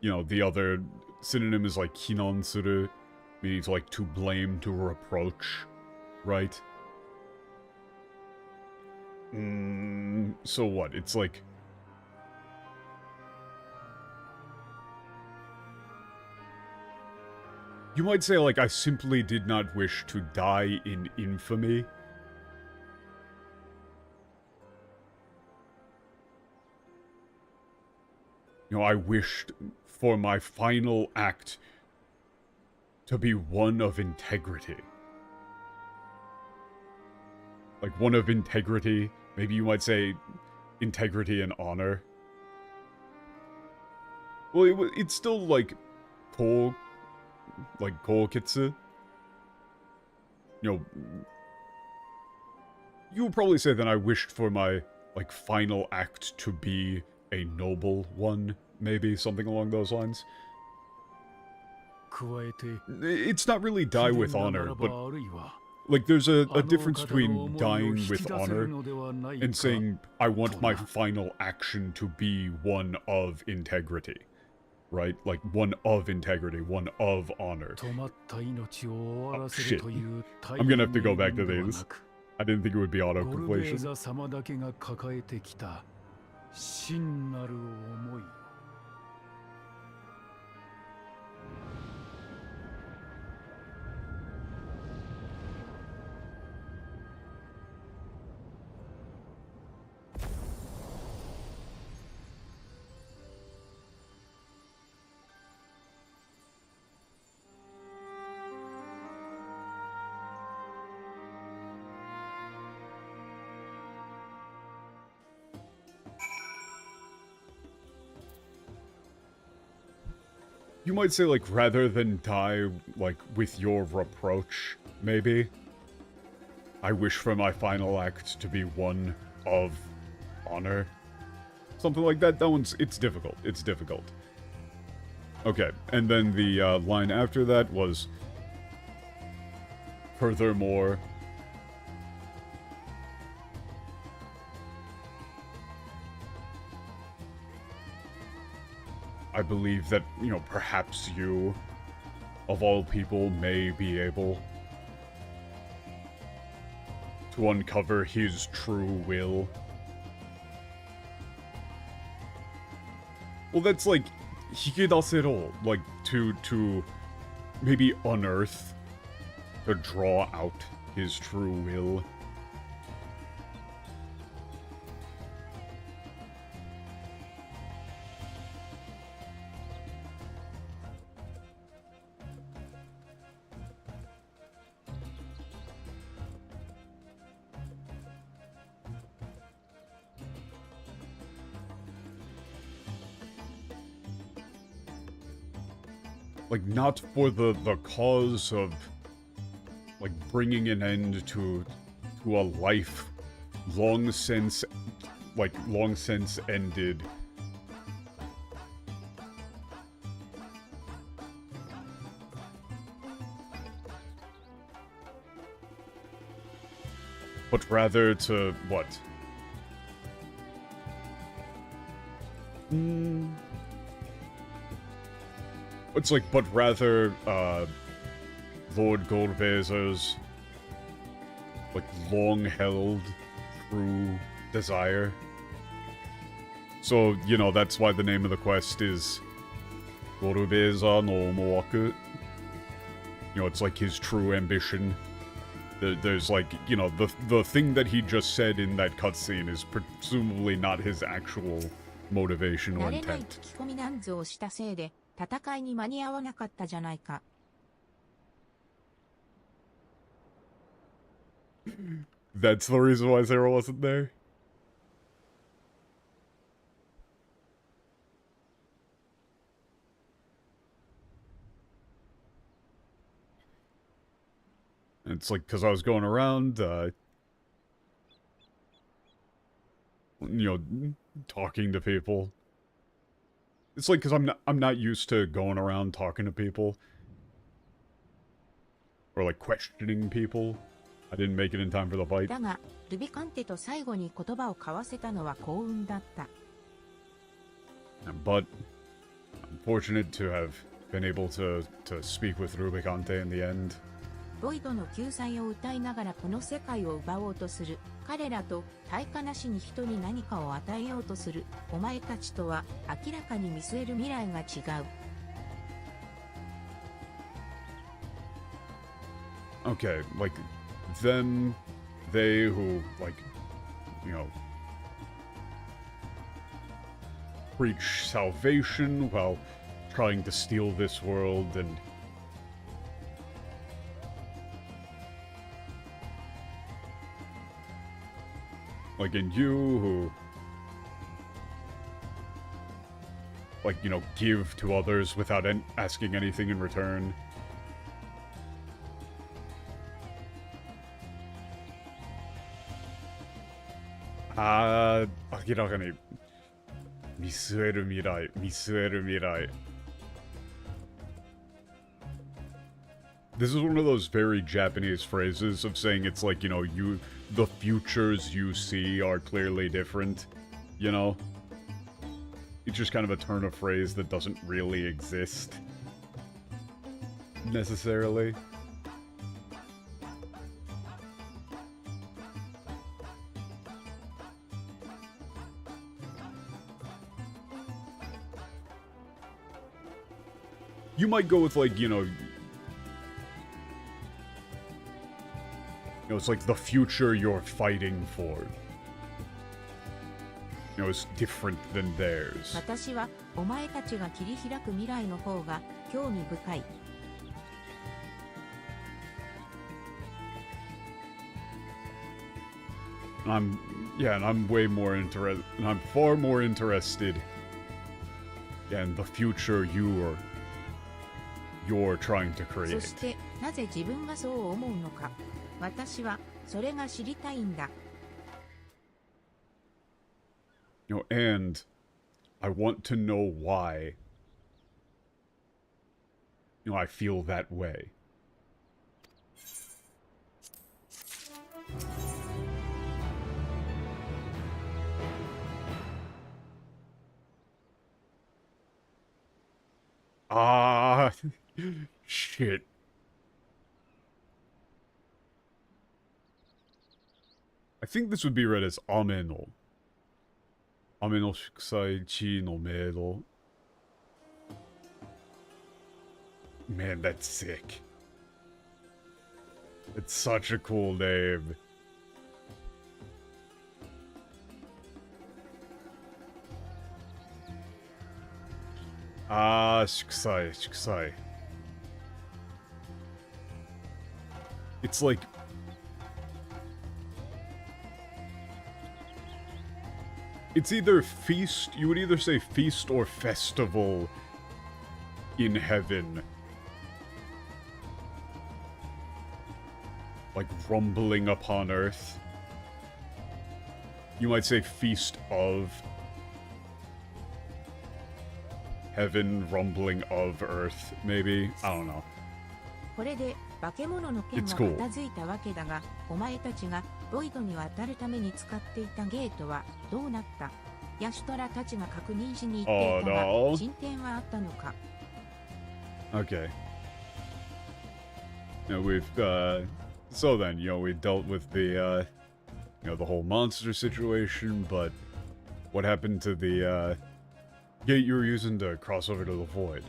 You know, the other synonym is, like, 非難する, Meaning to, like, to blame, to reproach, right? So what? It's like... You might say, like, I simply did not wish to die in infamy. You know, I wished for my final act to be one of integrity. Like, one of integrity. Maybe you might say integrity and honor. Well, it's still, like, koukitsu. You know, you would probably say that I wished for my, like, final act to be a noble one, maybe, something along those lines. It's not really die with honor, but, like, there's a difference between dying with honor and saying, I want my final action to be one of integrity. Right? Like, one of integrity, one of honor. Oh, shit. I'm gonna have to go back to these. I didn't think it would be auto-completion. You might say, like, rather than die, like, with your reproach, maybe. I wish for my final act to be one of honor. Something like that. That one's, it's difficult. It's difficult. Okay, and then the line after that was, furthermore, I believe that, you know, perhaps you, of all people, may be able to uncover his true will. Well, that's like, hikidasero, like, to maybe unearth, to draw out his true will. Like, not for the cause of, like, bringing an end to a life long since ended. But rather to, what? It's like, but rather, Lord Goldbazer's, like, long-held true desire. So, you know, that's why the name of the quest is Goldbazer no Mowaku. You know, it's like his true ambition. There's, like, you know, the thing that he just said in that cutscene is presumably not his actual motivation or intent. 戦いに間に合わなかったじゃないか。That's the reason why Sarah wasn't there? It's like, because I was going around, you know, talking to people. It's like, because I'm not used to going around talking to people. Or, like, questioning people. I didn't make it in time for the fight. だが、ルビカンテと最後に言葉を交わせたのは幸運だった。But, I'm fortunate to have been able to speak with Rubicante in the end. ボイドの救済を歌いながらこの世界を奪おうとする。彼らと対価なしに人に何かを与えようとする。お前たちとは明らかに見据える未来が違う。Okay, like, them, they who, like, you know, preach salvation while trying to steal this world and like in you who like, you know, give to others without asking anything in return. Ah, 明らかに見据える未来、見据える未来。This is one of those very Japanese phrases of saying it's like, you know, the futures you see are clearly different, you know? It's just kind of a turn of phrase that doesn't really exist. Necessarily. You might go with, like, you know, it's like the future you're fighting for. You know, it's different than theirs. 私はお前たちが切り開く未来の方が興味深い。And I'm way more interested, and I'm far more interested in the future you're trying to そ create. してなぜ自分がそう思うのか。私はそれが知りたいんだ。You know, and I want to know why, you know, I feel that way. Ah, shit. I think this would be read as Ameno. Ameno shikusai chi no medo. Man, that's sick. It's such a cool name. Ah, shikusai, shikusai. It's like... It's either feast, you would either say feast or festival in heaven. Like rumbling upon earth. You might say feast of heaven, rumbling of earth, maybe? I don't know. これで化け物の剣 It's は cool. 片付いたわけだが、お前たちがボイドに渡るために使っていたゲートはどうなった？ヤシュトラたちが確認しに行っていたが、 Oh, no. 進展はあったのか？ Okay. Now we've, so then, you know, we dealt with the, you know, the whole monster situation, but what happened to the, gate you were using to cross over to the void?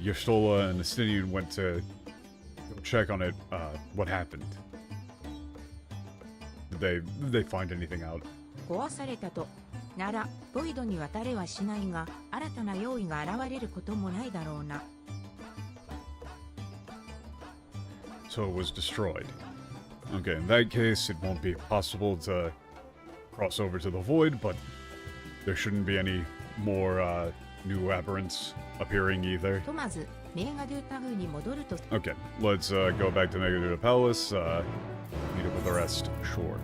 Yestola and Estinian went to go check on it. What happened? Did they find anything out? 壊されたと。なら、ボイドに渡れはしないが、新たな用意が現れることもないだろうな。So it was destroyed. Okay, in that case, it won't be possible to cross over to the void, but there shouldn't be any more, new aberrants appearing either. とまず、メガドゥタグに戻ると。 Okay, let's, go back to Megaduda Palace, meet up with the rest, sure.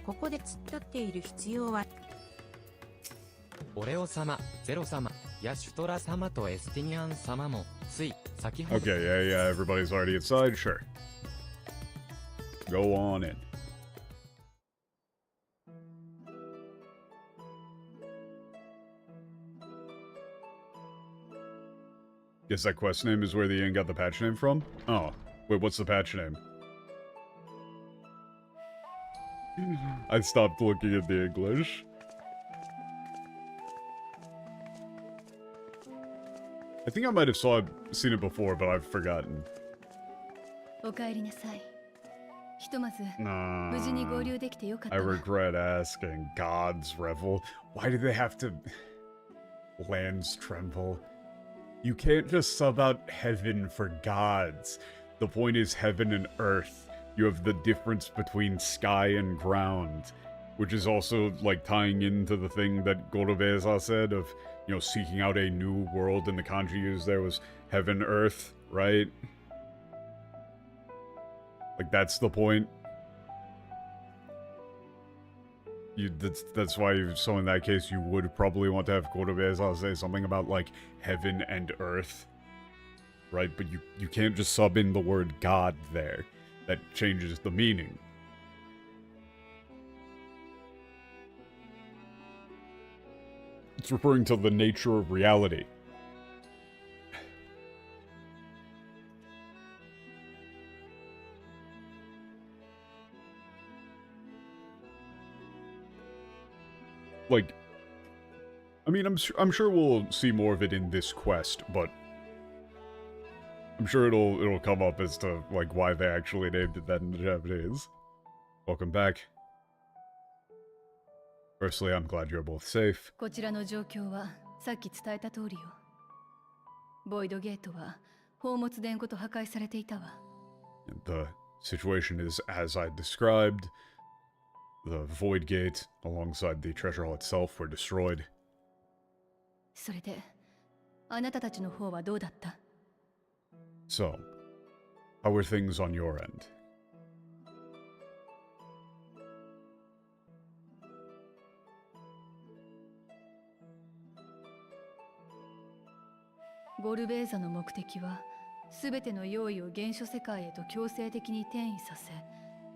ここで突っ立っている必要は。オレオ様、ゼロ様、ヤシュトラ様とエスティニアン様もつい先ほど。 Okay, yeah, everybody's already inside, sure. Go on in. Guess that quest name is where the inn got the patch name from? Oh, wait, what's the patch name? I stopped looking at the English. I think I might have seen it before, but I've forgotten. お帰りなさい。ひとまず Nah, 無事に合流できてよかっ I たわ。 regret asking. Gods revel. Why do they have to... Lands tremble. You can't just sub out heaven for gods. The point is heaven and earth. You have the difference between sky and ground. Which is also, like, tying into the thing that Gorobeza said of, you know, seeking out a new world, and the kanji used there was heaven, earth, right? Like, that's the point. That's why, so in that case, you would probably want to have Gorobeza say something about, like, heaven and earth. Right? But you can't just sub in the word God there. That changes the meaning. It's referring to the nature of reality. Like, I mean, I'm sure we'll see more of it in this quest, but I'm sure it'll come up as to, like, why they actually named it that in the Japanese. Welcome back. Firstly, I'm glad you're both safe. こちらの状況はさっき伝えた通りよ。ボイドゲートは宝物殿ごと破壊されていたわ。The situation is as I described. The Void Gate, alongside the treasure hall itself, were destroyed. それであなたたちの方はどうだった？ So, how are things on your end? ゴルベーザの目的は全ての用意を原初世界へと強制的に転移させ、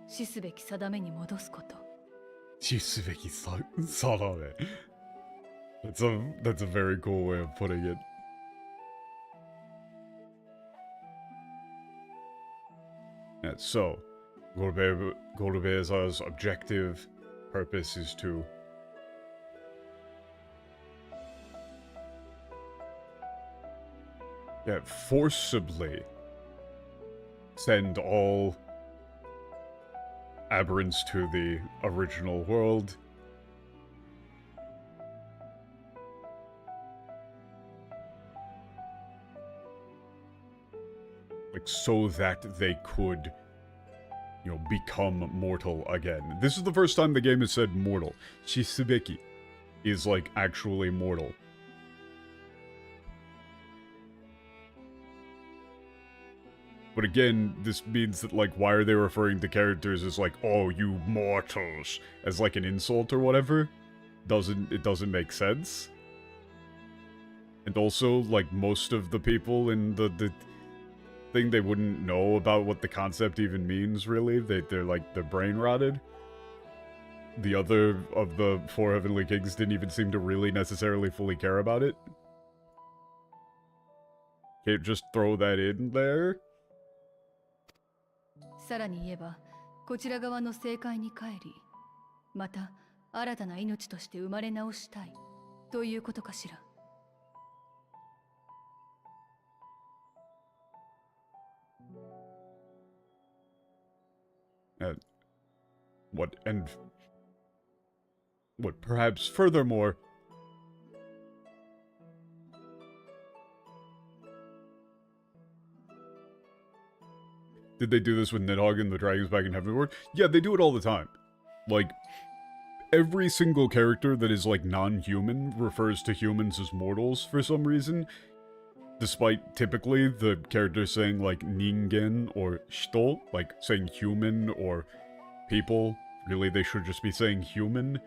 死すべき定めに戻すこと。Chisubeki Sadame. That's a very cool way of putting it. Yeah, so, Gorbeza's objective purpose is to forcibly send all aberrants to the original world. Like, so that they could, you know, become mortal again. This is the first time the game has said mortal. Shisubeki is, like, actually mortal. But again, this means that, like, why are they referring to characters as, like, oh, you mortals, as, like, an insult or whatever? It doesn't make sense. And also, like, most of the people in the thing, they wouldn't know about what the concept even means, really. They're brain rotted. The other of the four Heavenly Kings didn't even seem to really necessarily fully care about it. Can't just throw that in there. さらに言えば、こちら側の正解に帰り、また新たな命として生まれ直したいということかしら。What perhaps furthermore, did they do this with Nidhogg and the dragons back in Heavenward? Yeah, they do it all the time. Like, every single character that is, like, non-human refers to humans as mortals for some reason. Despite typically the characters saying, like, ningen or shito, like saying human or people really they should just be saying human.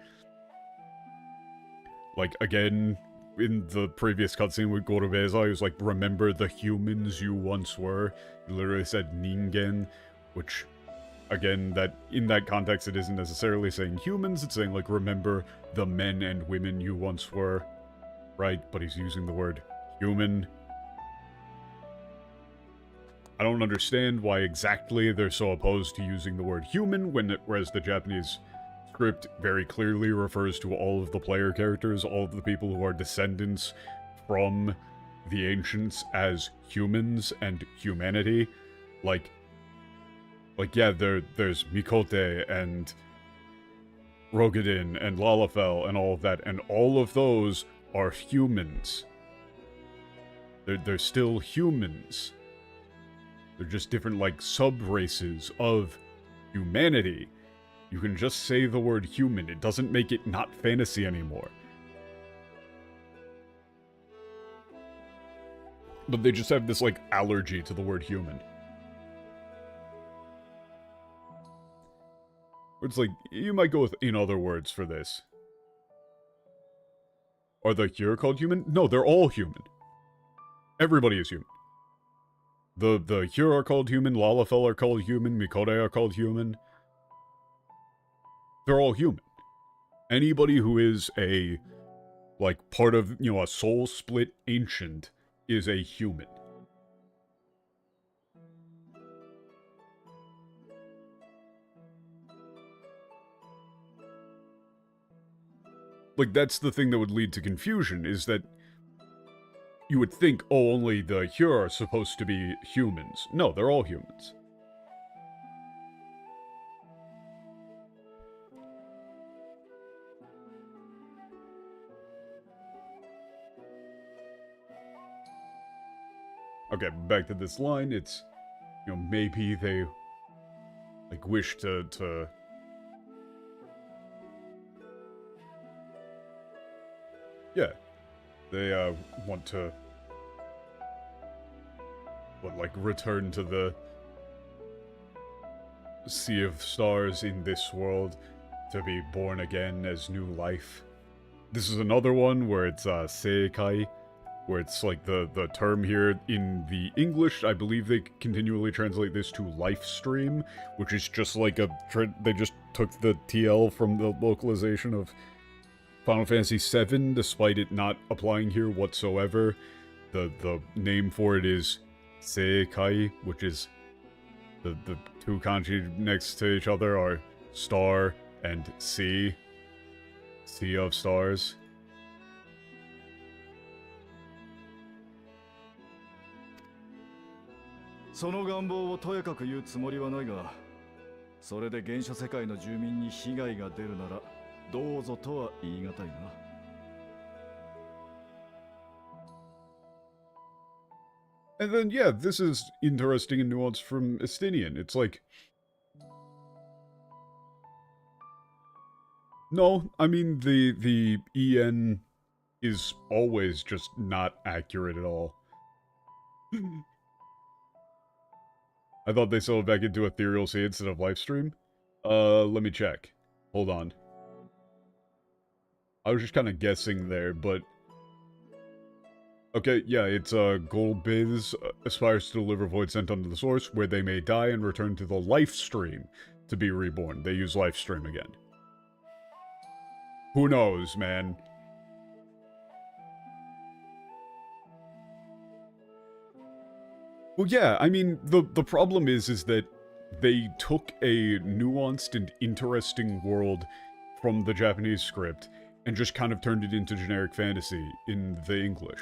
Like, again, in the previous cutscene with Gorobeza, he was like, remember the humans you once were. He literally said ningen, which, again, that in that context it isn't necessarily saying humans, it's saying, like, remember the men and women you once were. Right, but he's using the word human. I don't understand why exactly they're so opposed to using the word human, whereas the Japanese script very clearly refers to all of the player characters, all of the people who are descendants from the ancients as humans and humanity. Like yeah, there's Mikote and Rogadin and Lalafell and all of that, and all of those are humans. They're still humans. They're just different, like, sub-races of humanity. You can just say the word human. It doesn't make it not fantasy anymore. But they just have this, like, allergy to the word human. It's like, you might go with in other words for this. Are the Hyur called human? No, they're all human. Everybody is human. The Hyur are called human, Lalafell are called human, Mikote are called human. They're all human. Anybody who is a, like, part of, you know, a soul-split ancient is a human. Like, that's the thing that would lead to confusion, is that you would think, oh, only the Hyur are supposed to be humans. No, they're all humans. Okay, back to this line, it's, you know, maybe they, like, wish to yeah, they, want to, like, return to the Sea of Stars in this world, to be born again as new life. This is another one where it's, seikai, where it's, like, the term here in the English, I believe they continually translate this to life stream, which is just like they just took the TL from the localization of Final Fantasy VII, despite it not applying here whatsoever. The name for it is Seikai, which is the two kanji next to each other are star and sea. Sea of Stars.その願望をとやかく言うつもりはないが、それで原初世界の住民に被害が出るならどうぞとは言い難いな。And then, yeah, this is interesting and nuanced from Estinian. It's like, no, I mean, the EN is always just not accurate at all. I thought they sold back into Ethereal Sea instead of Livestream. Let me check. Hold on. I was just kind of guessing there, but... Okay, yeah, it's, Golbiz aspires to deliver void sent unto the source, where they may die and return to the Livestream to be reborn. They use Livestream again. Who knows, man? Well, yeah, I mean, the problem is that they took a nuanced and interesting world from the Japanese script and just kind of turned it into generic fantasy in the English.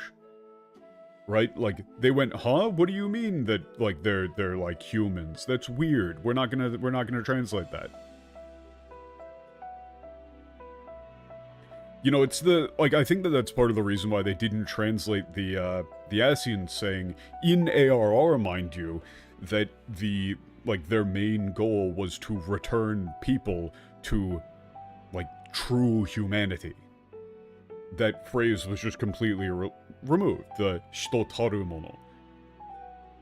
Right? Like, they went, huh? What do you mean that, like, they're like humans? That's weird. We're not gonna translate that. You know, it's I think that's part of the reason why they didn't translate the Asian saying, in ARR, mind you, that their main goal was to return people to, like, true humanity. That phrase was just completely removed, the shito taru mono.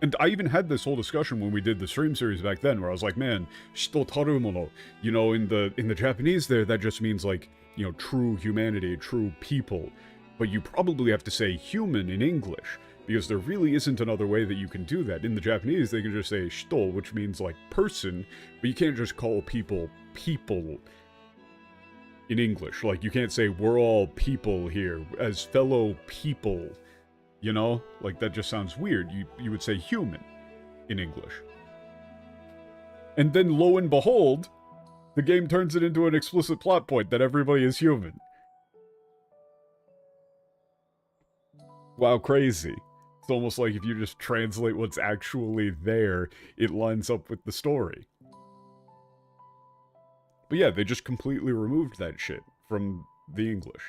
And I even had this whole discussion when we did the stream series back then, where I was like, man, shito taru mono. You know, in the Japanese there, that just means like, you know, true humanity, true people. But you probably have to say human in English, because there really isn't another way that you can do that. In the Japanese, they can just say shito, which means like person, but you can't just call people people in English. Like, you can't say we're all people here, as fellow people. You know? Like, that just sounds weird. You would say human in English. And then, lo and behold, the game turns it into an explicit plot point that everybody is human. Wow, crazy. It's almost like if you just translate what's actually there, it lines up with the story. But yeah, they just completely removed that shit from the English.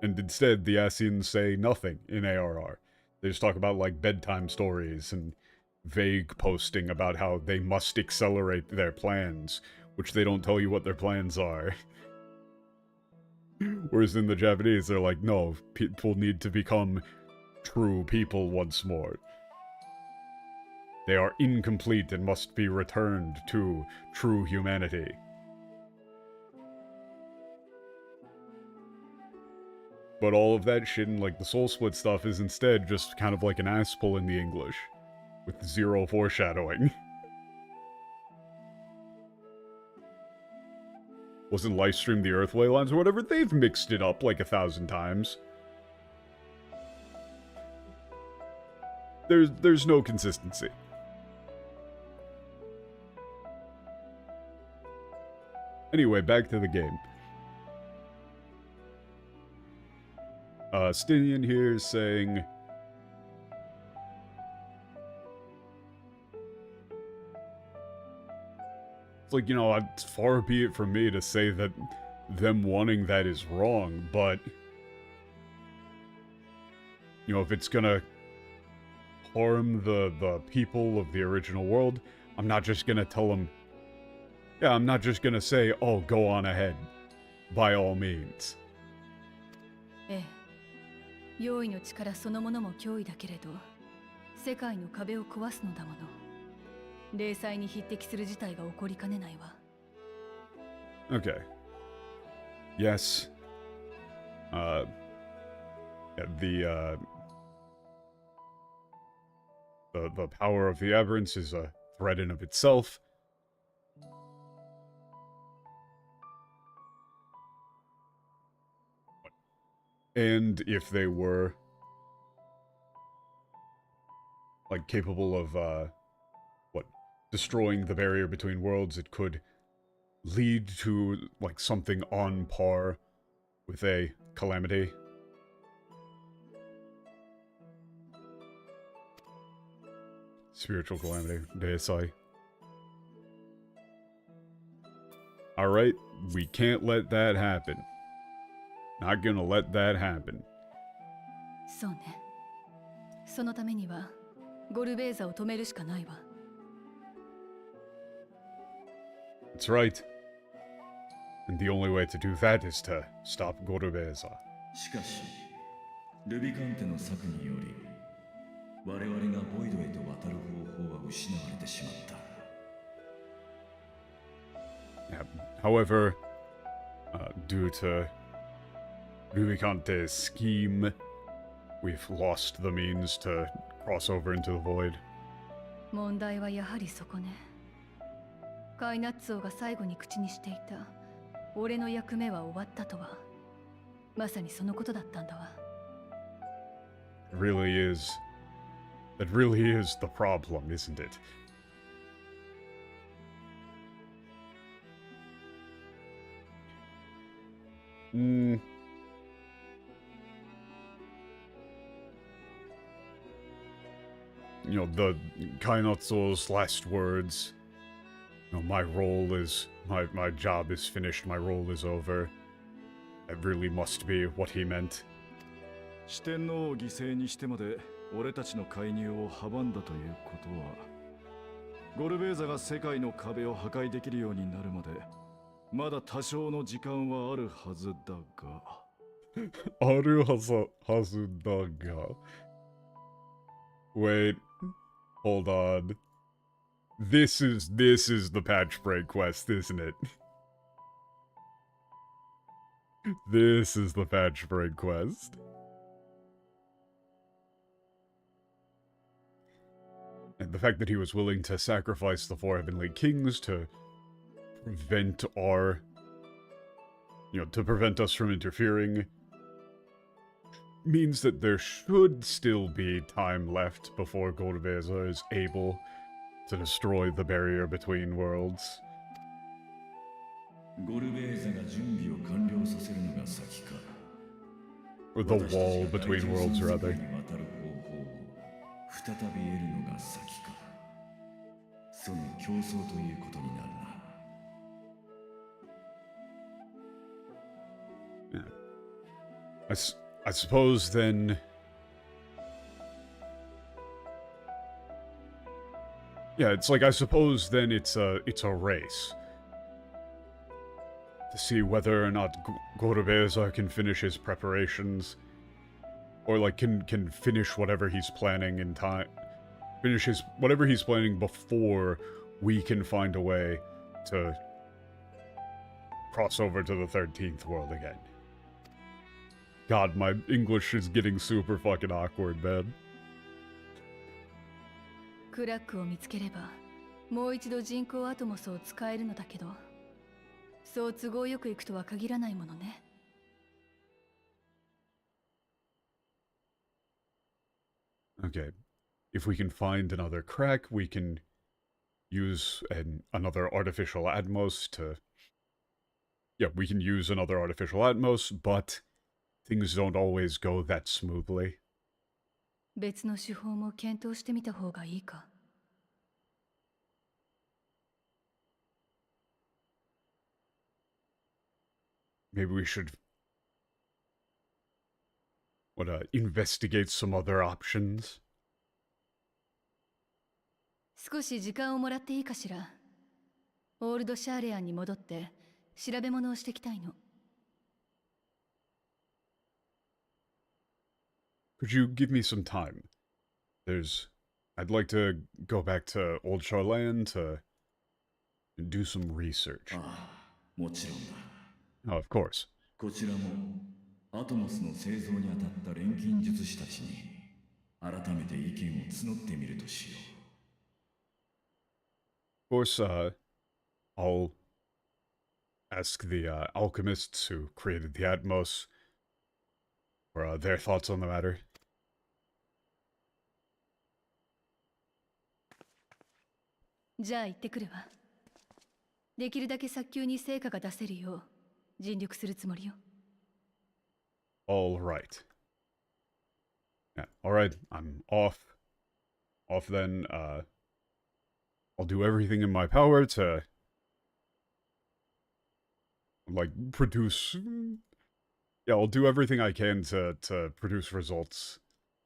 And instead, the Ascians say nothing in ARR. They just talk about, like, bedtime stories and vague posting about how they must accelerate their plans, which they don't tell you what their plans are. Whereas in the Japanese, they're like, no, people need to become true people once more. They are incomplete and must be returned to true humanity. But all of that shit and, like, the soul split stuff is instead just kind of like an ass pull in the English, with zero foreshadowing. Wasn't Livestream the Earthway lines or whatever? They've mixed it up like 1,000 times. There's no consistency. Anyway, back to the game. Stinian here is saying... It's like, you know, far be it from me to say that them wanting that is wrong, but... You know, if it's gonna harm the people of the original world, I'm not just gonna tell them... Yeah, I'm not just gonna say, oh, go on ahead. By all means. 用意の力そのものも脅威だけれど、世界の壁を壊すのだもの。零細に匹敵する事態が起こりかねないわ。Okay. Yes. Yeah, the power of the aberrants is a threat in of itself. And if they were, like, capable of, destroying the barrier between worlds, it could lead to, like, something on par with a calamity. Spiritual calamity, Deisai. Alright, we can't let that happen. Not gonna let that happen. そうね。そのためにはゴルベーザを止めるしかないわ。That's right. And the only way to do that is to stop Gorubeza. しかし、ルビカンテの策により、我々がボイドへと渡る方法は失われてしまった。Yeah. However, due to Rubicante's scheme, we've lost the means to cross over into the void. 問題はやはりそこね。カイナッツォが最後に口にしていた俺の役目は終わったとは、まさにそのことだったんだわ。It really is. That really is the problem, isn't it? You know, the Kainotsu's last words. You know, my role is... My job is finished, my role is over. That really must be what he meant. 四天王を犠牲にしてまで俺たちの介入を阻んだということは、ゴルベーザが世界の壁を破壊できるようになるまでまだ多少の時間はあるはずだが。あるはずだが。Wait, hold on. This is the patch break quest, isn't it? This is the patch break quest. And the fact that he was willing to sacrifice the 4 Heavenly Kings to prevent our... to prevent us from interfering means that there should still be time left before Golbeza is able to destroy the barrier between worlds. Or the wall between worlds, rather. Yeah. I suppose then... Yeah, it's like, I suppose then it's a race. To see whether or not Golbeza can finish his preparations. Or, like, can finish whatever he's planning in time. Finish whatever he's planning before we can find a way to cross over to the 13th world again. God, my English is getting super fucking awkward, man. クラックを見つければもう一度人工アトモスを使えるのだけど、そう都合よくいくとは限らないものね。Okay. If we can find another crack, we can use another artificial Atmos to... Yeah, we can use another artificial Atmos, but things don't always go that smoothly. 別の手法も検討してみた方がいいか。Maybe we should... investigate some other options? 少し時間をもらっていいかしら。オールドシャーレアンに戻って調べ物をしてきたいの。Could you give me some time? I'd like to go back to Old Charlan to do some research. Oh, of course. こちらもアトモスの製造にあたった錬金術師たちに改めて意見を募ってみるとしよう。Of course, I'll ask the alchemists who created the Atmos for their thoughts on the matter. じゃあ行ってくるわ。できるだけ早急に成果が出せるよう尽力するつもりよ。All right. Yeah, all right. I'm off. Off then. I'll do everything in my power to, like, produce... Yeah, I'll do everything I can to produce results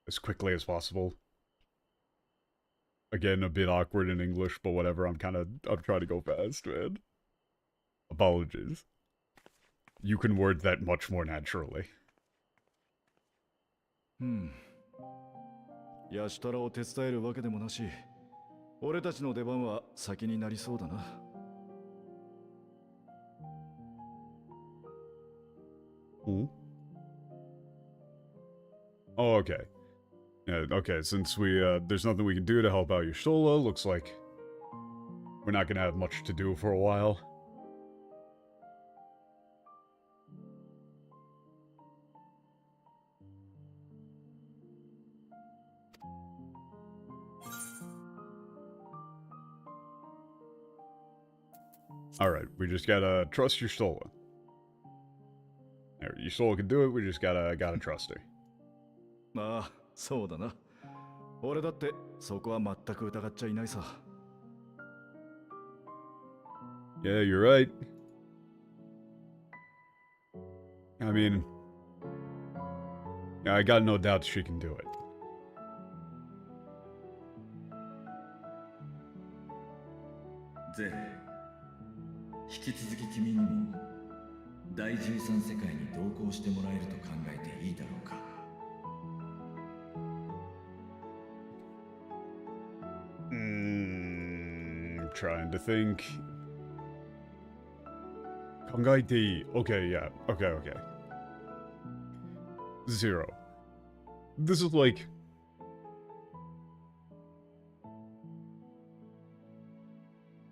as quickly as possible. Again, a bit awkward in English, but whatever, I'm trying to go fast, man. Apologies. You can word that much more naturally. ヤシタラを手伝えるわけでもなし、俺たちの出番は先になりそうだな。Oh, okay. Yeah, okay, since there's nothing we can do to help out Yashola, looks like we're not gonna have much to do for a while. Alright, we just gotta trust Yashola. Yashola can do it, we just gotta trust her. まあ、そうだな。俺だってそこは全く疑っちゃいないさ。Yeah, you're right. I mean, I got no doubt she can do it. ゼレ、引き続き君にも第13世界に同行してもらえると考えていいだろうか。trying to think. Kangaite. Okay, yeah. Okay. Zero. This is like...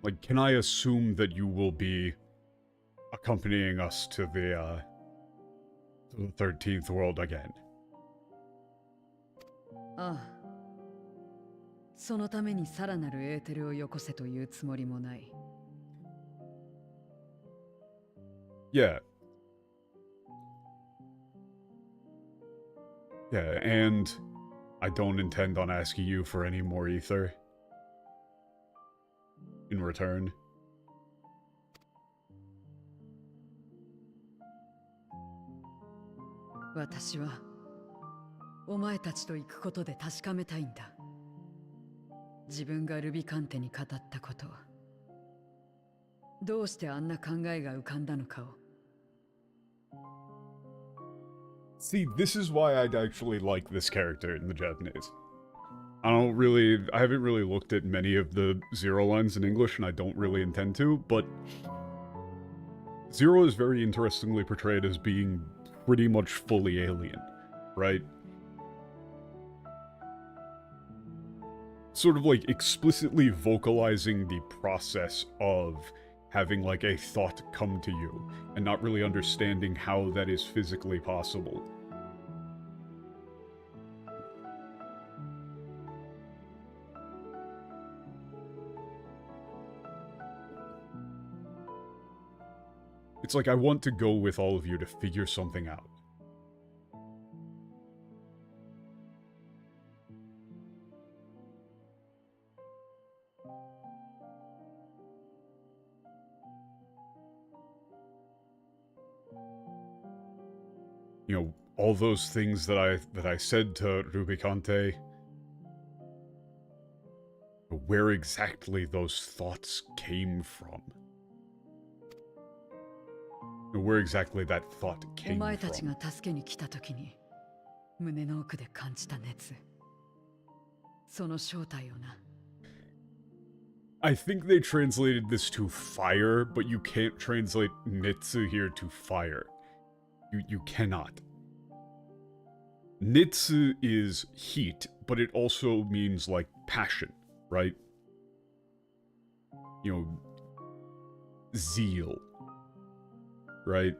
Like, can I assume that you will be accompanying us to the 13th world again? ああ。そのためにさらなるエーテルをよこせというつもりもない。Yeah. Yeah, and I don't intend on asking you for any more ether in return. 私はお前たちと行くことで確かめたいんだ。自分がルビカンテに語ったこと、どうしてあんな考えが浮かんだのかを。See, this is why I'd actually like this character in the Japanese. I haven't really looked at many of the Zero lines in English, and I don't really intend to, but Zero is very interestingly portrayed as being pretty much fully alien, right? Sort of like explicitly vocalizing the process of having like a thought come to you, and not really understanding how that is physically possible. It's like I want to go with all of you to figure something out. You know, all those things that I said to Rubicante, where exactly those thoughts came from. Where exactly that thought came お前た from. ちが助けに来た時に胸の奥で感じた熱、その正体をな。I think they translated this to fire, but you can't translate Nitsu here to fire. You cannot. Nitsu is heat, but it also means like passion, right? You know, zeal, right?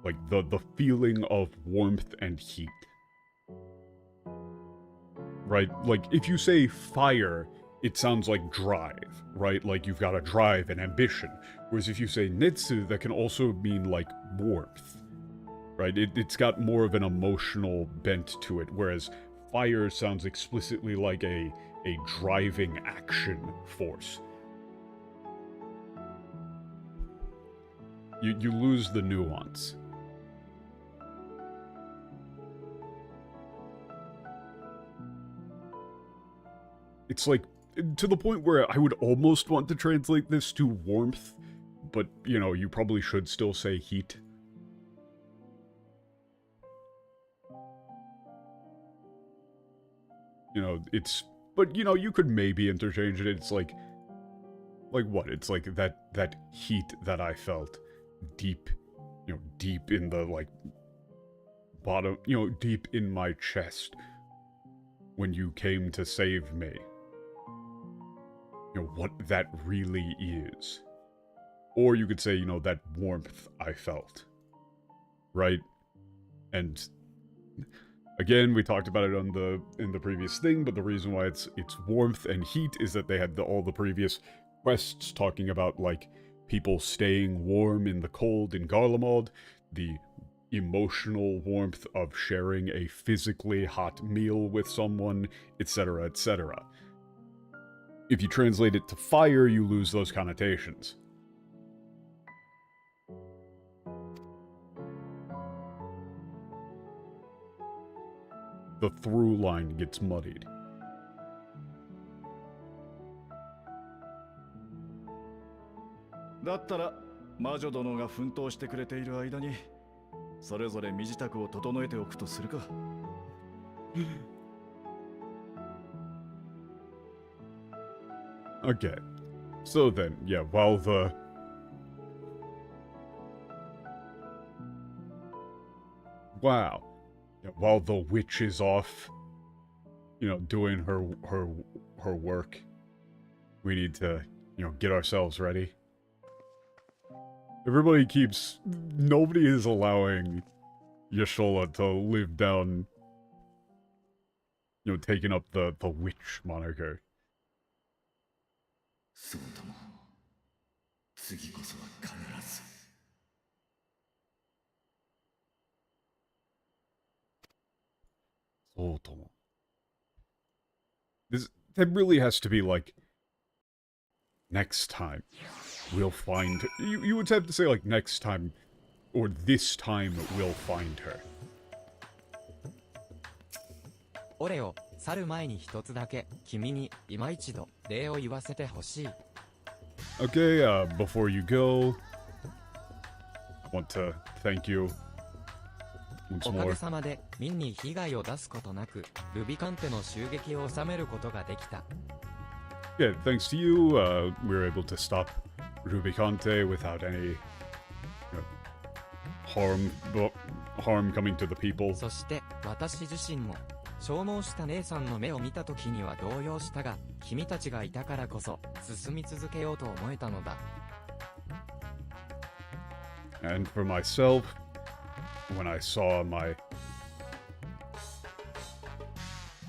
Like the feeling of warmth and heat. Right? Like if you say fire, it sounds like drive, right? Like you've got a drive and ambition. Whereas if you say nitsu, that can also mean like warmth, right? It's got more of an emotional bent to it, whereas fire sounds explicitly like a driving action force. You lose the nuance. It's like, to the point where I would almost want to translate this to warmth, but, you know, you probably should still say heat. You know, but, you know, you could maybe interchange it. It's like what? It's like that heat that I felt deep, you know, deep in the, like, bottom, you know, deep in my chest when you came to save me. You know, what that really is. Or you could say, you know, that warmth I felt. Right? And again, we talked about it in the previous thing, but the reason why it's warmth and heat is that they had all the previous quests talking about, like, people staying warm in the cold in Garlemald, the emotional warmth of sharing a physically hot meal with someone, etc., etc. If you translate it to fire, you lose those connotations. The through line gets muddied. だったら魔女殿が奮闘してくれている間にそれぞれ身支度を整えておくとするか。Okay. So then, yeah, while the... Wow. Yeah, while the witch is off, you know, doing her work, we need to, you know, get ourselves ready. Everybody keeps... Nobody is allowing Yashola to live down, you know, taking up the witch moniker. そうとも次こそは必ず That really has to be like, next time we'll find... You would have to say like, next time, or this time we'll find her. オレオ、去る前に一つだけ君に今一度礼を言わせてほしい。 Okay, before you go, I want to thank you once おか more. げさまで民に被害を出すことなくルビカンテの襲撃を収めることができた。 Yeah, thanks to you, we were able to stop Rubicante without any, you know, harm coming to the people. そして私自身も消耗した姉さんの目を見た時には動揺したが、君たちがいたからこそ進み続けようと思えたのだ。 And for myself, when I saw my, you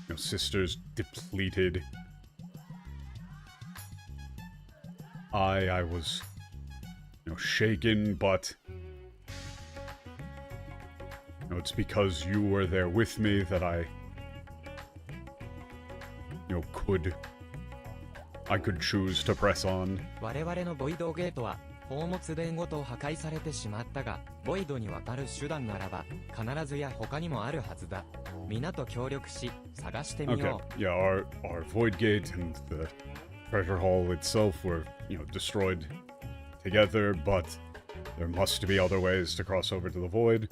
know, sisters depleted, I was, you know, shaken, but, you know, it's because you were there with me that I, you know, I could choose to press on. 我々のボイドゲートは宝物殿ごと破壊されてしまったが、ボイドに渡る手段ならば必ずや他にもあるはずだ。皆と協力し探してみ Okay, よう。 yeah, our void gate and the treasure hall itself were, you know, destroyed together, but there must be other ways to cross over to the void.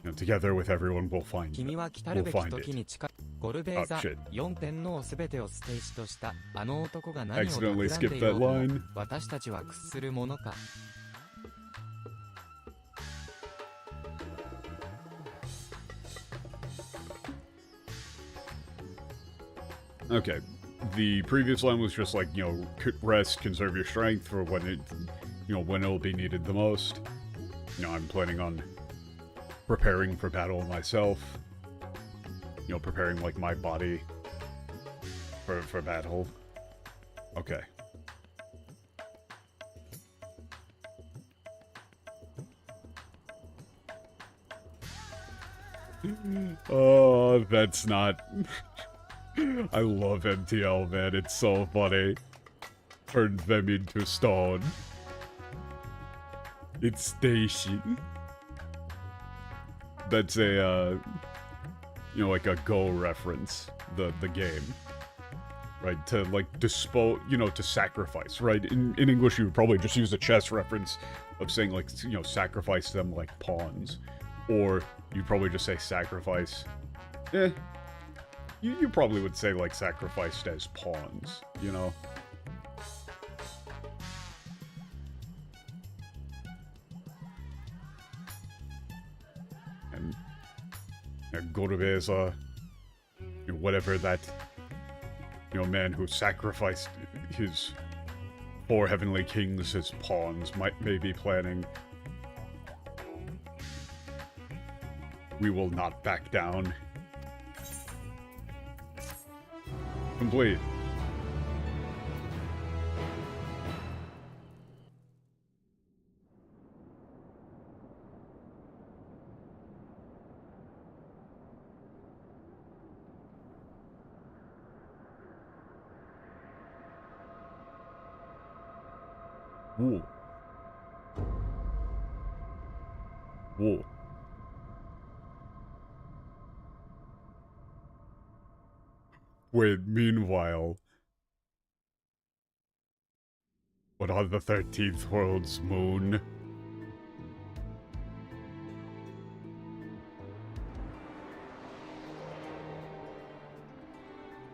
You know, together with everyone, we'll find 君は来たるべき it. 時に近い。ゴルベーザ shit. 4天皇すべてを捨て石としたあの男が何を Accidentally 企んで skipped いよ that うとも line. 私たちは屈するものか。 Okay, the previous line was just like, you know, rest, conserve your strength for when it, you know, when it'll be needed the most. You know, I'm planning on preparing for battle myself. You know, preparing, like, my body for battle. Okay. Oh, that's not... I love MTL, man. It's so funny. Turned them into stone. It's station. That's a, you know, like a Go reference. The game. Right? To, like, dispose... You know, to sacrifice, right? In English, you would probably just use the chess reference of saying, like, you know, sacrifice them like pawns. Or you'd probably just say sacrifice. You probably would say, like, sacrificed as pawns, you know? And Gorobeza, you know, whatever that, you know, man who sacrificed his 4 heavenly kings as pawns may be planning. We will not back down. Complete. Whoa. Whoa. Wait, meanwhile... What on the 13th world's moon?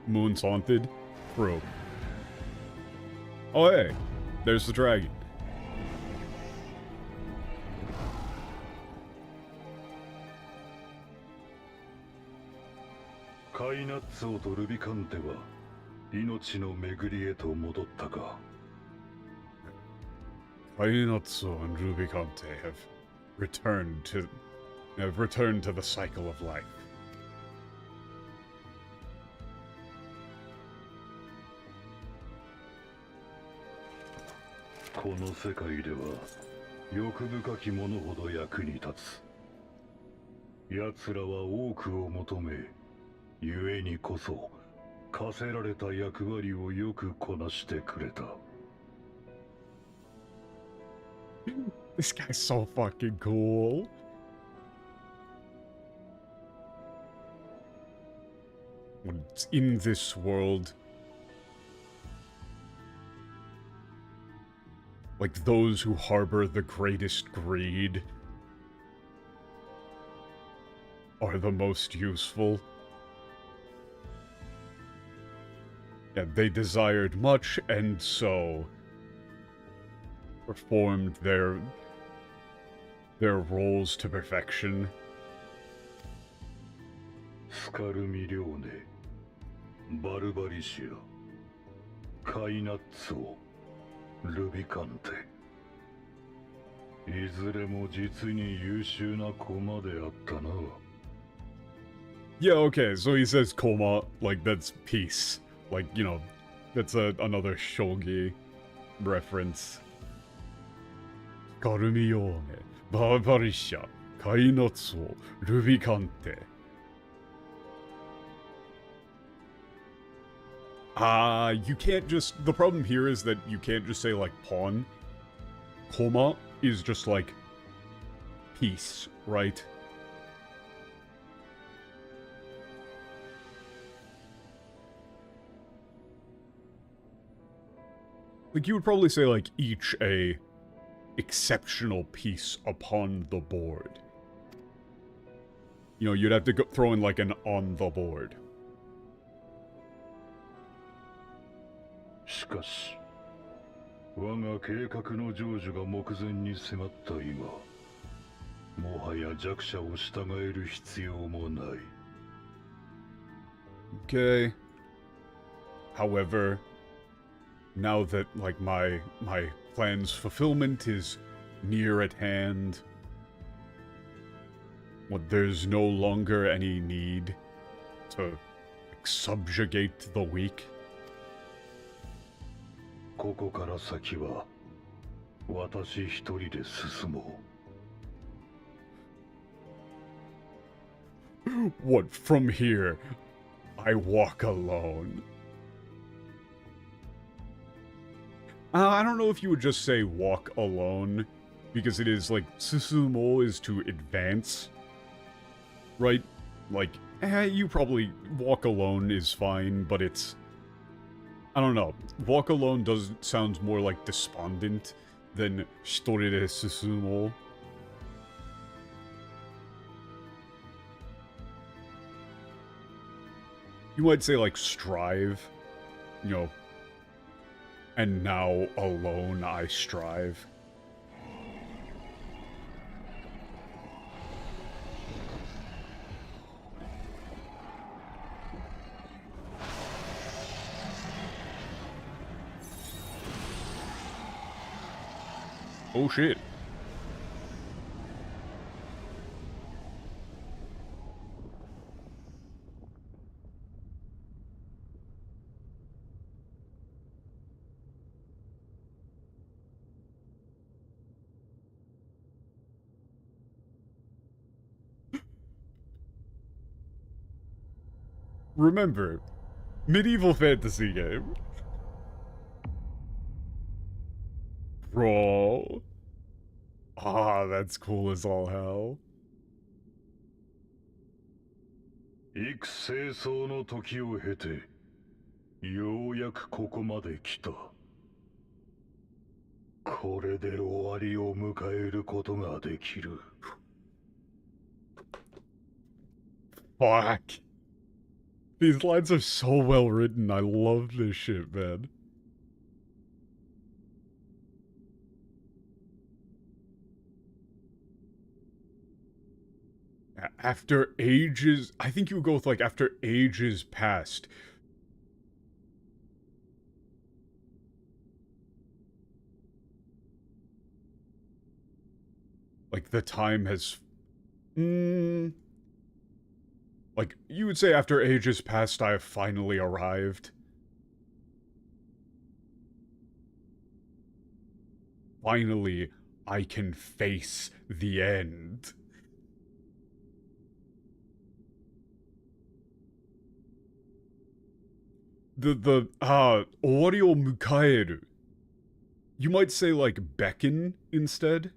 Moon's haunted? True. Oh, hey. There's the dragon. カイナッツォとルビカンテは命の巡りへと戻ったか。Kainatsu and Rubicante returned to the cycle of life. この世界では欲深き者ほど役に立つ。奴らは多くを求め、故にこそ課せられた役割をよくこなしてくれた。This guy's so fucking cool. When it's in this world, like those who harbor the greatest greed are the most useful. Yeah, they desired much, and so performed their roles to perfection. スカルミリョーネ、バルバリシア、カイナッツォ、ルビカンテ。いずれも実に優秀な駒であったな。Yeah, okay, so he says Koma, like that's peace. Like, you know, that's another shogi reference. Karumione, Barbarisha, Kainotsu, Rubicante. You can't just... The problem here is that you can't just say, like, pawn. Koma is just, like, piece, right? Like, you would probably say, like, each a exceptional piece upon the board. You know, you'd have to throw in, like, an on the board. しかし、我が計画の成就が目前に迫った今、もはや弱者を従える必要もない。Okay. However, now that, like, my plan's fulfillment is near at hand, well, there's no longer any need to, like, subjugate the weak. ここから先は私一人で進もう。What, from here, I walk alone? I don't know if you would just say walk alone, because it is, like, susumo is to advance, right? Like, you probably walk alone is fine, but it's... I don't know. Walk alone sounds more like despondent than shitori de susumo. You might say, like, strive, you know, and now alone I strive. Oh shit. Remember, medieval fantasy game. Bro. Ah, that's cool as all hell. 幾清掃の時を経てようやくここまで来た。これで終わりを迎えることができる。Fuck. These lines are so well written. I love this shit, man. After ages, I think you would go with like after ages passed. Like the time has, like you would say after ages passed, I have finally arrived. Finally, I can face the end. Owari o mukaeru. You might say like beckon instead.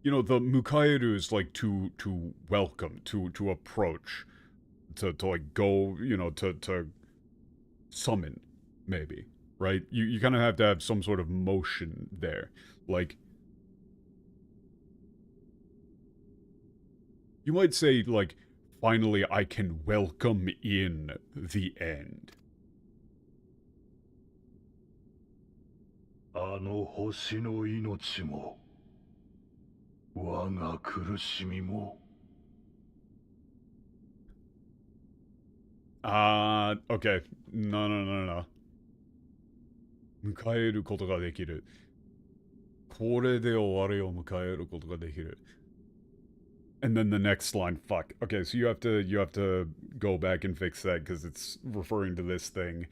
You know, the mukaeru is like to welcome, to approach, to like go, you know, to summon, maybe, right? You kind of have to have some sort of motion there. Like, you might say like, finally I can welcome in the end. あの星の命も我が苦しみも Okay. No. 迎えることができる。これで終わりを迎えることができる。And then the next line, fuck. Okay, so you have to go back and fix that because it's referring to this thing.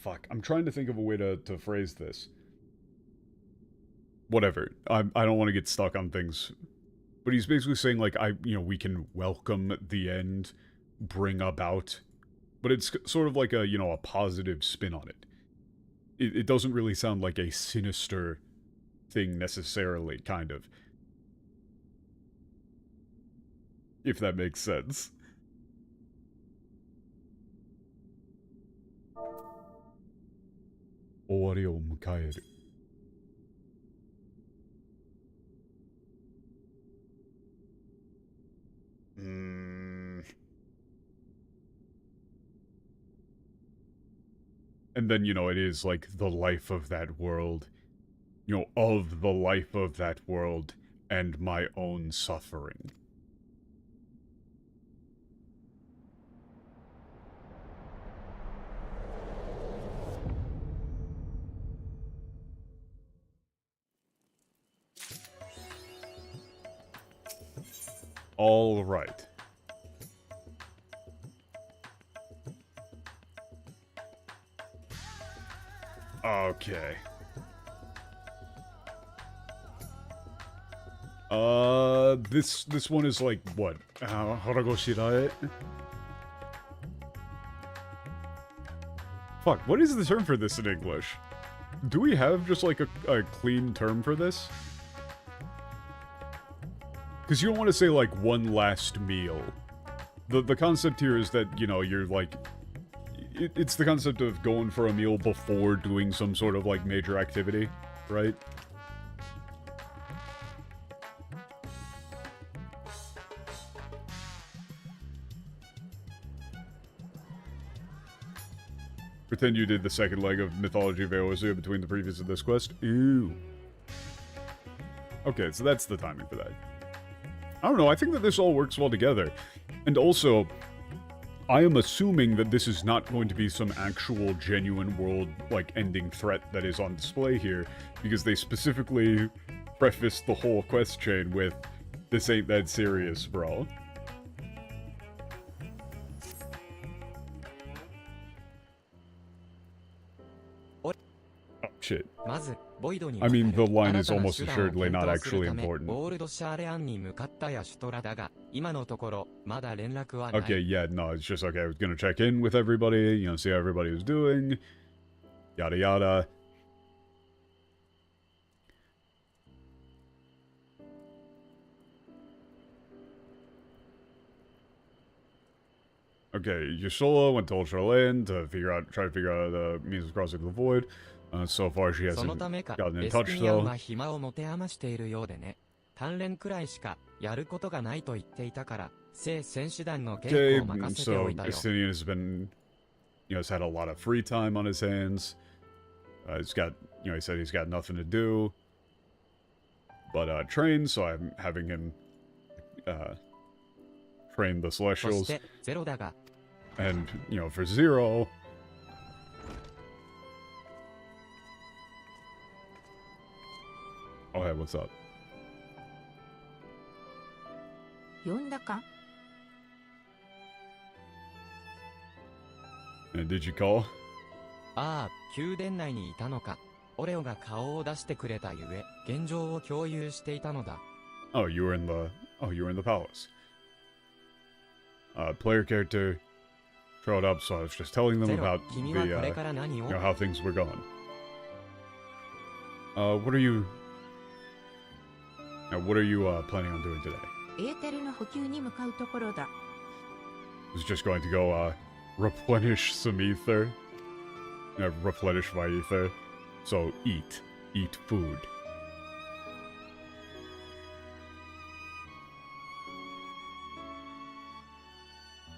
Fuck. I'm trying to think of a way to phrase this. Whatever. I don't want to get stuck on things. But he's basically saying, like, we can welcome the end, bring about. But it's sort of like a, a positive spin on it. It doesn't really sound like a sinister thing necessarily, kind of. If that makes sense. Owari o mukaeru. And then, it is like the life of that world. Of the life of that world and my own suffering. All right. Okay. This one is like, what? Haragoshirae? Fuck, what is the term for this in English? Do we have just like a clean term for this? Because you don't want to say, like, one last meal. The concept here is that, you're, like... It's the concept of going for a meal before doing some sort of, like, major activity, right? Pretend you did the second leg of Mythology of Eorzea between the previous and this quest. Ew. Okay, so that's the timing for that. I don't know, I think that this all works well together. And also, I am assuming that this is not going to be some actual genuine world, like, ending threat that is on display here, because they specifically prefaced the whole quest chain with, this ain't that serious, bro. Oh, shit. I mean, the line is almost assuredly not actually important. Okay, yeah, no, it's just, okay, I was gonna check in with everybody, see how everybody was doing, yada yada. Okay, you're solo went to Ultra Lane to try to figure out the means of crossing the void. So far she そ hasn't のためか、 gotten in エス touch ティニアン though. は暇を持て余しているようでね。鍛錬くらいしかやることがないと言っていたから、聖戦士団の稽 Okay, 古を任せて so おいたよ。 Estinian has been, has had a lot of free time on his hands. He's got, he said he's got nothing to do but train, so I'm having him train the そし Celestials. て、ゼロだが、 And, for Zero, oh hey, what's up? 呼んだか？ And did you call? ああ、宮殿内にいたのか。オレオが顔を出してくれたゆえ、現状を共有していたのだ。Oh, you were in the palace. Player character showed up, so I was just telling them ゼロ、 about 君は the, これから何を？ how things were going. What are you planning on doing today? エーテルの補給に向かうところだ。 I was just going to go, replenish some ether. Replenish my ether. So, eat food.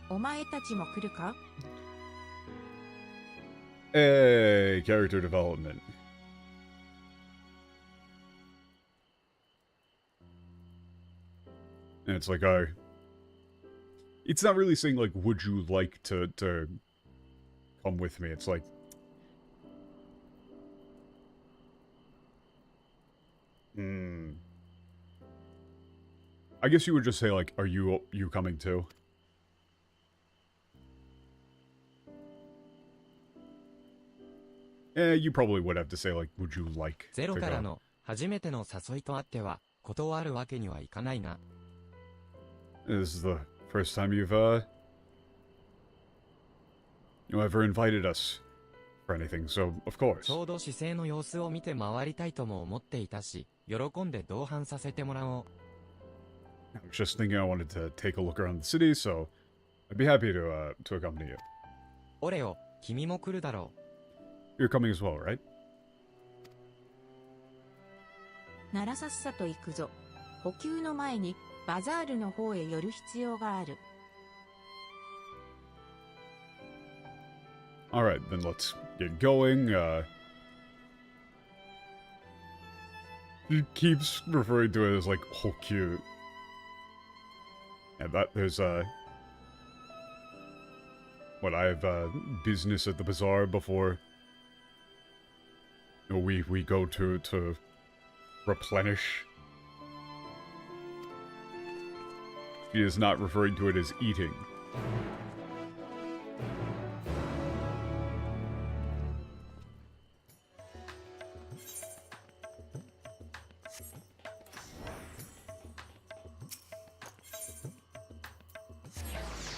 お前たちも来るか？ Hey, character development. And it's like, it's not really saying, like, would you like to come with me? It's like, I guess you would just say, like, are you coming too? You probably would have to say, like, would you like ゼロ to から go? の初めての誘いとあっては、断るわけにはいかないな。This is the first time you've, ever invited us for anything, so of course. ちょうど姿勢の様子を見て回りたいとも思っていたし、喜んで同伴させてもらおう。I was just thinking I wanted to take a look around the city, so I'd be happy to accompany you. オレオ、君も来るだろう。 You're coming as well, right? ならさっさと行くぞ。補給の前にバザールの方へ寄る必要がある。Alright, then let's get going. He keeps referring to it as, like, Hokyu. And there's, what, I have, business at the bazaar before we go to replenish. He is not referring to it as eating.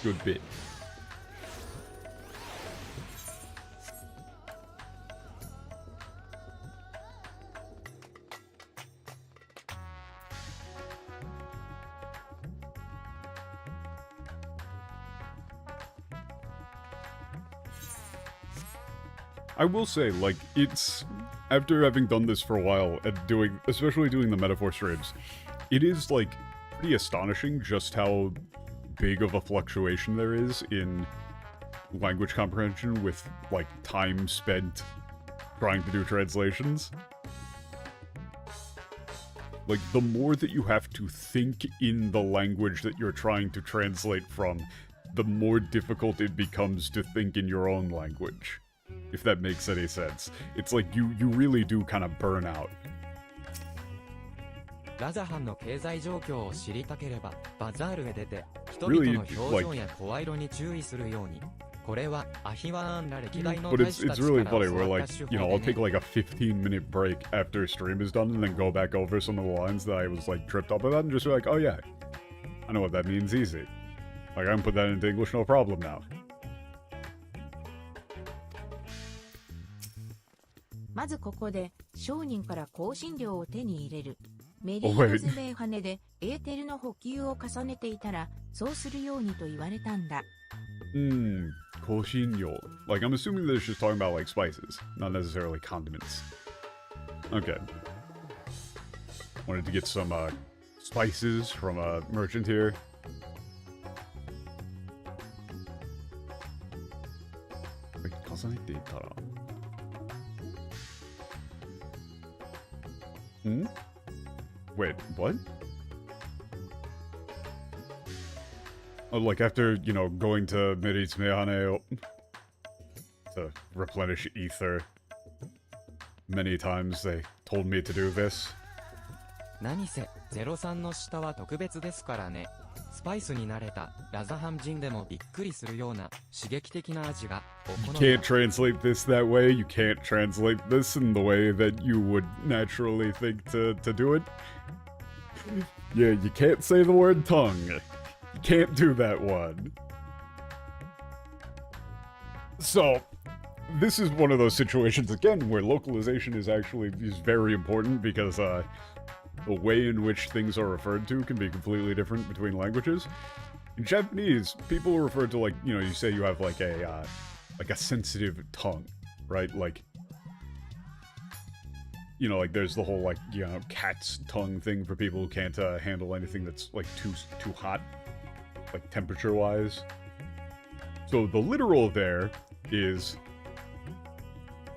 Good bit. I will say, like, it's... After having done this for a while, and especially doing the metaphor streams, it is, like, pretty astonishing just how big of a fluctuation there is in language comprehension with, like, time spent trying to do translations. Like, the more that you have to think in the language that you're trying to translate from, the more difficult it becomes to think in your own language. If that makes any sense. It's like you really do kind of burn out. ラザハンの経済状況を知りたければ、バザールへ出て、人々の表情や声色に注意するように。これはアヒワーンら歴代の But 大使た it's ち really から funny 教 where, わっ like, た手法 I'll で take ね。 like a 15-minute break after stream is done and then go back over some of the lines that I was, like, tripped up about and just be like, oh yeah, I know what that means easy. Like, I can put that into English no problem now. まずここで商人から香辛料を手に入れる。メリおいーロズベイ羽でエーテルの補給を重ねていたらそうするようにと言われたんだ。Koshinyo. Like, I'm assuming they're just talking about, like, spices, not necessarily condiments. Okay. Wanted to get some, spices from a merchant here. Wait, what? Oh, like after, you know, going to Miritsumeane to replenish ether many times, they told me to do this. 何せ03の舌は特別ですからね。スパイスに慣れたラザハン人でもびっくりするような刺激的な味がお好み。 You can't translate this that way. You can't translate this in the way that you would naturally think to do it. Yeah, you can't say the word tongue. You can't do that one. So, this is one of those situations, again, where localization is very important because, the way in which things are referred to can be completely different between languages. In Japanese, people refer to, like, you know, you say you have, like a sensitive tongue, right? Like, you know, like, there's the whole, like, you know, cat's tongue thing for people who can't handle anything that's, like, too hot, like, temperature-wise. So the literal there is,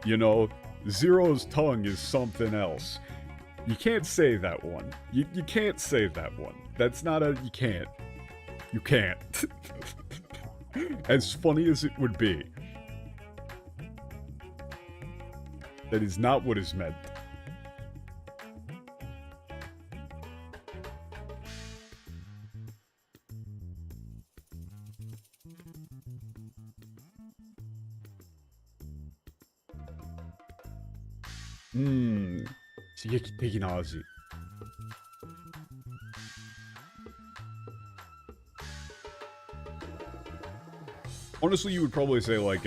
you know, Zero's tongue is something else. You can't say that one. You can't say that one. That's not a... You can't. You can't. As funny as it would be. That is not what is meant. Hmm. 刺激的な味. Honestly, you would probably say, like,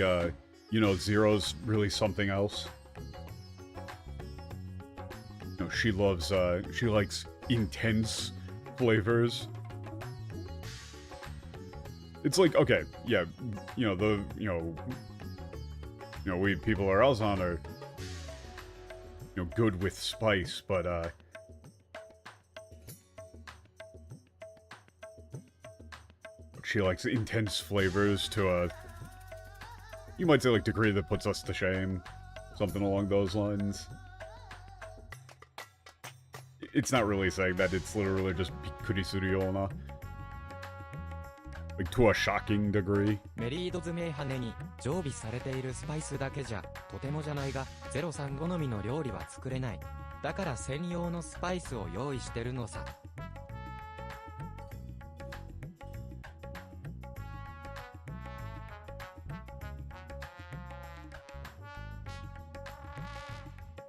you know, Zero's really something else. You know, she likes intense flavors. It's like, okay, yeah, you know, we people are Alzan are, you know, good with spice, but, she likes intense flavors to a, you might say, like, degree that puts us to shame. Something along those lines. It's not really saying that, it's literally just bikkurisuru yona. Like, to a shocking degree. メリード詰め羽に常備されているスパイスだけじゃとてもじゃないが03好みの料理は作れない。だから専用のスパイスを用意してるのさ。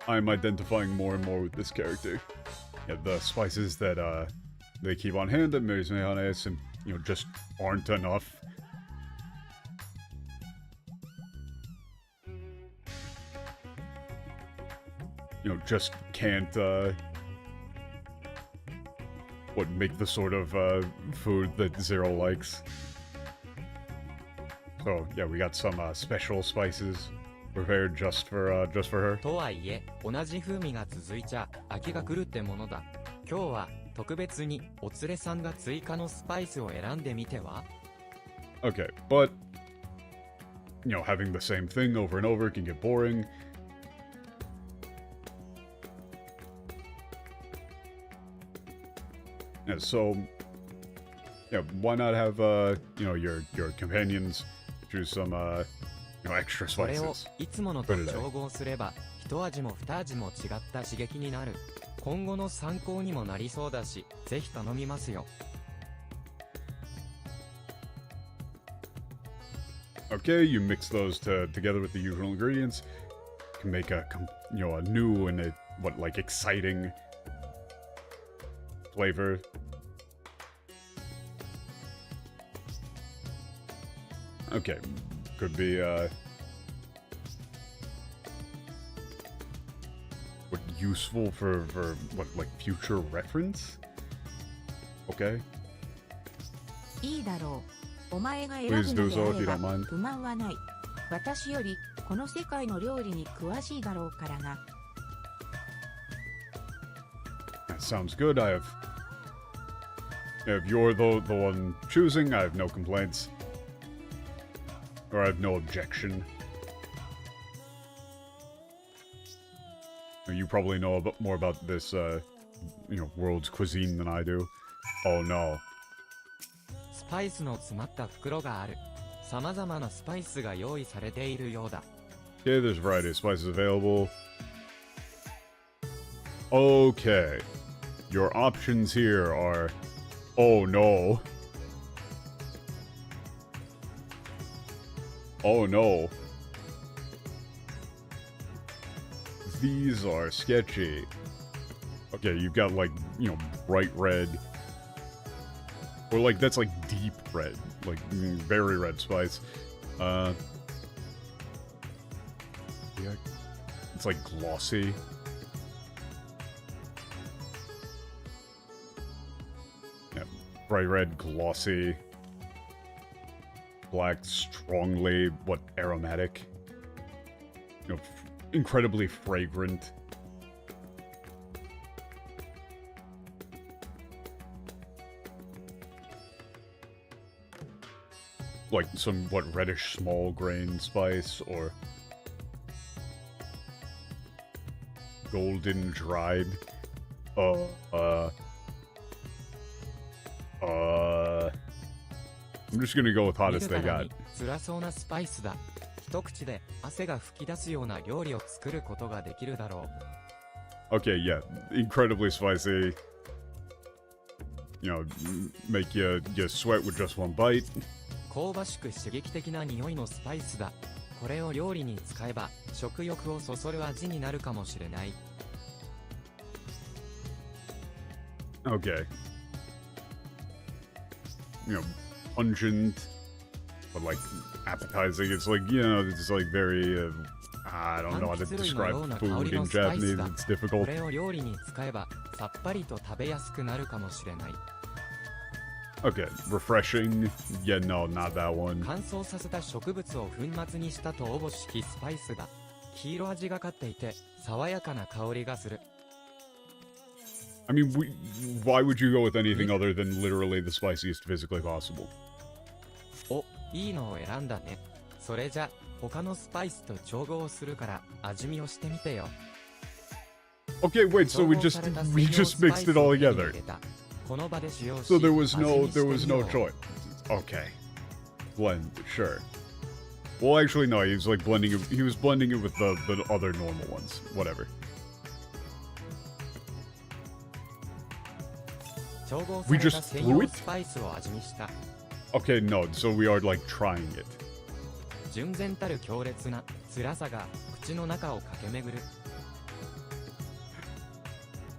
I'm identifying more and more with this character. Yeah, the spices that they keep on hand at Miritsumeane and, you know, just aren't enough. You know, just can't make the sort of food that Zero likes. So yeah, we got some special spices prepared just for her. とはいえ、同じ風味が続いちゃ飽きが来るってものだ。今日は特別にお連れさんが追加のスパイスを選んでみては? Okay, but you know, having the same thing over and over can get boring. Yeah, so yeah, why not have you know, your companions choose some you know, extra それを spices. いつものと調合すれば一味も二味も違った刺激になる。今後の参考にもなりそうだし、ぜひ頼みますよ。Okay, you mix those together with the usual ingredients, can make a, you know, a new and a, like, exciting flavor. Okay, could be, what, useful for what, like, future reference? Okay. いいだろお前が選ぶ Please の do で so あ if you れ don't ば mind. 不満はない。私よりこの世界の料理に詳しいだろうからな。That sounds good. If you're the one choosing, I have no complaints. Or I have no objection. You probably know more about this, world's cuisine than I do. Oh no. スパイスの詰まった袋がある。様々なスパイスが用意されているようだ。Okay, there's a variety of spices available. Okay. Your options here are... Oh no. Oh no. These are sketchy. Okay, you've got like, bright red. Or like, that's like deep red. Like, very red spice. Yeah. It's like glossy. Yeah, bright red, glossy. Black, strongly, aromatic. Incredibly fragrant. Like some, reddish small grain spice, or golden dried. I'm just gonna go with hottest they got. 辛そうなスパイスだ。一口で汗が吹き出すような料理を作ることができるだろう。Okay, yeah, incredibly spicy. Make you sweat with just one bite. 香ばしく刺激的な匂いのスパイスだ。これを料理に使えば食欲をそそる味になるかもしれない。Okay. Pungent, but appetizing. It's it's very, I don't know how to describe food in Japanese. It's difficult. これを料理に使えばさっぱりと食べやすくなるかもしれない。Okay, refreshing. Yeah, no, not that one. 乾燥させた植物を粉末にしたとおぼしきスパイスだ。黄色味がかっていて爽やかな香りがする。I mean, why would you go with anything other than literally the spiciest physically possible? お、いいのを選んだね。それじゃ、他のスパイスと調合するから味見をしてみてよ。Okay, wait, so we just mixed it all together. この場で使用し、 So there was no choice. Okay. Blend, sure. Well, actually, no, he was blending it with the other normal ones. Whatever. We just threw it? Okay, no, so we are trying it. 純然たる強烈な辛さが口の中を駆け巡る。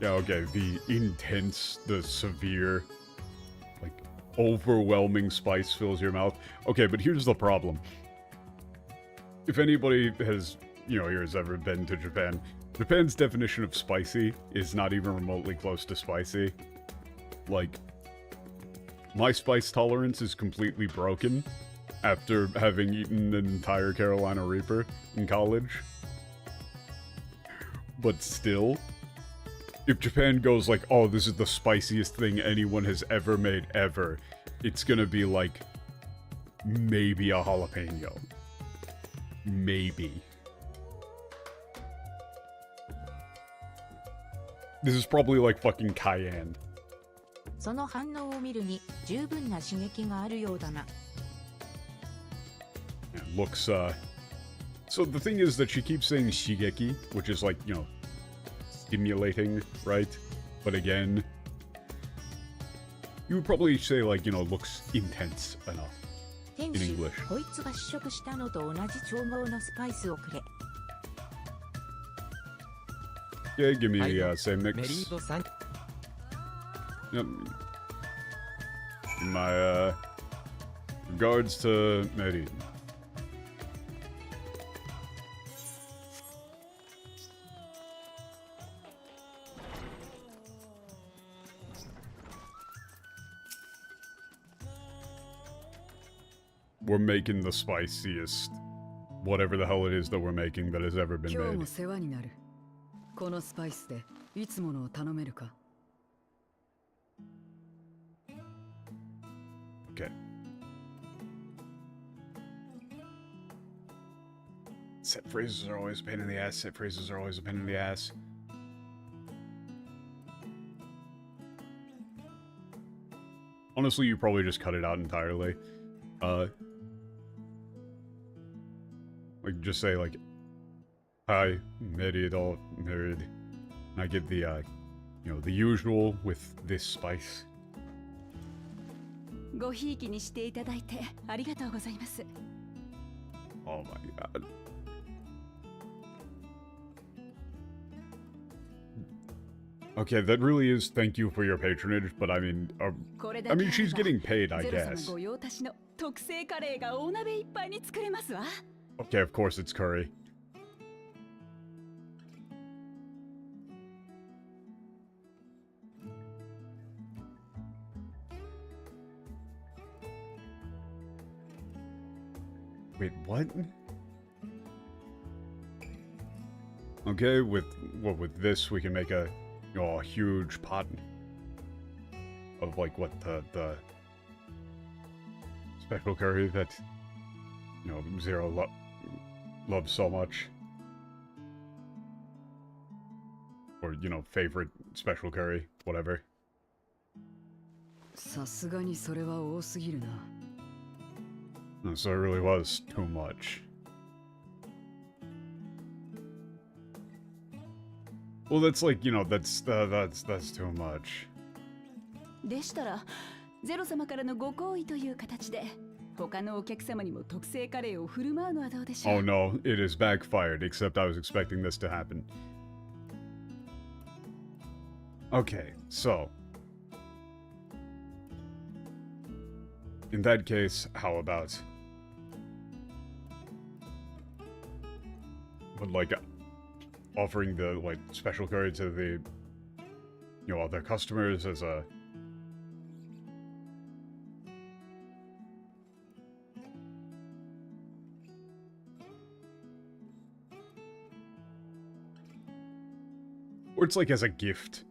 Yeah, okay, the intense, the severe, overwhelming spice fills your mouth. Okay, but here's the problem. If anybody has, has ever been to Japan, Japan's definition of spicy is not even remotely close to spicy. My spice tolerance is completely broken after having eaten an entire Carolina Reaper in college. But still, if Japan goes oh, this is the spiciest thing anyone has ever made ever, it's gonna be maybe a jalapeno. Maybe. This is probably fucking cayenne. その反応を見るに十分な刺激があるようだな。It looks, So the thing is that she keeps saying shigeki, which is stimulating, right? But again, you would probably say looks intense enough 店 in 主、 English. こいつが試食したのと同じ調合のスパイスをくれ。Yeah, give me the same メリ mix. ードさん。 Yep. My regards to Mary. we're making the spiciest whatever the hell it is that we're making that has ever been 今日 made. も世話になる。このスパイスでいつものを頼めるか？ Okay. Set phrases are always a pain in the ass. Set phrases are always a pain in the ass. Honestly, you probably just cut it out entirely. Like, just say, like, hi, married or married. And I get the, you know, the usual with this spice. ごひいきにしていただいてありがとうございます。 Oh my god. Okay, that really is thank you for your patronage, but I mean, she's getting paid, I ゼロ様 guess. ご用達の特製カレーがお鍋いっぱいに作れますわ。 Okay, of course it's curry. Wait, what? Okay, with this we can make a, you know, a huge pot of like what the special curry that, you know, Zero loves so much, or, you know, favorite special curry, whatever. さすがにそれは多すぎるな。 So it really was too much. Well, that's like, you know, that's too much. でしたら、ゼロ様からのご好意という形で、他のお客様にも特製カレーを振る舞うのはどうでしょう？ Oh no, it is backfired, except I was expecting this to happen. Okay, so. In that case, how about... But like, offering the, like, special curry to the, you know, other customers as a... Or it's like as a gift,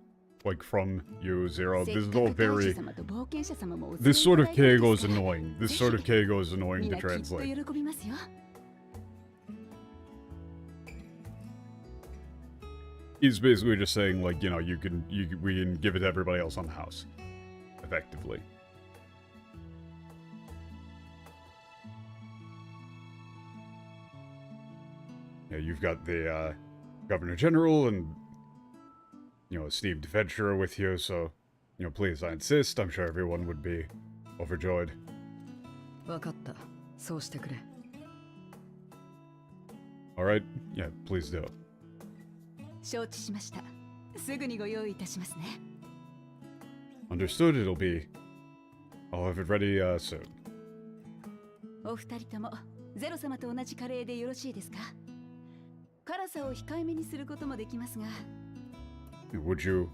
like from you, Zero. This is all very... This sort of keigo is annoying. This sort of keigo is annoying to translate. He's basically just saying, like, you know, we can give it to everybody else on the house. Effectively. Yeah, you've got the, Governor General and, you know, esteemed adventurer with you, so, you know, please, I insist. I'm sure everyone would be overjoyed. わかった。そうしてくれ。 Alright, yeah, please do. 承知しました。すぐにご用意いたしますね。 Understood, it'll be... I'll have it ready, soon. お二人とも、ゼロ様と同じカレーでよろしいですか？辛さを控えめにすることもできますが。 Would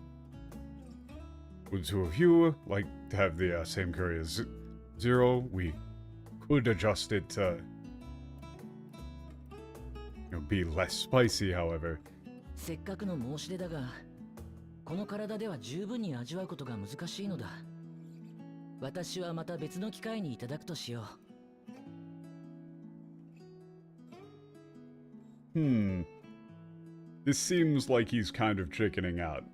two of you like to have the same curry as Zero? We could adjust it to, you know, be less spicy, however. せっかくの申し出だが、この体では十分に味わうことが難しいのだ。私はまた別の機会にいただくとしよう。This seems like he's kind of chickening out.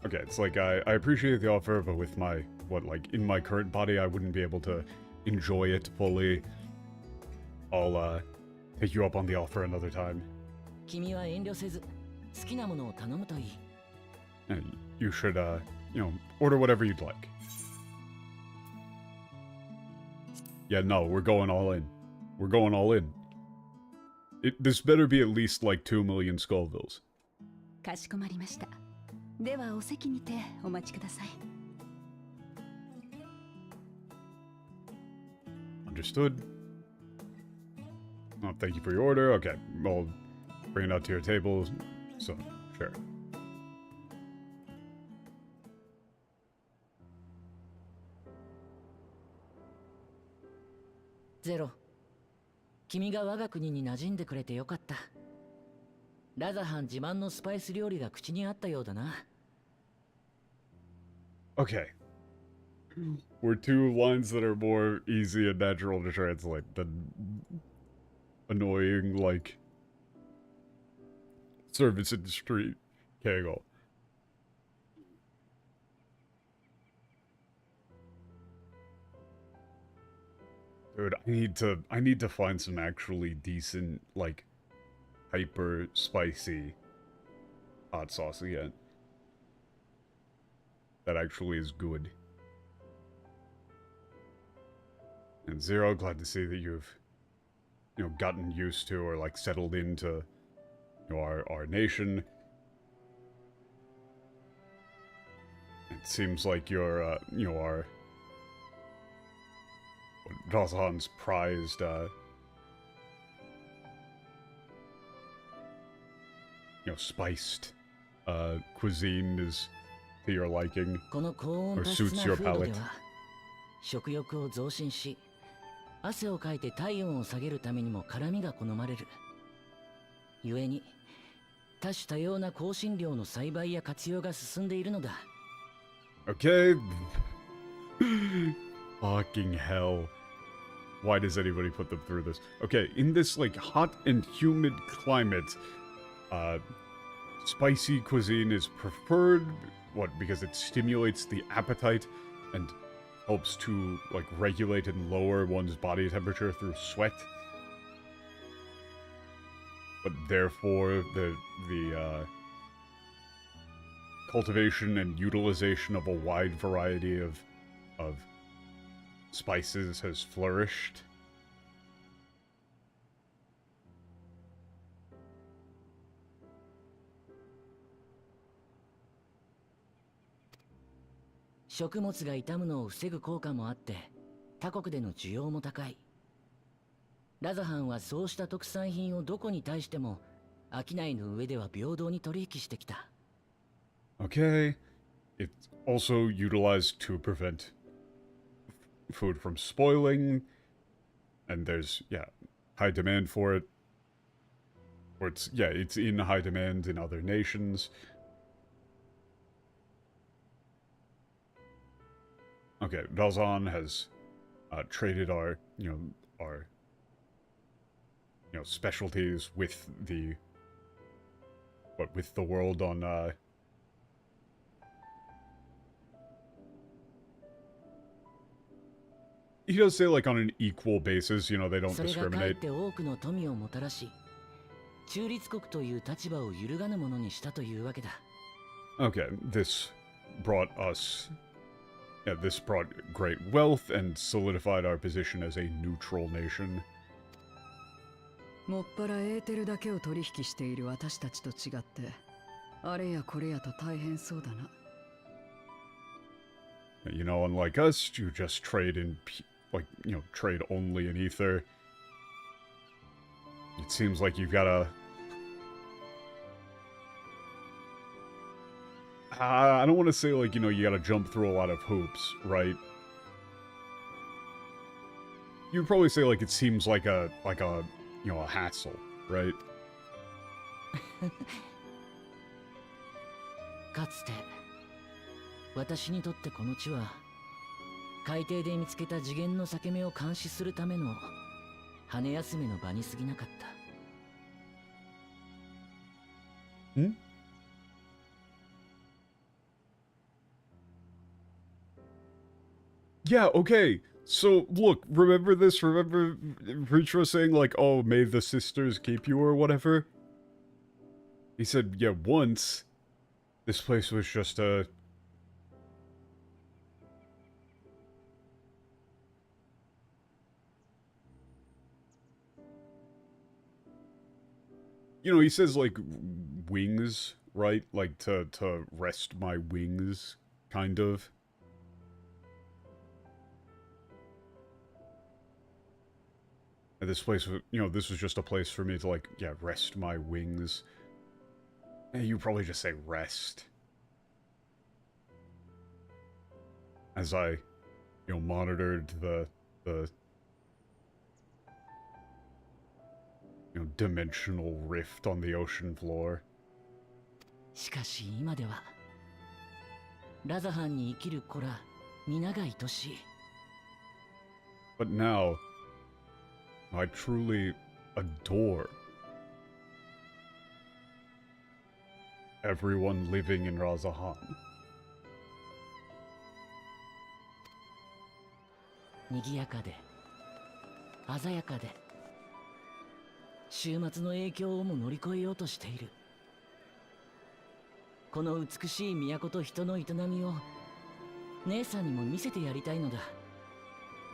Okay, it's like, I appreciate the offer, but with my, in my current body, I wouldn't be able to enjoy it fully. I'll, take you up on the offer another time. 君は遠慮せず、好きなものを頼むといい。And you should, you know, order whatever you'd like. Yeah, no, we're going all in. We're going all in. This better be at least like 2 million Scovilles. かしこまりました。ではお席にてお待ちください。Understood. Oh, thank you for your order. Okay, I'll bring it out to your table. So, sure. ゼロ、君が我が国に馴染んでくれてよかった。ラザハン自慢のスパイス料理が口にあったようだな。Okay. We're two lines that are more easy and natural to translate than annoying, like, service industry kegel. Dude, I need to find some actually decent, like, hyper spicy hot sauce again. That actually is good. And Zero, glad to see that you've, gotten used to or, like, settled into, our nation. It seems like you're, our... Razan's prized, spiced, cuisine is to your liking, or suits your palate. 食欲を増進し、汗をかいて体温を下げるためにも辛みが好まれる。故に、多種多様な香辛料の栽培や活用が進んでいるのだ。Okay. Fucking hell. Why does anybody put them through this? Okay, in this, like, hot and humid climate, spicy cuisine is preferred. What? Because it stimulates the appetite and helps to, like, regulate and lower one's body temperature through sweat. But therefore, the cultivation and utilization of a wide variety of spices has flourished.食物が傷むのを防ぐ効果もあって、他国での需要も高い。ラザハンはそうした特産品をどこに対しても商いの上では平等に取引してきた。Okay. It's also utilized to prevent food from spoiling, and there's, high demand for it. Or it's in high demand in other nations. Okay, Valzan has traded our specialties with the world on he does say, like, on an equal basis, they don't discriminate. 多くの富をもたらし、中立国という立場を揺るがぬものにしたというわけだ。Okay, this brought great wealth and solidified our position as a neutral nation. もっぱらエーテルだけを取引している私たちと違って、あれやこれやと大変そうだな。Unlike us, you just trade in, trade only in ether. It seems like you've got a... I don't want to say, like, you gotta jump through a lot of hoops, right? You'd probably say, like, it seems like a hassle, right? かつて私にとってこの地は海底で見つけた次元の裂け目を監視するための羽休めの場に過ぎなかった。んYeah, okay. So, look, remember this? Remember Ritro saying, like, oh, may the sisters keep you or whatever? He said, yeah, once, this place was just a... he says, like, wings, right? Like, to rest my wings, kind of. And this place, this was just a place for me to, like, rest my wings. You probably just say rest. As I, monitored the dimensional rift on the ocean floor. しかし今ではラザハンに生きる子ら皆が愛しい。 But now, I truly adore everyone living in Razahan. 賑やかで鮮やかで週末の影響をも乗り越えようとしている。この美しい都と人の営みを姉さんにも見せてやりたいのだ。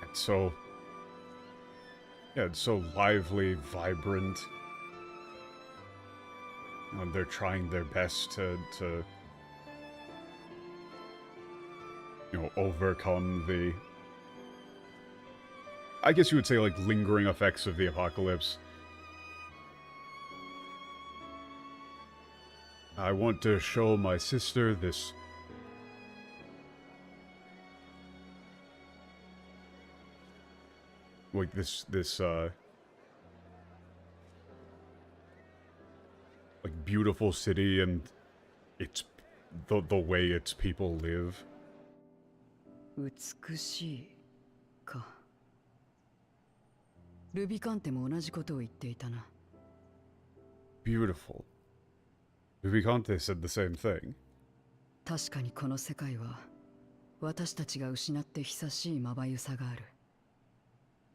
It's so... Yeah, it's so lively, vibrant. And they're trying their best to overcome the... I guess you would say, like, lingering effects of the apocalypse. I want to show my sister this... like, this, like, beautiful city and it's... the way its people live. 美しいか。ルビカンテも同じことを言っていたな。Beautiful. Vivicante said the same thing. 確かにこの世界は私たちが失って久しいまばゆさがある。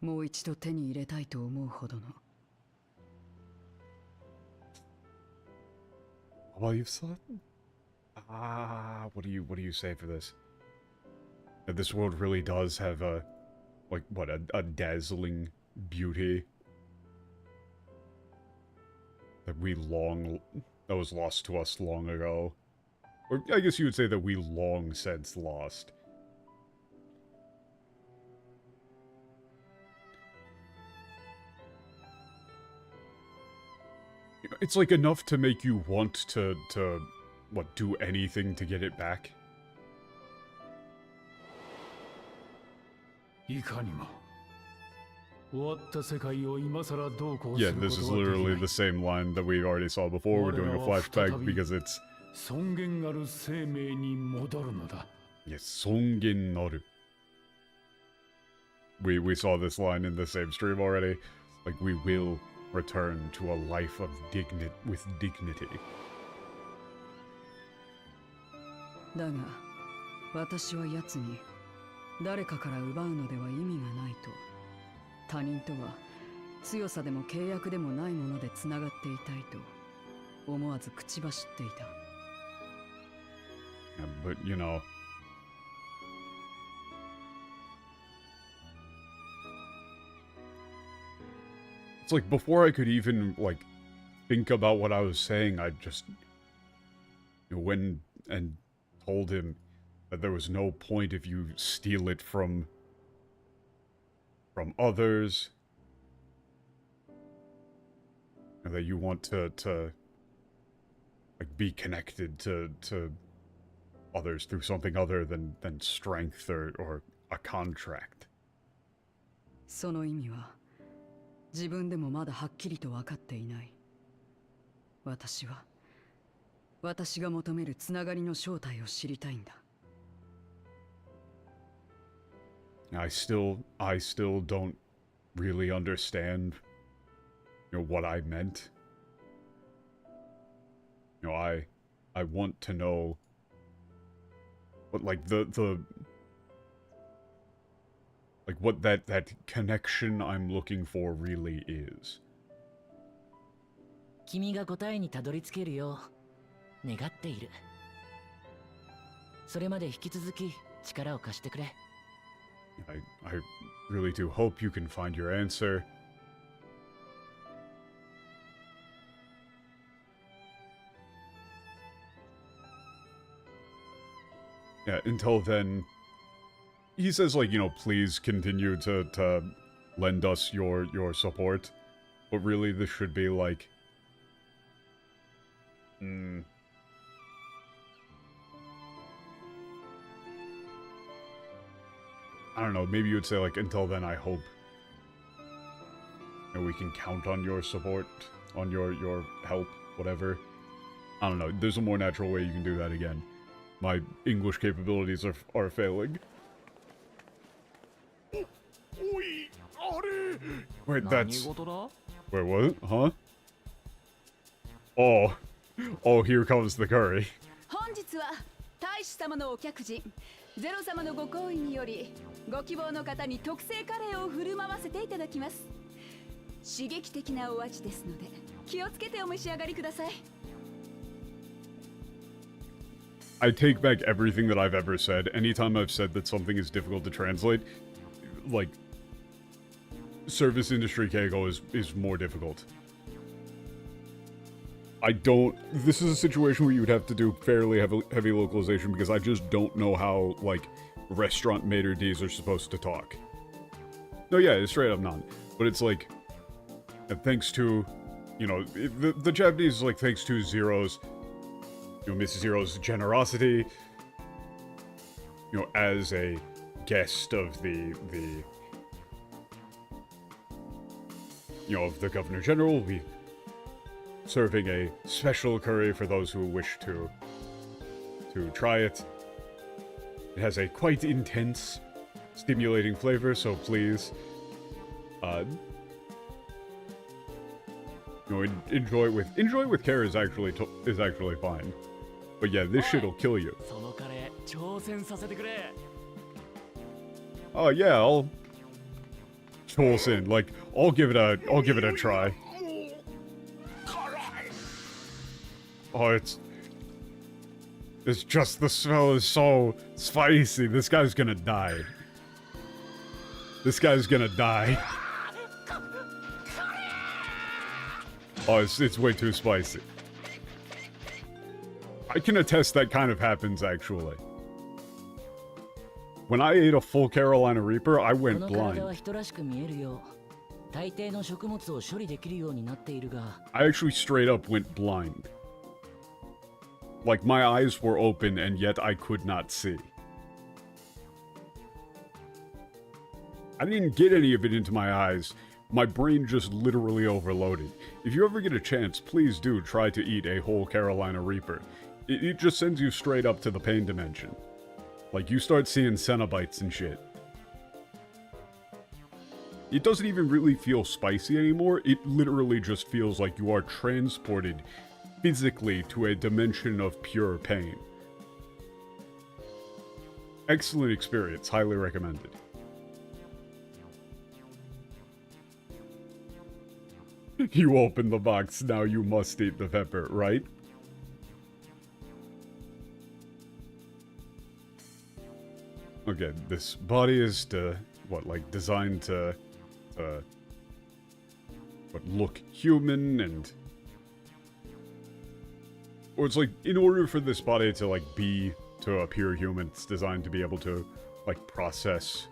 もう一度手に入れたいと思うほどの。Mabayusa? What do you say for this? That this world really does have a, like, what, a dazzling beauty that that was lost to us long ago. Or I guess you would say that we long since lost. It's like enough to make you want to what, do anything to get it back? いかにも。終わった世界を今更どうこうす Yeah, ることはでき this is ない。 literally the same line that we already saw before. We're doing a flashback because it's... 尊厳ある生命に戻るのだ。 Yes, Songen Noru. We saw this line in the same stream already. Like, we will return to a life of with dignity. だが、私は奴に誰かから奪うのでは意味がないと。他人とは強さでも契約でもないものでつながっていたいと思わず口走っていた。But, you know... It's like, before I could even, like, think about what I was saying, I just went and told him that there was no point if you steal it from others, and that you want to like, be connected to others through something other than strength or a contract. その意味は自分でもまだはっきりと分かっていない。私は私が求めるつながりの正体を知りたいんだ。I still don't really understand, what I meant. I want to know what, like, the like, what that connection I'm looking for really is. 君が答えにたどり着けるよう願っている。それまで引き続き力を貸してくれ。I really do hope you can find your answer. Yeah, until then, he says, like, please continue to lend us your support. But really, this should be like... I don't know, maybe you would say, like, until then I hope and we can count on your support, on your help, whatever. I don't know. There's a more natural way you can do that again. My English capabilities are failing. Wait, that's... Wait, what? Huh? Oh. Oh, here comes the curry. 本日は大使様のお客人ゼロ様のご好意によりご希望の方に特製カレーを振る舞わせていただきます。刺激的なお味ですので気をつけてお召し上がりください。I take back everything that I've ever said. Anytime I've said that something is difficult to translate, like, service industry Keigo is more difficult. I don't... This is a situation where you would have to do fairly heavy localization because I just don't know how, like, restaurant maitre d's are supposed to talk. No, yeah, it's straight up none. But it's like, thanks to, you know, the Japanese is like, thanks to Zero's, you know, Mrs. Zero's generosity, you know, as a guest of the you know, of the Governor General, we serving a special curry for those who wish to try it. It has a quite intense, stimulating flavor, so please, you know, enjoy it with care is actually fine. But yeah, this shit'll kill you. Oh yeah, I'll like I'll give it a try. Oh, it's just the smell is so spicy. This guy's gonna die. This guy's gonna die. Oh, it's way too spicy. I can attest that kind of happens, actually. When I ate a full Carolina Reaper, I went blind. I actually straight up went blind. Like, my eyes were open, and yet I could not see. I didn't get any of it into my eyes. My brain just literally overloaded. If you ever get a chance, please do try to eat a whole Carolina Reaper. It just sends you straight up to the pain dimension. Like, you start seeing Cenobites and shit. It doesn't even really feel spicy anymore. It literally just feels like you are transported physically to a dimension of pure pain. Excellent experience. Highly recommended. You open the box, now you must eat the pepper, right? Okay, this body is designed to look human and... Or it's like, in order for this body to appear human, it's designed to be able to, like, process,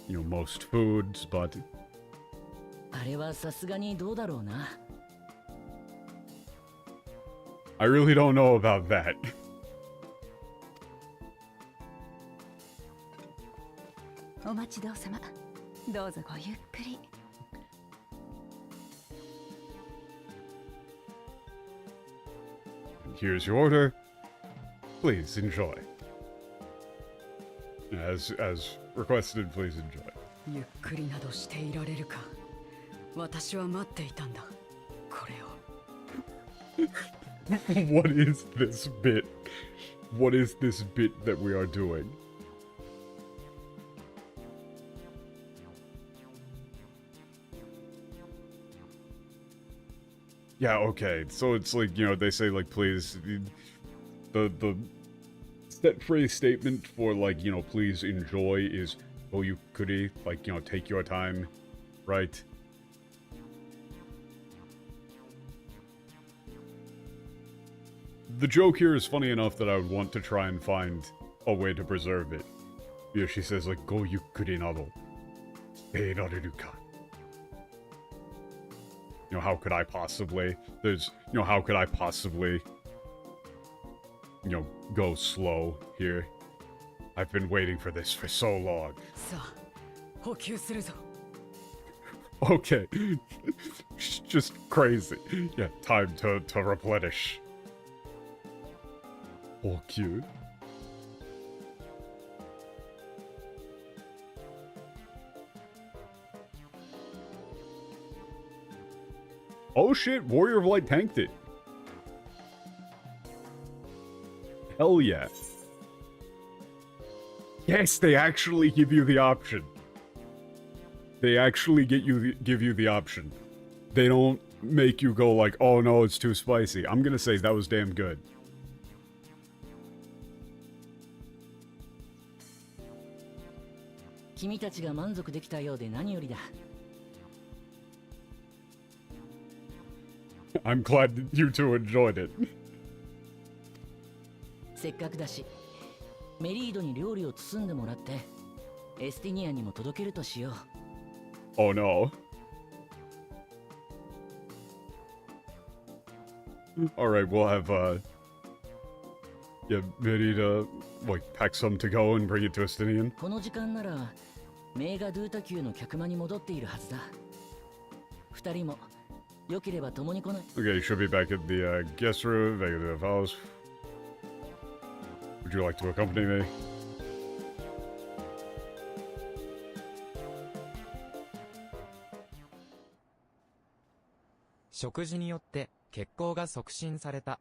you know, most foods, but... I really don't know about that. Here's your order. Please enjoy. As requested, please enjoy. ゆっくりなどしていられるか。私は待っていたんだ。これを。What is this bit? What is this bit that we are doing? Yeah, okay. So it's like, you know, they say, like, please, the set phrase statement for, like, you know, please enjoy is oyukuri, like, you know, take your time, right? The joke here is funny enough that I would want to try and find a way to preserve it. Yeah, she says, like, go yukuri nado. Ei rareru ka. You know, how could I possibly... how could I possibly... You know, go slow here? I've been waiting for this for so long. Okay. Just crazy. Yeah, time to replenish. Oh, cute. Oh shit, Warrior of Light tanked it. Hell yeah. Yes, they actually give you the option. They actually give you the option. They don't make you go like, oh no, it's too spicy. I'm gonna say that was damn good. I'm glad you two enjoyed it. せっかくだし、メリードに料理を包んでもらって、エスティニアにも届けるとしよう。Oh no. Alright, we'll have, yeah, Merida, like, pack some to go and bring it to Estinian. この時間なら、メーガドゥータ級の客間に戻っているはずだ。二人も、良ければ共に来ない。Okay, you should be back at the, guest room, back at the house. Would you like to accompany me? 食事によって血行が促進された。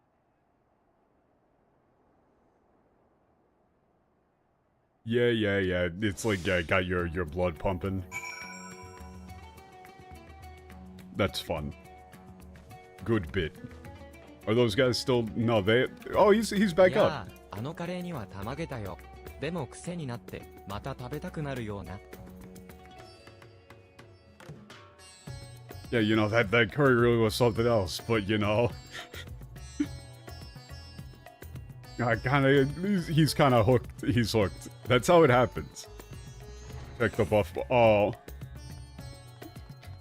Yeah, yeah, yeah. It's like, yeah, got your blood pumping. That's fun. Good bit. Are those guys still? No, they. Oh, he's back い up. やあのカレーにはたまげたよ。でも癖になってまた食べたくなるような。Yeah, you know, that curry really was something else, but you know. He's kind of hooked. He's hooked. That's how it happens. Check the buff. Oh.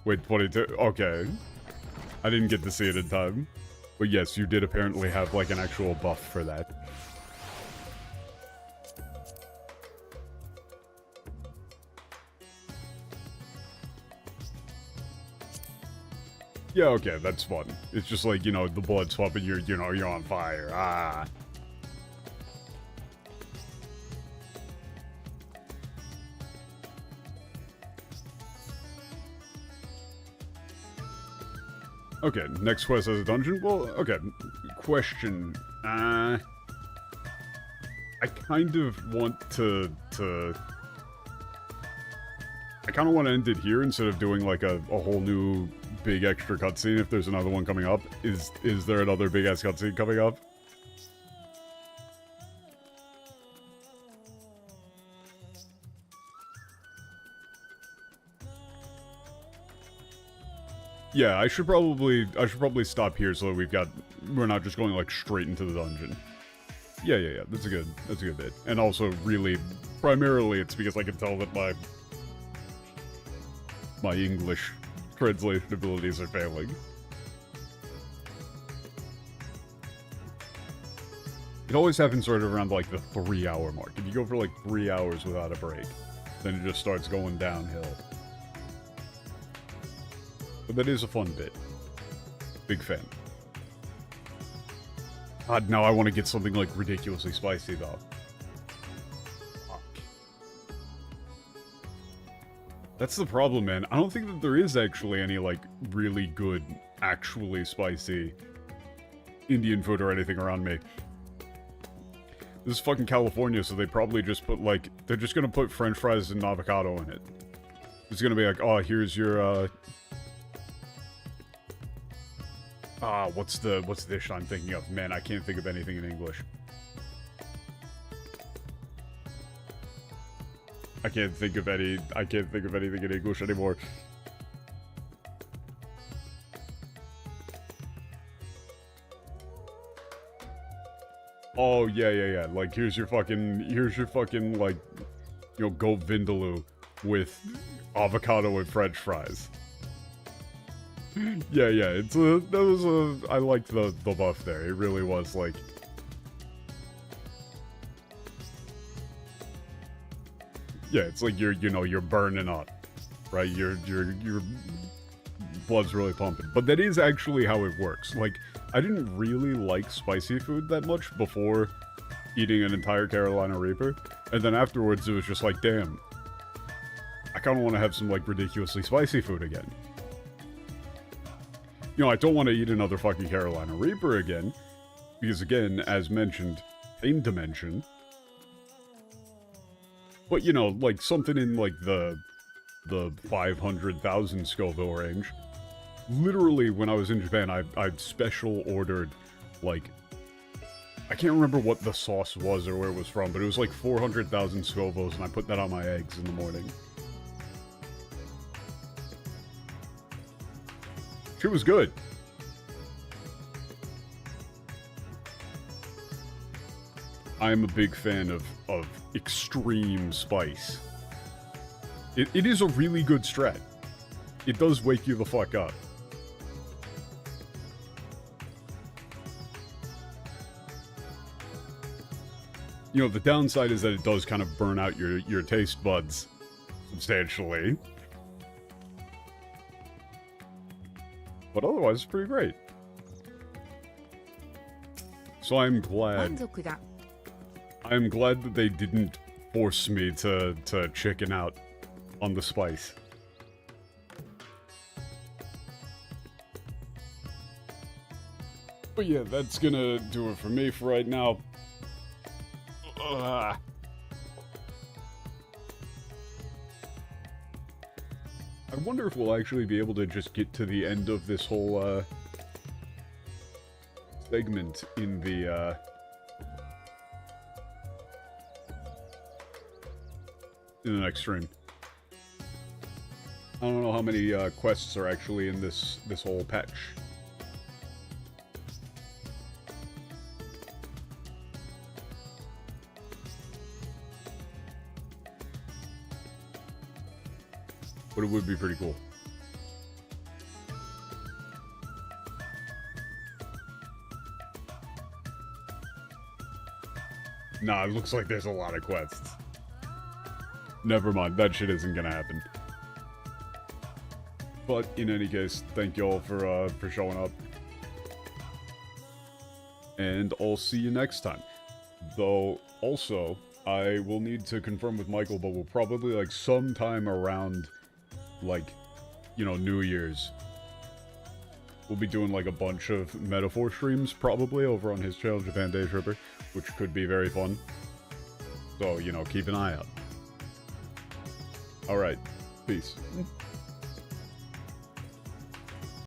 Wait, 22. Okay. I didn't get to see it in time. But yes, you did apparently have like an actual buff for that. Yeah, okay, that's fun. It's just like, you know, the blood swap and you're on fire. Ah. Okay, next quest has a dungeon? Well, okay. Question. I kind of want to... I kind of want to end it here instead of doing like a whole new big extra cutscene if there's another one coming up. Is there another big ass cutscene coming up? Yeah, I should probably stop here so that we're not just going like straight into the dungeon. Yeah. That's a good bit. And also really primarily it's because I can tell that my English translation abilities are failing. It always happens right around like the 3-hour mark. If you go for like 3 hours without a break, then it just starts going downhill. But that is a fun bit. Big fan. God, now I want to get something like ridiculously spicy though. Fuck. That's the problem, man. I don't think that there is actually any like really good, actually spicy Indian food or anything around me. This is fucking California, so they probably just put like, they're just gonna put french fries and avocado in it. It's gonna be like, oh, here's your, what's the dish I'm thinking of? Man, I can't think of anything in English. I can't think of anything in English anymore. Oh, yeah. Like, here's your fucking, like, you know, goat vindaloo with avocado and french fries. Yeah, I liked the buff there. It really was, like... Yeah, it's like you're burning up, right? You're blood's really pumping. But that is actually how it works. Like, I didn't really like spicy food that much before eating an entire Carolina Reaper. And then afterwards, it was just like, damn, I kind of want to have some, like, ridiculously spicy food again. You know, I don't want to eat another fucking Carolina Reaper again. Because, again, as mentioned, same dimension. But, you know, like, something in, like, the 500,000 Scoville range. Literally, when I was in Japan, I special ordered, like, I can't remember what the sauce was or where it was from, but it was like 400,000 Scovilles, and I put that on my eggs in the morning. Shit was good. I'm a big fan of extreme spice. It is a really good strat. It does wake you the fuck up. You know, the downside is that it does kind of burn out your taste buds substantially. But otherwise, it's pretty great. So I'm glad that they didn't force me to chicken out on the spice. But yeah, that's gonna do it for me for right now. I wonder if we'll actually be able to just get to the end of this whole segment in the next stream. I don't know how many quests are actually in this whole patch. But it would be pretty cool. Nah, it looks like there's a lot of quests. Never mind, that shit isn't gonna happen. But in any case, thank you all for showing up. And I'll see you next time. Though, also, I will need to confirm with Michael, but we'll probably, like, sometime around, like, you know, New Year's, we'll be doing, like, a bunch of metaphor streams, probably, over on his channel, Japan Day Tripper, which could be very fun. So, you know, keep an eye out. Alright, peace.